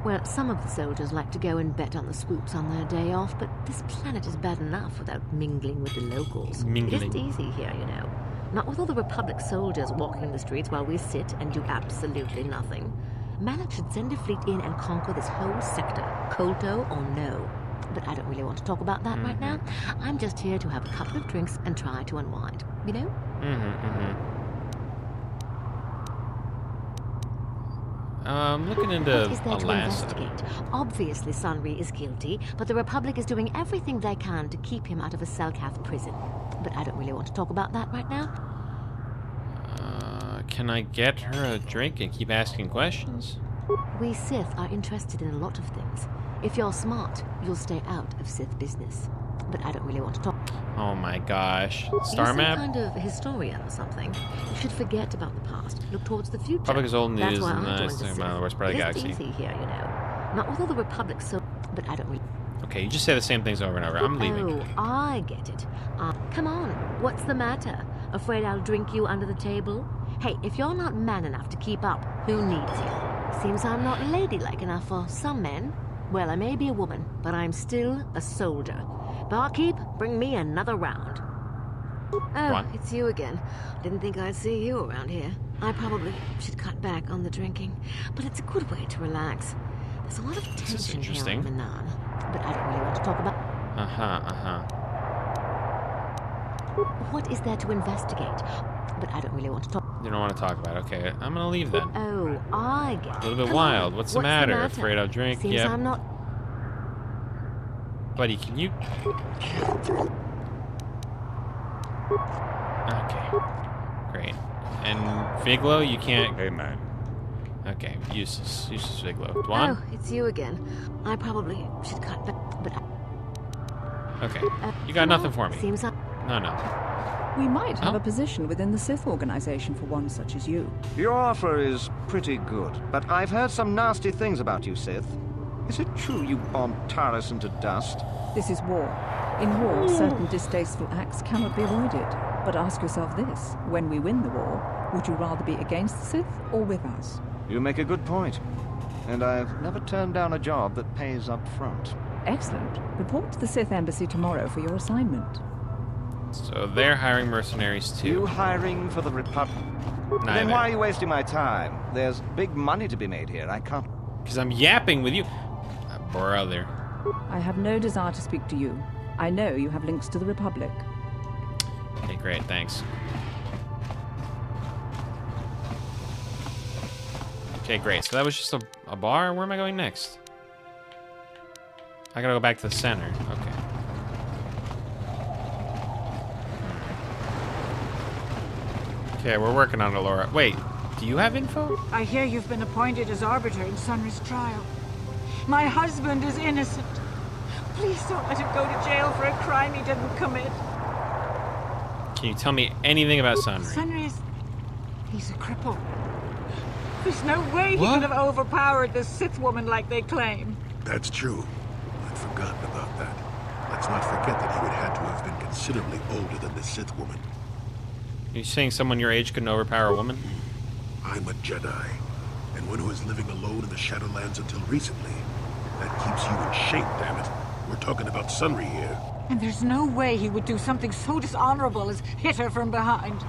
Speaker 4: Well, some of the soldiers like to go and bet on the swoops on their day off, but this planet is bad enough without mingling with the locals.
Speaker 1: Mingling.
Speaker 4: It isn't easy here, you know. Not with all the Republic soldiers walking the streets while we sit and do absolutely nothing. Malak should send a fleet in and conquer this whole sector, Kolto or no. But I don't really want to talk about that right now. I'm just here to have a couple of drinks and try to unwind, you know?
Speaker 1: Looking into
Speaker 4: What is there to
Speaker 1: Alaska.
Speaker 4: investigate? Obviously, Sunry is guilty, but the Republic is doing everything they can to keep him out of a Selkath prison. But I don't really want to talk about that right now.
Speaker 1: Can I get her a drink and keep asking questions?
Speaker 4: We Sith are interested in a lot of things. If you're smart, you'll stay out of Sith business. But I don't really want to talk.
Speaker 1: Oh my gosh. Star
Speaker 4: You're
Speaker 1: map?
Speaker 4: some kind of historian or something. You should forget about the past. Look towards the future.
Speaker 1: Republic is old
Speaker 4: That's
Speaker 1: news
Speaker 4: why
Speaker 1: and
Speaker 4: I joined
Speaker 1: that's
Speaker 4: the Sith.
Speaker 1: the worst part of the
Speaker 4: It isn't
Speaker 1: galaxy.
Speaker 4: easy here, you know. Not with all the Republic so... But I don't really...
Speaker 1: Okay, you just say the same things over and over. I'm leaving.
Speaker 4: Oh, I get it. Come on, what's the matter? Afraid I'll drink you under the table? Hey, if you're not man enough to keep up, who needs you? Seems I'm not ladylike enough for some men. Well, I may be a woman, but I'm still a soldier. Barkeep, bring me another round. Oh,
Speaker 1: What?
Speaker 4: it's you again. Didn't think I'd see you around here. I probably should cut back on the drinking, but it's a good way to relax. There's a lot of tension here in Manan, but I don't really want to talk about... What is there to investigate? But I don't really want to talk...
Speaker 1: You don't want to talk about it. Okay, I'm gonna leave then.
Speaker 4: Oh, I get it.
Speaker 1: A little bit
Speaker 4: Come
Speaker 1: wild.
Speaker 4: on.
Speaker 1: What's the matter? Afraid I'll drink?
Speaker 4: Seems
Speaker 1: Yep.
Speaker 4: I'm not...
Speaker 1: Buddy, can you... Okay. Great. And Figlo, you can't...
Speaker 22: Hey, man.
Speaker 1: Okay, useless. Useless Figlo. Dwan?
Speaker 4: Oh, it's you again. I probably should cut back, but...
Speaker 1: Okay. You got nothing for me.
Speaker 4: Seems I...
Speaker 1: No.
Speaker 5: We might have a position within the Sith organization for one such as you.
Speaker 16: Your offer is pretty good, but I've heard some nasty things about you, Sith. Is it true you bombed Taris into dust?
Speaker 5: This is war. In war, certain distasteful acts cannot be avoided. But ask yourself this, when we win the war, would you rather be against the Sith or with us?
Speaker 16: You make a good point. And I've never turned down a job that pays up front.
Speaker 5: Excellent. Report to the Sith Embassy tomorrow for your assignment.
Speaker 1: So they're hiring mercenaries too.
Speaker 16: You hiring for the Republic? Then why are you wasting my time? There's big money to be made here. I can't...
Speaker 1: Because I'm yapping with you. Brother.
Speaker 5: I have no desire to speak to you. I know you have links to the Republic.
Speaker 1: Okay, great. Thanks. Okay, great. So that was just a bar? Where am I going next? I gotta go back to the center. Okay. Okay, we're working on it, Laura. Wait, do you have info?
Speaker 14: I hear you've been appointed as arbiter in Sunry's trial. My husband is innocent. Please don't let him go to jail for a crime he didn't commit.
Speaker 1: Can you tell me anything about Sunry?
Speaker 14: Sunry's... he's a cripple. There's no way he could have overpowered the Sith woman like they claim.
Speaker 10: That's true. I'd forgotten about that. Let's not forget that he would have to have been considerably older than the Sith woman.
Speaker 1: Are you saying someone your age couldn't overpower a woman?
Speaker 10: I'm a Jedi, and one who was living alone in the Shadowlands until recently. That keeps you in shape, damn it. We're talking about Sunry here.
Speaker 14: And there's no way he would do something so dishonorable as hit her from behind.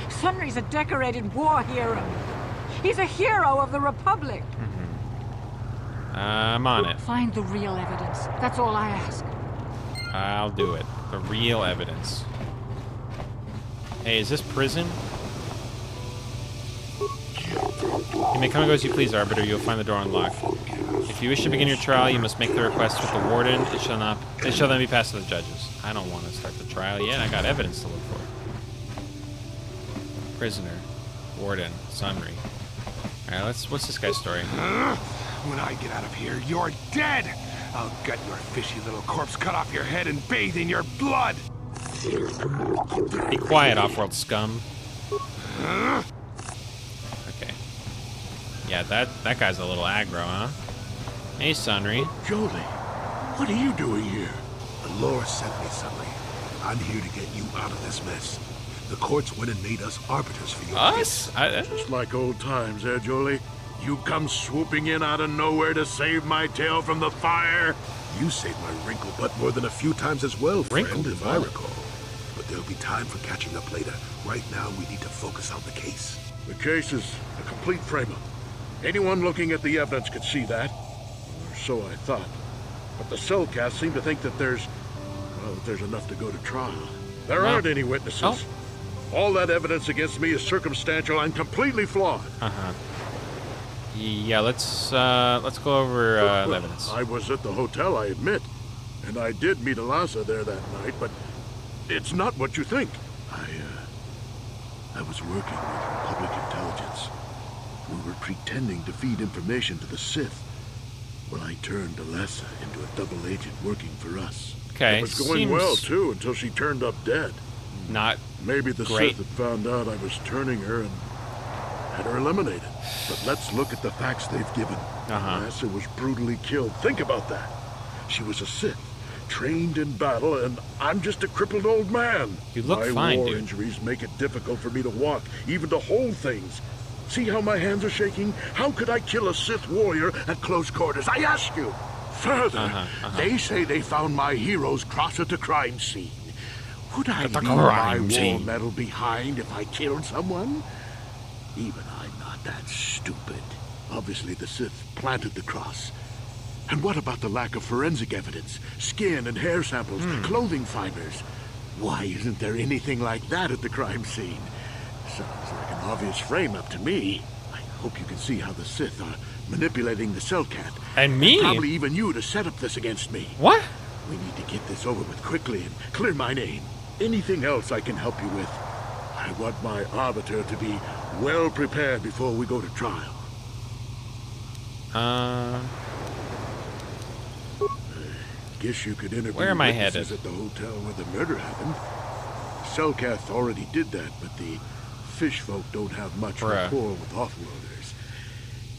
Speaker 14: Sunry's a decorated war hero. He's a hero of the Republic.
Speaker 1: I'm on it.
Speaker 14: Find the real evidence. That's all I ask.
Speaker 1: I'll do it. The real evidence. Hey, is this prison? You may come and go as you please, Arbiter. You'll find the door unlocked. If you wish to begin your trial, you must make the request with the Warden. It shall then be passed to the judges. I don't want to start the trial yet. I got evidence to look for. Prisoner. Warden. Sunry. Alright, what's this guy's story?
Speaker 13: When I get out of here, you're dead! I'll gut your fishy little corpse, cut off your head, and bathe in your blood!
Speaker 1: Be quiet, off-world scum. Okay. Yeah, that guy's a little aggro, huh? Hey, Sunry.
Speaker 10: Jolie, what are you doing here? The Lord sent me, Sunry. I'm here to get you out of this mess.
Speaker 6: The courts went and made us arbiters for your
Speaker 1: Us?
Speaker 10: Just like old times, eh, Jolie? You come swooping in out of nowhere to save my tail from the fire?
Speaker 6: You saved my wrinkled butt more than a few times as well, friend,
Speaker 1: Wrinkled
Speaker 6: if I
Speaker 1: butt?
Speaker 6: recall. But there'll be time for catching up later. Right now, we need to focus on the case.
Speaker 10: The case is a complete frame-up. Anyone looking at the evidence could see that. Or so I thought. But the Cellcast seem to think that there's enough to go to trial. There aren't any witnesses.
Speaker 1: Oh.
Speaker 10: All that evidence against me is circumstantial and completely flawed.
Speaker 1: Yeah, let's go over the evidence.
Speaker 10: I was at the hotel, I admit. And I did meet Eliza there that night, but it's not what you think. I was working with Republic Intelligence. We were pretending to feed information to the Sith. Well, I turned Eliza into a double agent working for us.
Speaker 1: Okay,
Speaker 10: it was going well, too, until she turned up dead.
Speaker 1: Not
Speaker 10: Maybe the
Speaker 1: great.
Speaker 10: Sith had found out I was turning her and had her eliminated. But let's look at the facts they've given. Eliza was brutally killed. Think about that. She was a Sith, trained in battle, and I'm just a crippled old man.
Speaker 1: You look
Speaker 10: my
Speaker 1: fine,
Speaker 10: war
Speaker 1: dude.
Speaker 10: injuries make it difficult for me to walk, even to hold things. See how my hands are shaking? How could I kill a Sith warrior at close quarters? I ask you. Further, they say they found my hero's cross at the crime scene. Would I leave my war medal behind if I killed someone? Even I'm not that stupid. Obviously, the Sith planted the cross. And what about the lack of forensic evidence? Skin and hair samples, clothing fibers. Why isn't there anything like that at the crime scene? Sounds like an obvious frame-up to me. I hope you can see how the Sith are manipulating the Cellcat.
Speaker 1: And me?
Speaker 10: Probably even you to set up this against me.
Speaker 1: What?
Speaker 10: We need to get this over with quickly and clear my name. Anything else I can help you with? I want my arbiter to be well prepared before we go to trial. Guess you could interview
Speaker 1: Where am I
Speaker 10: witnesses
Speaker 1: headed?
Speaker 10: at the hotel where the murder happened. Cellcath already did that, but the fish folk don't have much rapport with offworlders.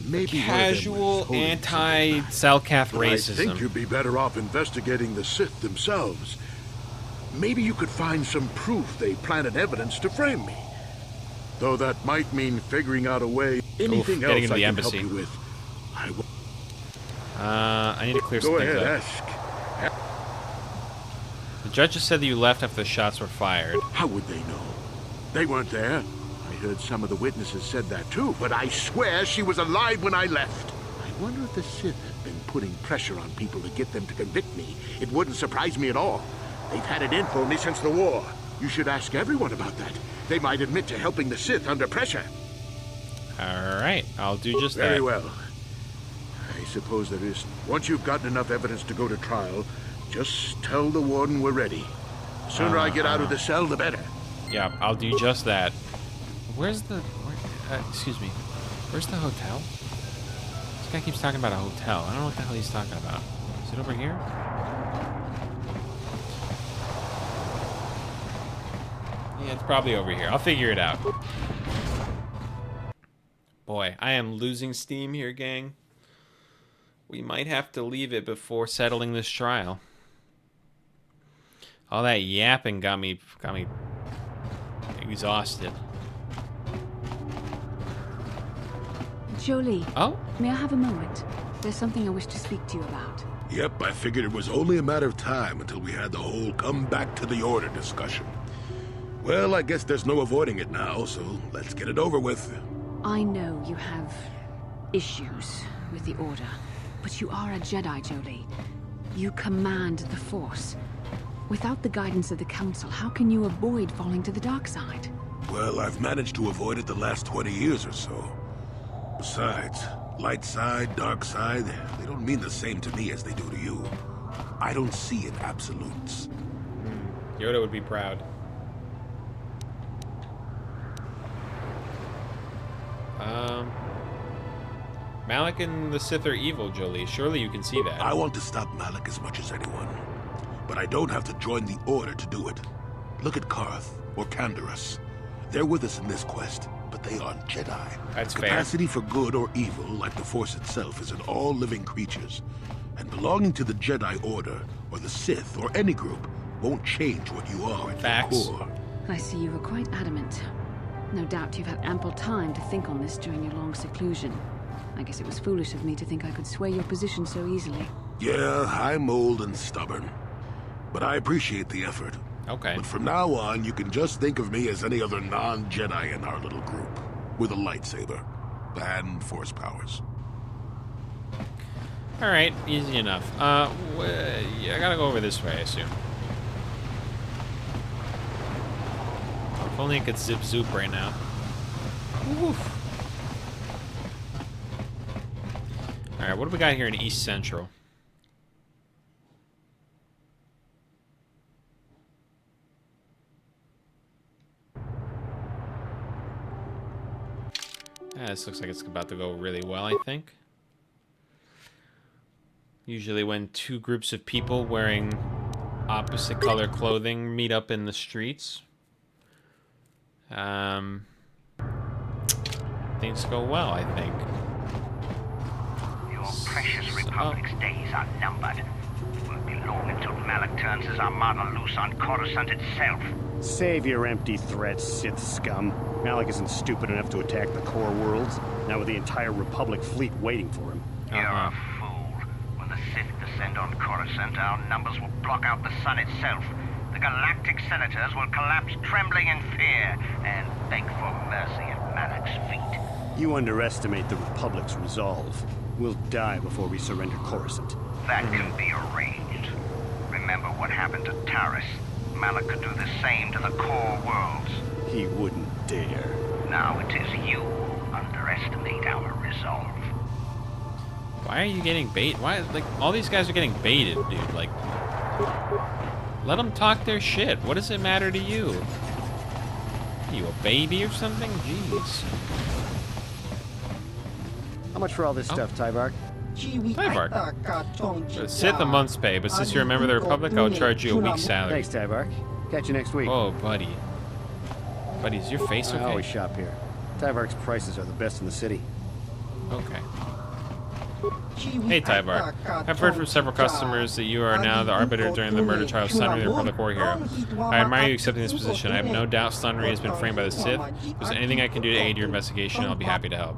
Speaker 10: Maybe
Speaker 1: Casual anti-Cellcath racism.
Speaker 10: I think you'd be better off investigating the Sith themselves. Maybe you could find some proof they planted evidence to frame me. Though that might mean figuring out a way. Anything else
Speaker 1: getting into
Speaker 10: I
Speaker 1: the
Speaker 10: can
Speaker 1: embassy.
Speaker 10: help you with.
Speaker 1: I need to clear some
Speaker 10: Go
Speaker 1: things
Speaker 10: ahead,
Speaker 1: up.
Speaker 10: ask.
Speaker 1: The judges said that you left after the shots were fired.
Speaker 10: How would they know? They weren't there. I heard some of the witnesses said that too, but I swear she was alive when I left. I wonder if the Sith have been putting pressure on people to get them to convict me. It wouldn't surprise me at all. They've had it in for me since the war. You should ask everyone about that. They might admit to helping the Sith under pressure.
Speaker 1: All right, I'll do just that.
Speaker 10: Very well. I suppose there is. Once you've gotten enough evidence to go to trial, just tell the warden we're ready. The sooner I get out of the cell, the better.
Speaker 1: Yeah, I'll do just that. Where's the... excuse me. Where's the hotel? This guy keeps talking about a hotel. I don't know what the hell he's talking about. Is it over here? Yeah, it's probably over here. I'll figure it out. Boy, I am losing steam here, gang. We might have to leave it before settling this trial. All that yapping got me exhausted.
Speaker 2: Jolie.
Speaker 1: Oh?
Speaker 2: May I have a moment? There's something I wish to speak to you about.
Speaker 6: Yep, I figured it was only a matter of time until we had the whole come back to the order discussion. Well, I guess there's no avoiding it now, so let's get it over with.
Speaker 2: I know you have issues with the Order, but you are a Jedi, Jolie. You command the Force. Without the guidance of the Council, how can you avoid falling to the dark side?
Speaker 6: Well, I've managed to avoid it the last 20 years or so. Besides, light side, dark side, they don't mean the same to me as they do to you. I don't see in absolutes.
Speaker 1: Yoda would be proud. Malak and the Sith are evil, Jolie. Surely you can see that.
Speaker 6: I want to stop Malak as much as anyone. But I don't have to join the Order to do it. Look at Karth or Canderous. They're with us in this quest, but they aren't Jedi.
Speaker 1: That's fair.
Speaker 6: Capacity for good or evil, like the Force itself, is in all living creatures. And belonging to the Jedi Order, or the Sith, or any group, won't change what you are at your core.
Speaker 2: I see you were quite adamant. No doubt you've had ample time to think on this during your long seclusion. I guess it was foolish of me to think I could sway your position so easily.
Speaker 6: Yeah, I'm old and stubborn. But I appreciate the effort.
Speaker 1: Okay.
Speaker 6: But from now on, you can just think of me as any other non-Jedi in our little group. With a lightsaber. And force powers.
Speaker 1: Alright, easy enough. I gotta go over this way, I assume. If only I could zip-zoop right now. Oof. Alright, what do we got here in East Central? This looks like it's about to go really well, I think. Usually when two groups of people wearing opposite color clothing meet up in the streets, things go well, I think.
Speaker 7: Your precious Republic's days are numbered. It won't be long until Malak turns his armada loose on Coruscant itself.
Speaker 11: Save your empty threats, Sith scum. Malak isn't stupid enough to attack the core worlds, now with the entire Republic fleet waiting for him.
Speaker 7: You're a fool. When the Sith descend on Coruscant, our numbers will block out the sun itself. The galactic senators will collapse trembling in fear and beg for mercy at Malak's feet.
Speaker 11: You underestimate the Republic's resolve. We'll die before we surrender Coruscant.
Speaker 7: That can be arranged. Remember what happened to Taris. Malak could do the same to the core worlds.
Speaker 11: He wouldn't dare.
Speaker 7: Now it is you who underestimate our resolve.
Speaker 1: Why are you getting bait? Why, like, all these guys are getting baited, dude. Like, let them talk their shit. What does it matter to you? Are you a baby or something? Jeez.
Speaker 11: How much for all this stuff, Tyvark?
Speaker 1: Tyvark. Sith a month's pay, but since you're a member of the Republic, I'll charge you a week's salary.
Speaker 11: Thanks, Tyvark. Catch you next week.
Speaker 1: Oh, buddy. Buddy, is your face okay?
Speaker 11: I always shop here. Tyvark's prices are the best in the city.
Speaker 1: Okay. Hey, Tyvark. I've heard from several customers that you are now the arbiter during the murder trial of Sunry, the Republic war hero. I admire you accepting this position. I have no doubt Sunry has been framed by the Sith. If there's anything I can do to aid your investigation, I'll be happy to help.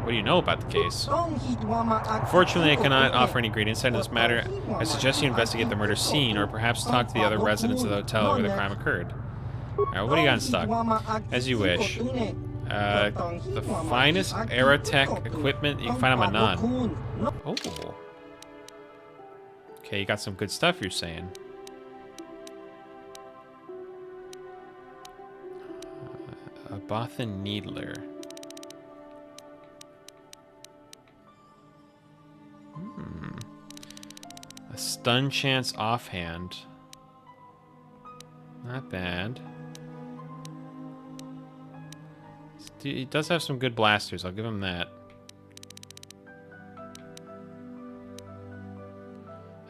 Speaker 1: What do you know about the case? Unfortunately, I cannot offer any great insight into this matter. I suggest you investigate the murder scene, or perhaps talk to the other residents of the hotel where the crime occurred. Alright, what do you got in stock? As you wish. The finest Aerotech equipment you can find on Manon. Oh. Okay, you got some good stuff, you're saying. A Bothan Needler. A stun chance offhand. Not bad. He does have some good blasters, I'll give him that.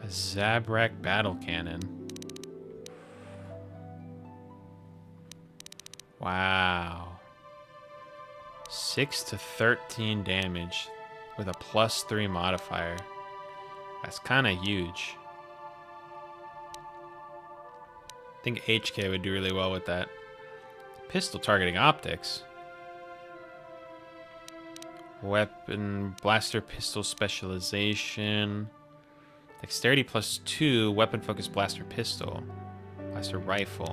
Speaker 1: A Zabrak battle cannon. Wow. 6 to 13 damage with a +3 modifier. That's kind of huge. I think HK would do really well with that. Pistol targeting optics. Weapon, blaster pistol specialization. Dexterity +2, weapon focused blaster pistol. Blaster rifle.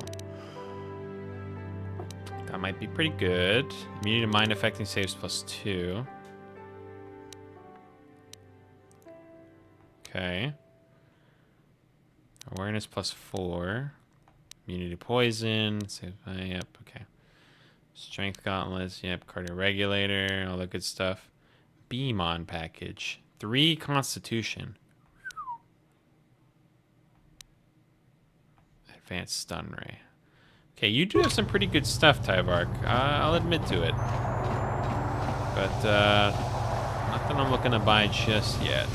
Speaker 1: That might be pretty good. Immunity to mind affecting saves +2. Okay. Awareness +4. Immunity to poison. Save, yep, okay. Strength gauntlets, yep. Cardio regulator, all that good stuff. Beam on package. 3 constitution. Advanced stun ray. Okay, you do have some pretty good stuff, Tyvark. I'll admit to it. But, nothing I'm looking to buy just yet.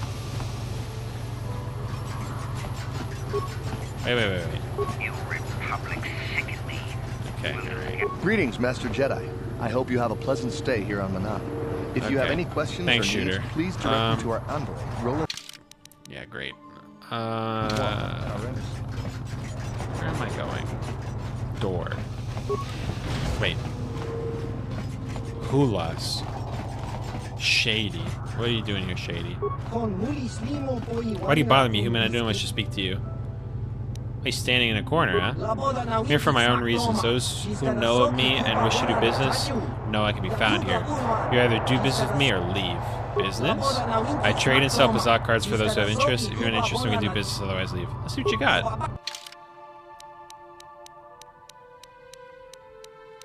Speaker 1: Wait.
Speaker 7: You Republic sicken me.
Speaker 1: Okay, alright.
Speaker 9: Greetings, Master Jedi. I hope you have a pleasant stay here on Manon. If you have any questions or needs, please direct me to our envoy, Roland.
Speaker 1: Yeah, great. Where am I going? door. Wait. Hulas. Shady. What are you doing here, Shady? Why do you bother me, human? I don't wish to speak to you. Why are you standing in a corner, huh? I'm here for my own reasons. Those who know of me and wish to do business know I can be found here. You either do business with me or leave. Business? I trade and sell Bazaar cards for those who have interest. If you have an interest, we can do business, otherwise leave. Let's see what you got.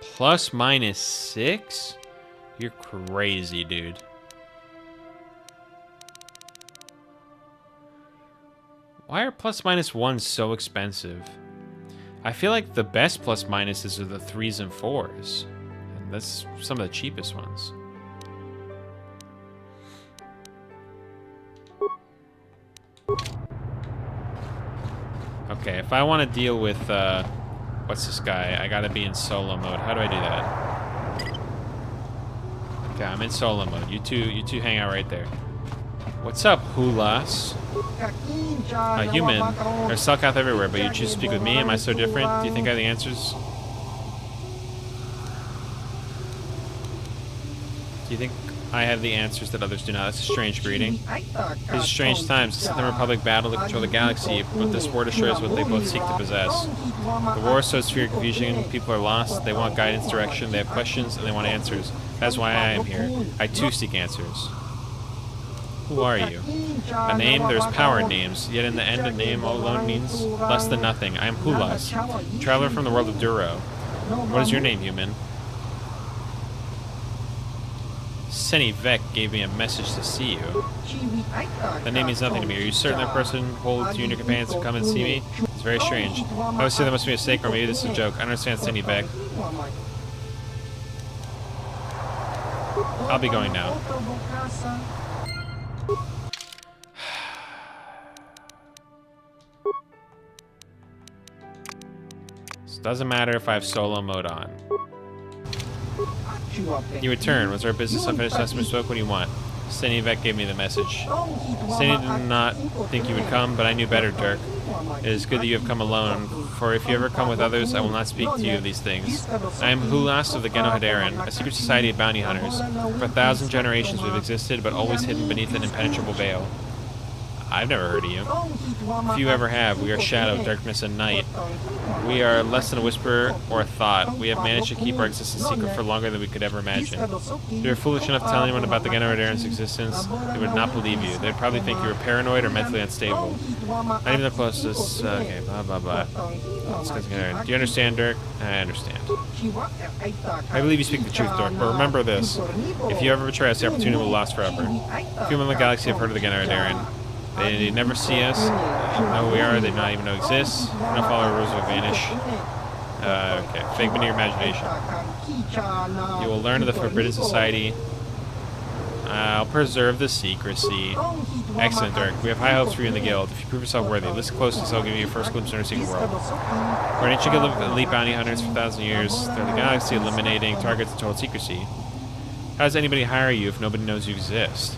Speaker 1: Plus minus 6? You're crazy, dude. Why are plus minus 1s so expensive? I feel like the best plus minuses are the 3s and 4s. And that's some of the cheapest ones. Okay, if I want to deal with, what's this guy? I gotta be in solo mode. How do I do that? Okay, I'm in solo mode. You two hang out right there. What's up, Hulas? Human. There's Selkath everywhere, but you choose to speak with me? Am I so different? Do you think I have the answers? Do you think I have the answers that others do not? That's a strange greeting. These are strange times. The Sith and Republic battle to control the galaxy, but this war destroys what they both seek to possess. The war sows fear and confusion. People are lost. They want guidance, direction. They have questions, and they want answers. That's why I am here. I too seek answers. Who are you? A name? There's power in names. Yet in the end, a name alone means less than nothing. I am Hulas, traveler from the world of Duro. What is your name, human? Seni Vec gave me a message to see you. That name means nothing to me. Are you certain that person holds you and your companions to come and see me? It's very strange. I would say that must be a mistake, or maybe this is a joke. I don't understand Seni Vec. I'll be going now. So it doesn't matter if I have solo mode on. You return. Was our business unfinished last we spoke? What do you want? Seni Vec gave me the message. Seni did not think you would come, but I knew better, Dirk. It is good that you have come alone, for if you ever come with others, I will not speak to you of these things. I am Hulas of the Genohadaren, a secret society of bounty hunters. For 1,000 generations we've existed, but always hidden beneath an impenetrable veil. I've never heard of you. If you ever have, we are shadow, darkness, and night. We are less than a whisper or a thought. We have managed to keep our existence secret for longer than we could ever imagine. If you were foolish enough to tell anyone about the Genohadaren's existence, they would not believe you. They'd probably think you were paranoid or mentally unstable. Not even the closest. Okay, blah, blah, blah. Do you understand, Dirk? I understand. I believe you speak the truth, Dirk, but remember this. If you ever betray us, the opportunity will last forever. Few in the galaxy have heard of the Genohadaren. They never see us, they don't know who we are, they do not even know exist. They don't follow our rules, we vanish. Okay, figment of your imagination. You will learn of the Forbidden Society. I'll preserve the secrecy. Excellent, Dirk. We have high hopes for you in the guild. If you prove yourself worthy, listen closely so I'll give you your first glimpse into our secret world. We're an ancient guild of elite bounty hunters for 1,000 years. They're the galaxy, eliminating targets in total secrecy. How does anybody hire you if nobody knows you exist?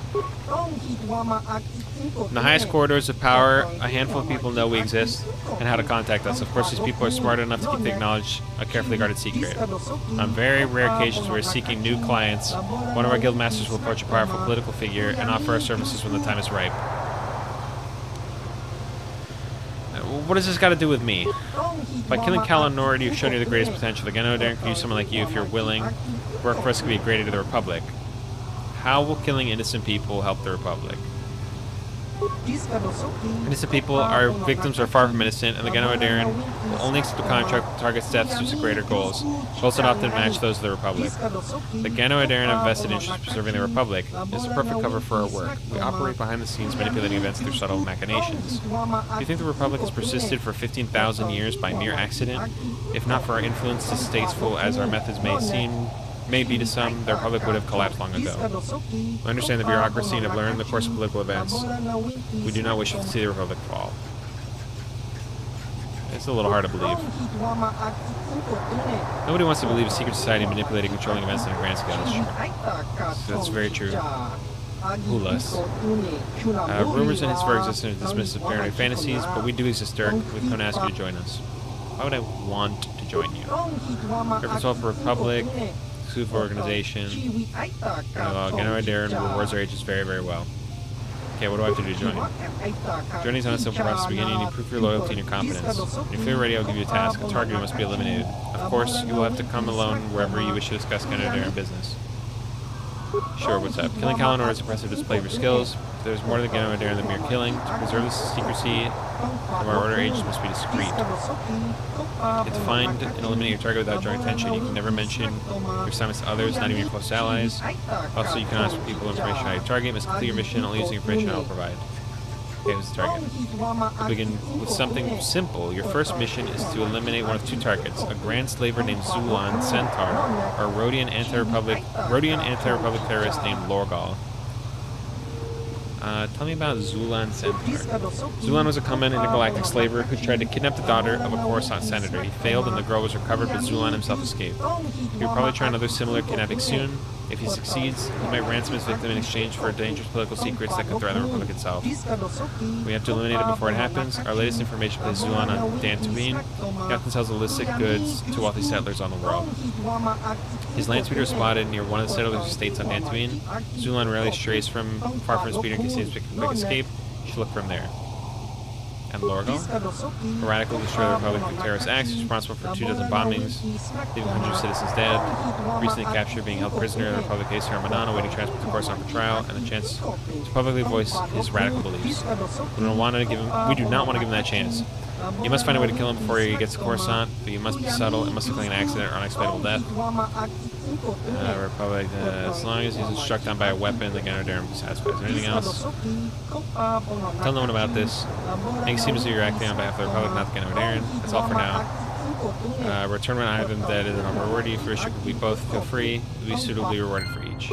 Speaker 1: In the highest corridors of power, a handful of people know we exist and how to contact us. Of course, these people are smart enough to keep the knowledge a carefully guarded secret. On very rare occasions, we're seeking new clients. One of our guild masters will approach a powerful political figure and offer our services when the time is ripe. What does this got to do with me? By killing Cal Nord, you've shown you the greatest potential. The Genohadaren can use someone like you if you're willing. Work for us could be greater to the Republic. How will killing innocent people help the Republic? Innocent people, our victims are far from innocent, and the Genohadaren will only accept a contract that targets deaths due to greater goals. Goals that often match those of the Republic. The Genohadaren have vested interest in preserving the Republic. It's a perfect cover for our work. We operate behind the scenes, manipulating events through subtle machinations. Do you think the Republic has persisted for 15,000 years by mere accident? If not for our influence, distasteful as our methods may be to some, the Republic would have collapsed long ago. We understand the bureaucracy and have learned the course of political events. We do not wish to see the Republic fall. It's a little hard to believe. Nobody wants to believe a secret society manipulating controlling events on a grand scale. That's very true. Hulas. Rumors and hints of our existence are dismissed as paranoid fantasies, but we do exist, Dirk. We've come to ask you to join us. Why would I want to to join you. Reference all for Republic, exclusive organization. Genoa Darren rewards our agents very, very well. Okay, what do I have to do to join? Joining is not a simple process. To begin, you need to prove your loyalty and your confidence. When you feel ready, I'll give you a task. A target must be eliminated. Of course, you will have to come alone wherever you wish to discuss Genoa Darren business. Sure, what's up? Killing Kalinor is a impressive display of your skills. There's more to the Genoa Darren than mere killing. To preserve this secrecy, our order agents must be discreet. You have to find and eliminate your target without drawing attention. You can never mention your assignments to others, not even your close allies. Also, you can ask for people information about your target. You must complete your mission only using information I will provide. Okay, who's the target? We'll begin with something simple. Your first mission is to eliminate one of two targets: a grand slaver named Zulan Centaur, or a Rhodian anti-republic terrorist named Lorgal. Tell me about Zulan Centaur. Zulan was a common intergalactic slaver who tried to kidnap the daughter of a Coruscant senator. He failed and the girl was recovered, but Zulan himself escaped. He'll probably try another similar kidnapping soon. If he succeeds, he might ransom his victim in exchange for dangerous political secrets that could threaten the Republic itself. We have to eliminate it before it happens. Our latest information places Zulan on Dantooine. He often sells illicit goods to wealthy settlers on the world. His land speeder is spotted near one of the settlers' estates on Dantooine. Zulan rarely strays far from his speeder in case he has a quick escape. You should look from there. And Lorgal? A radical destroyer of the Republic through terrorist acts, responsible for 24 bombings, leaving hundreds of citizens dead. Recently captured, being held prisoner in the Republic case here on Manon, awaiting transport to Coruscant for trial, and the chance to publicly voice his radical beliefs. We do not want to give him that chance. You must find a way to kill him before he gets to Coruscant, but you must be subtle. It must look like an accident or unexplainable death. Republic, as long as he's struck down by a weapon, the Genoa Darren will be satisfied. Is there anything else? Tell no one about this. Make it seem as though you're acting on behalf of the Republic, not the Genoa Darren. That's all for now. Return when I have them dead, and I'll reward you for a we both feel free. You'll be suitably rewarded for each.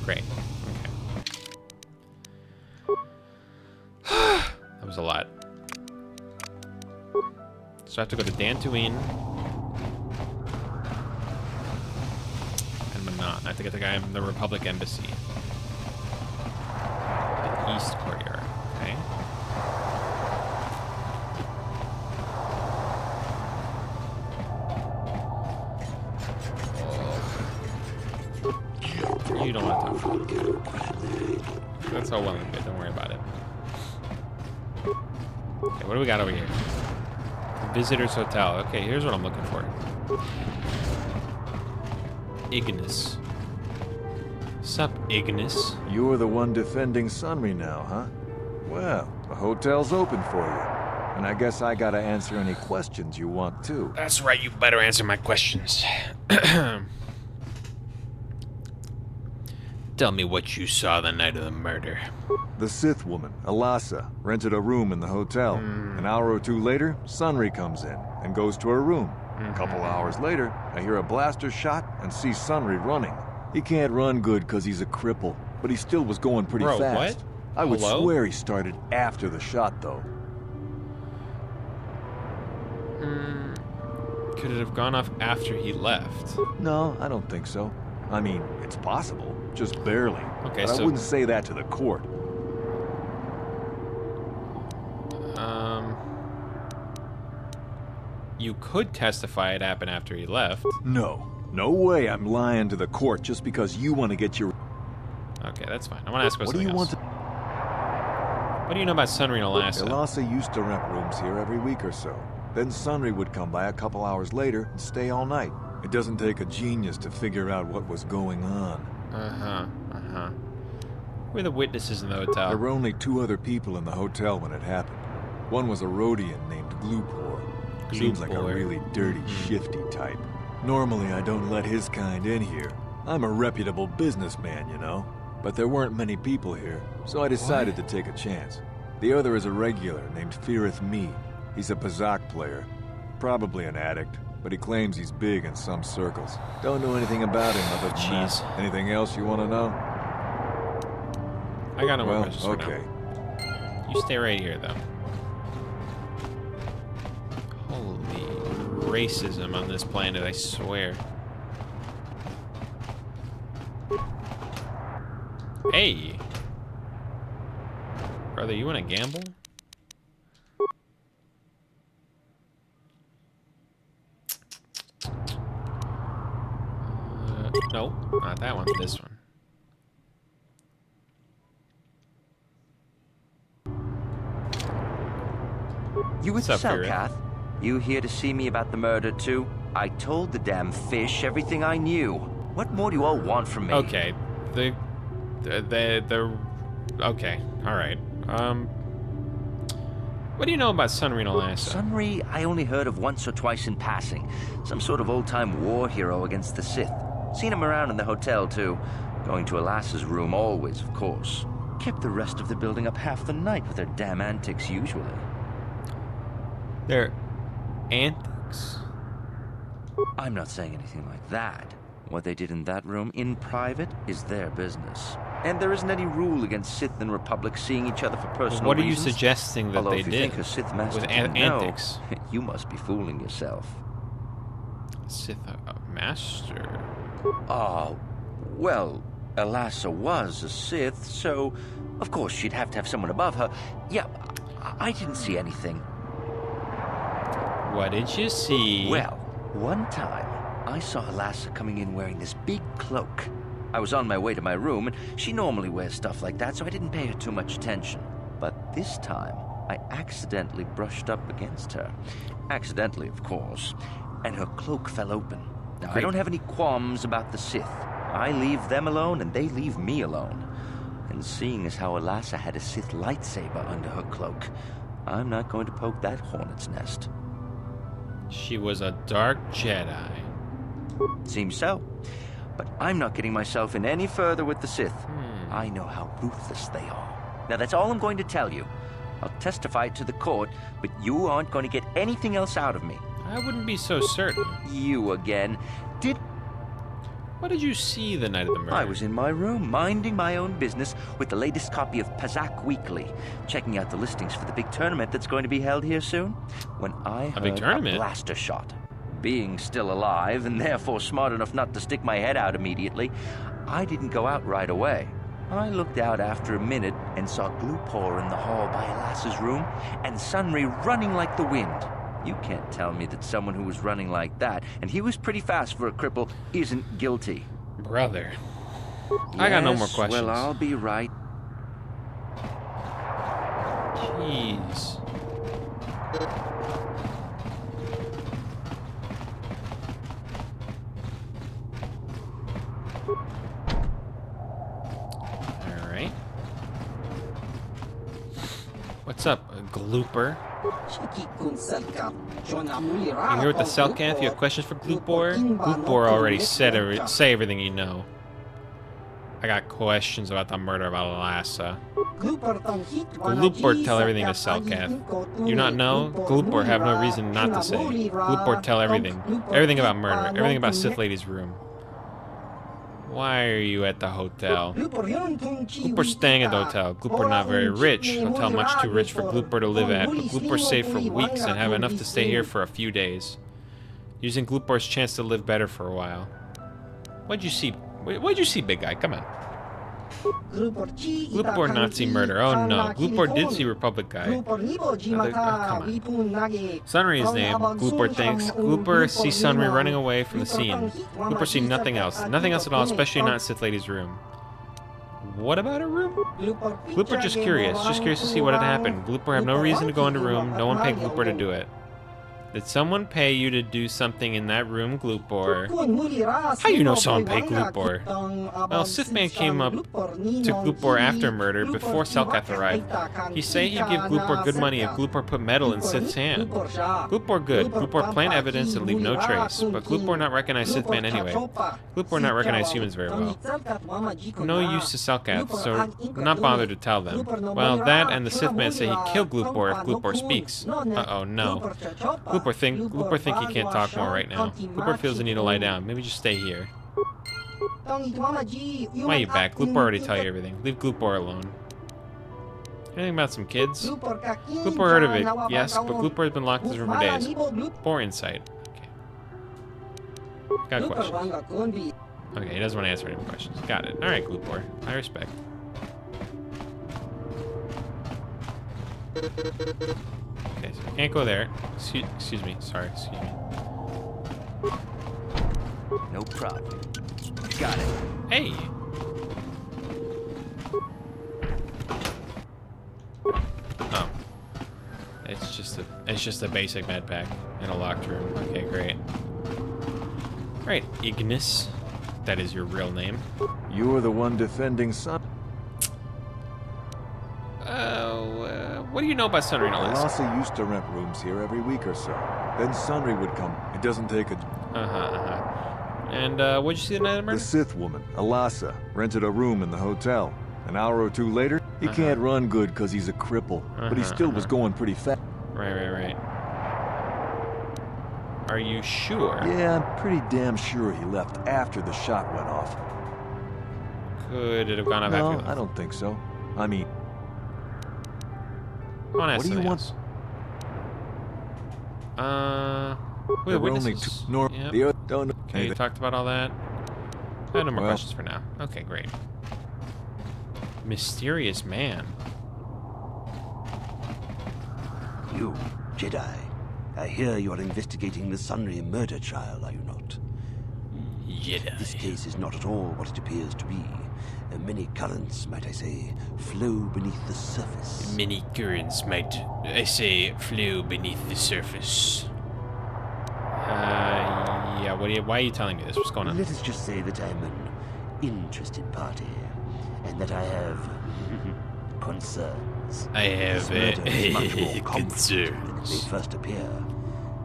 Speaker 1: Great. Okay. That was a lot. So I have to go to Dantooine and Manon. I have to get the guy in the Republic Embassy. The East Courier. Okay. You don't want to talk about it. That's all well and good. Don't worry about it. Okay, what do we got over here? Visitor's Hotel. Okay, here's what I'm looking for. Ignis. Sup, Ignis?
Speaker 3: You're the one defending Sunry now, huh? Well, the hotel's open for you. And I guess I gotta answer any questions you want too.
Speaker 1: That's right, you better answer my questions. Tell me what you saw the night of the murder.
Speaker 3: The Sith woman, Alasa, rented a room in the hotel. An hour or two later, Sunry comes in and goes to her room. A couple hours later, I hear a blaster shot and see Sunry running. He can't run good because he's a cripple, but he still was going pretty fast.
Speaker 1: What?
Speaker 3: I would swear he started after the shot, though.
Speaker 1: Could it have gone off after he left?
Speaker 3: No, I don't think so. I mean, it's possible, just barely.
Speaker 1: Okay,
Speaker 3: but
Speaker 1: so
Speaker 3: I wouldn't say that to the court.
Speaker 1: You could testify it happened after he left.
Speaker 3: No. No way I'm lying to the court just because you want to get your...
Speaker 1: Okay, that's fine. I want to ask about something else.
Speaker 3: What do you
Speaker 1: What do you know about Sunry and Alasa?
Speaker 3: Alasa used to rent rooms here every week or so. Then Sunry would come by a couple hours later and stay all night. It doesn't take a genius to figure out what was going on.
Speaker 1: Who were the witnesses in the hotel?
Speaker 3: There were only two other people in the hotel when it happened. One was a Rhodian named Gloopor. Seems like a really dirty, shifty type. Normally, I don't let his kind in here. I'm a reputable businessman, you know. But there weren't many people here, so I decided to take a chance. The other is a regular named Firith Me. He's a Pazak player. Probably an addict, but he claims he's big in some circles. Don't know anything about him other than that. Anything else you want to know?
Speaker 1: I got no more questions for
Speaker 3: okay.
Speaker 1: now. You stay right here, though. Holy racism on this planet, I swear. Hey! Brother, you wanna gamble? No, not that one. This one.
Speaker 8: You with
Speaker 1: What's up, Fury?
Speaker 8: Selkath? You here to see me about the murder too? I told the damn fish everything I knew. What more do you all want from me?
Speaker 1: Okay, the okay, all right. What do you know about Sunry and Alassa?
Speaker 8: Sunry, I only heard of once or twice in passing. Some sort of old-time war hero against the Sith. Seen him around in the hotel too. Going to Alassa's room always, of course. Kept the rest of the building up half the night with their damn antics usually.
Speaker 1: Their antics?
Speaker 8: I'm not saying anything like that. What they did in that room, in private, is their business. And there isn't any rule against Sith and Republic seeing each other for personal
Speaker 1: What are you
Speaker 8: reasons.
Speaker 1: suggesting that
Speaker 8: Although
Speaker 1: they
Speaker 8: if you
Speaker 1: did
Speaker 8: think a Sith master
Speaker 1: with
Speaker 8: didn't know,
Speaker 1: antics?
Speaker 8: you must be fooling yourself.
Speaker 1: Sith master?
Speaker 8: Oh, well, Alassa was a Sith, so of course she'd have to have someone above her. Yeah, I didn't see anything.
Speaker 1: What did you see?
Speaker 8: Well, one time, I saw Alassa coming in wearing this big cloak. I was on my way to my room, and she normally wears stuff like that, so I didn't pay her too much attention. But this time, I accidentally brushed up against her. Accidentally, of course. And her cloak fell open. Now, I don't have any qualms about the Sith. I leave them alone, and they leave me alone. And seeing as how Alassa had a Sith lightsaber under her cloak, I'm not going to poke that hornet's nest.
Speaker 1: She was a dark Jedi.
Speaker 8: Seems so. But I'm not getting myself in any further with the Sith. I know how ruthless they are. Now, that's all I'm going to tell you. I'll testify to the court, but you aren't going to get anything else out of me.
Speaker 1: I wouldn't be so certain.
Speaker 8: You again.
Speaker 1: What did you see the night of the murder?
Speaker 8: I was in my room, minding my own business with the latest copy of Pazak Weekly, checking out the listings for the big tournament that's going to be held here soon, when I heard a blaster shot. Being still alive, and therefore smart enough not to stick my head out immediately, I didn't go out right away. I looked out after a minute and saw Glupor in the hall by Alassa's room, and Sunry running like the wind. You can't tell me that someone who was running like that, and he was pretty fast for a cripple, isn't guilty.
Speaker 1: Brother. I got no more questions.
Speaker 8: Well, I'll be right.
Speaker 1: Jeez. Alright. What's up, Glooper? I'm here with the Selkath. You have questions for Glupor? Glupor already said say everything you know. I got questions about the murder of Alassa. Glupor tell everything to Selkath. You not know? Glupor have no reason not to say. Glupor tell everything. Everything about murder. Everything about Sith Lady's room. Why are you at the hotel? Glooper's staying at the hotel. Glooper not very rich. Hotel much too rich for Glooper to live at, but Glooper saved for weeks and have enough to stay here for a few days. Using Glooper's chance to live better for a while. What'd you see? What'd you see, big guy? Come on. Glupor Nazi murder. Oh no. Glupor did see Republic guy. Come on. Sunry is named. Glupor thinks. Glupor sees Sunry running away from the scene. Glupor sees nothing else. Nothing else at all, especially not Sith Lady's room. What about her room? Glupor just curious. Just curious to see what had happened. Glupor have no reason to go in the room. No one paid Glupor to do it. Did someone pay you to do something in that room, Glupor? How you know someone paid Glupor? Well, Sithman came up to Glupor after murder, before Selkath arrived. He say he'd give Glupor good money if Glupor put metal in Sith's hand. Glupor good. Glupor plant evidence and leave no trace. But Glupor not recognize Sithman anyway. Glupor not recognize humans very well. No use to Selkath, so not bothered to tell them. Well, that and the Sithman say he killed Glupor if Glupor speaks. Uh-oh, no. Glupor think he can't talk more right now. Glupor feels the need to lie down. Maybe just stay here. Why are you back? Glupor already tell you everything. Leave Glupor alone. Anything about some kids? Glupor heard of it, yes, but Glupor has been locked in his room for days. Poor insight. Okay. Got questions. Okay, he doesn't want to answer any questions. Got it. Alright, Glupor. I respect. Okay, so I can't go there. Excuse me. Sorry, excuse me.
Speaker 8: No problem.
Speaker 17: Got it.
Speaker 1: Hey. Oh. It's just a basic med pack in a locked room. Okay, great. Right, Ignis. That is your real name.
Speaker 3: You were the one defending Sun.
Speaker 1: What do you know about Sunry, no less?
Speaker 3: Alasa used to rent rooms here every week or so. Then Sunry would come. It doesn't take a...
Speaker 1: And, what'd you see the night of the murder?
Speaker 3: The Sith woman, Alasa, rented a room in the hotel. An hour or two later, he can't run good because he's a cripple. But he still was going pretty fast.
Speaker 1: Right. Are you sure?
Speaker 3: Yeah, I'm pretty damn sure he left after the shot went off.
Speaker 1: Could it have gone off after you left?
Speaker 3: I don't think so. I mean...
Speaker 1: What do you want? Wait, witnesses? Yep. Okay, you talked about all that. I have no more questions for now. Okay, great. Mysterious man.
Speaker 12: You, Jedi. I hear you're investigating the Sunry murder trial, are you not?
Speaker 1: Jedi.
Speaker 12: This case is not at all what it appears to be. Many currents, might I say, flow beneath the surface.
Speaker 1: Many currents might, I say, flow beneath the surface. Yeah, why are you telling me this? What's going on?
Speaker 12: Let us just say that I'm an interested party, and that I have concerns.
Speaker 1: I have
Speaker 12: much more
Speaker 1: concerns.
Speaker 12: When they first appear.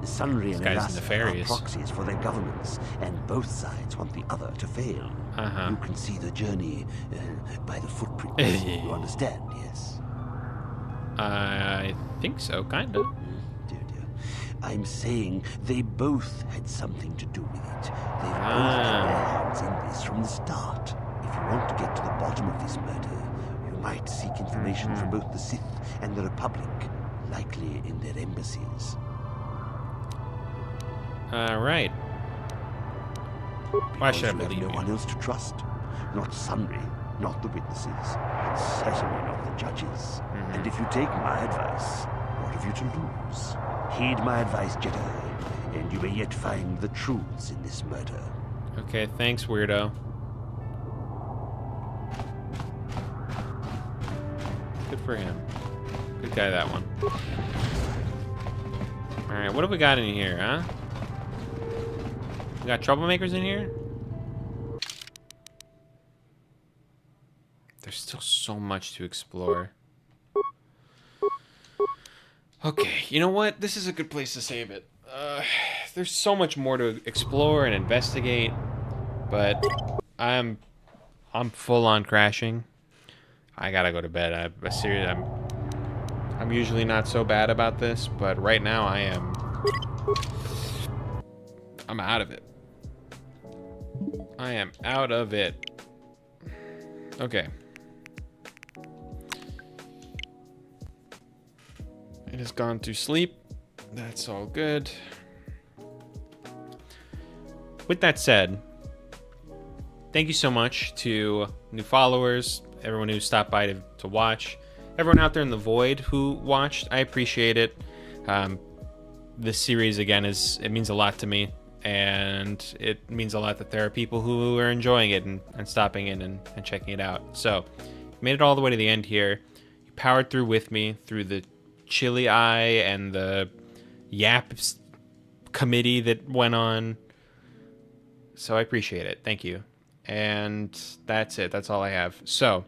Speaker 12: Sunry and Alasa are proxies for their governments, and both sides want the other to fail. You can see the journey by the footprints. You understand, yes?
Speaker 1: I think so, kind of.
Speaker 12: Dear. I'm saying they both had something to do with it. They've both had their hands in this from the start. If you want to get to the bottom of this murder, you might seek information from both the Sith and the Republic, likely in their embassies.
Speaker 1: Right. Why should I believe
Speaker 12: you? No one else to trust. Not Sunry, not the witnesses, and certainly not the judges. And if you take my advice, what have you to lose? Heed my advice, Jedi, and you may yet find the truths in this murder.
Speaker 1: Okay, thanks, weirdo. Good for him. Good guy, that one. Alright, what have we got in here, huh? We got troublemakers in here? There's still so much to explore. Okay, you know what? This is a good place to save it. There's so much more to explore and investigate, but I'm full on crashing. I gotta go to bed. I'm usually not so bad about this, but right now I'm out of it. I am out of it. Okay. It has gone to sleep. That's all good. With that said, thank you so much to new followers, everyone who stopped by to watch, everyone out there in the void who watched. I appreciate it. This series, again, it means a lot to me. And it means a lot that there are people who are enjoying it and stopping in and checking it out. So, you made it all the way to the end here. You powered through with me through the chilly eye and the yaps committee that went on. So I appreciate it. Thank you. And that's it. That's all I have. So,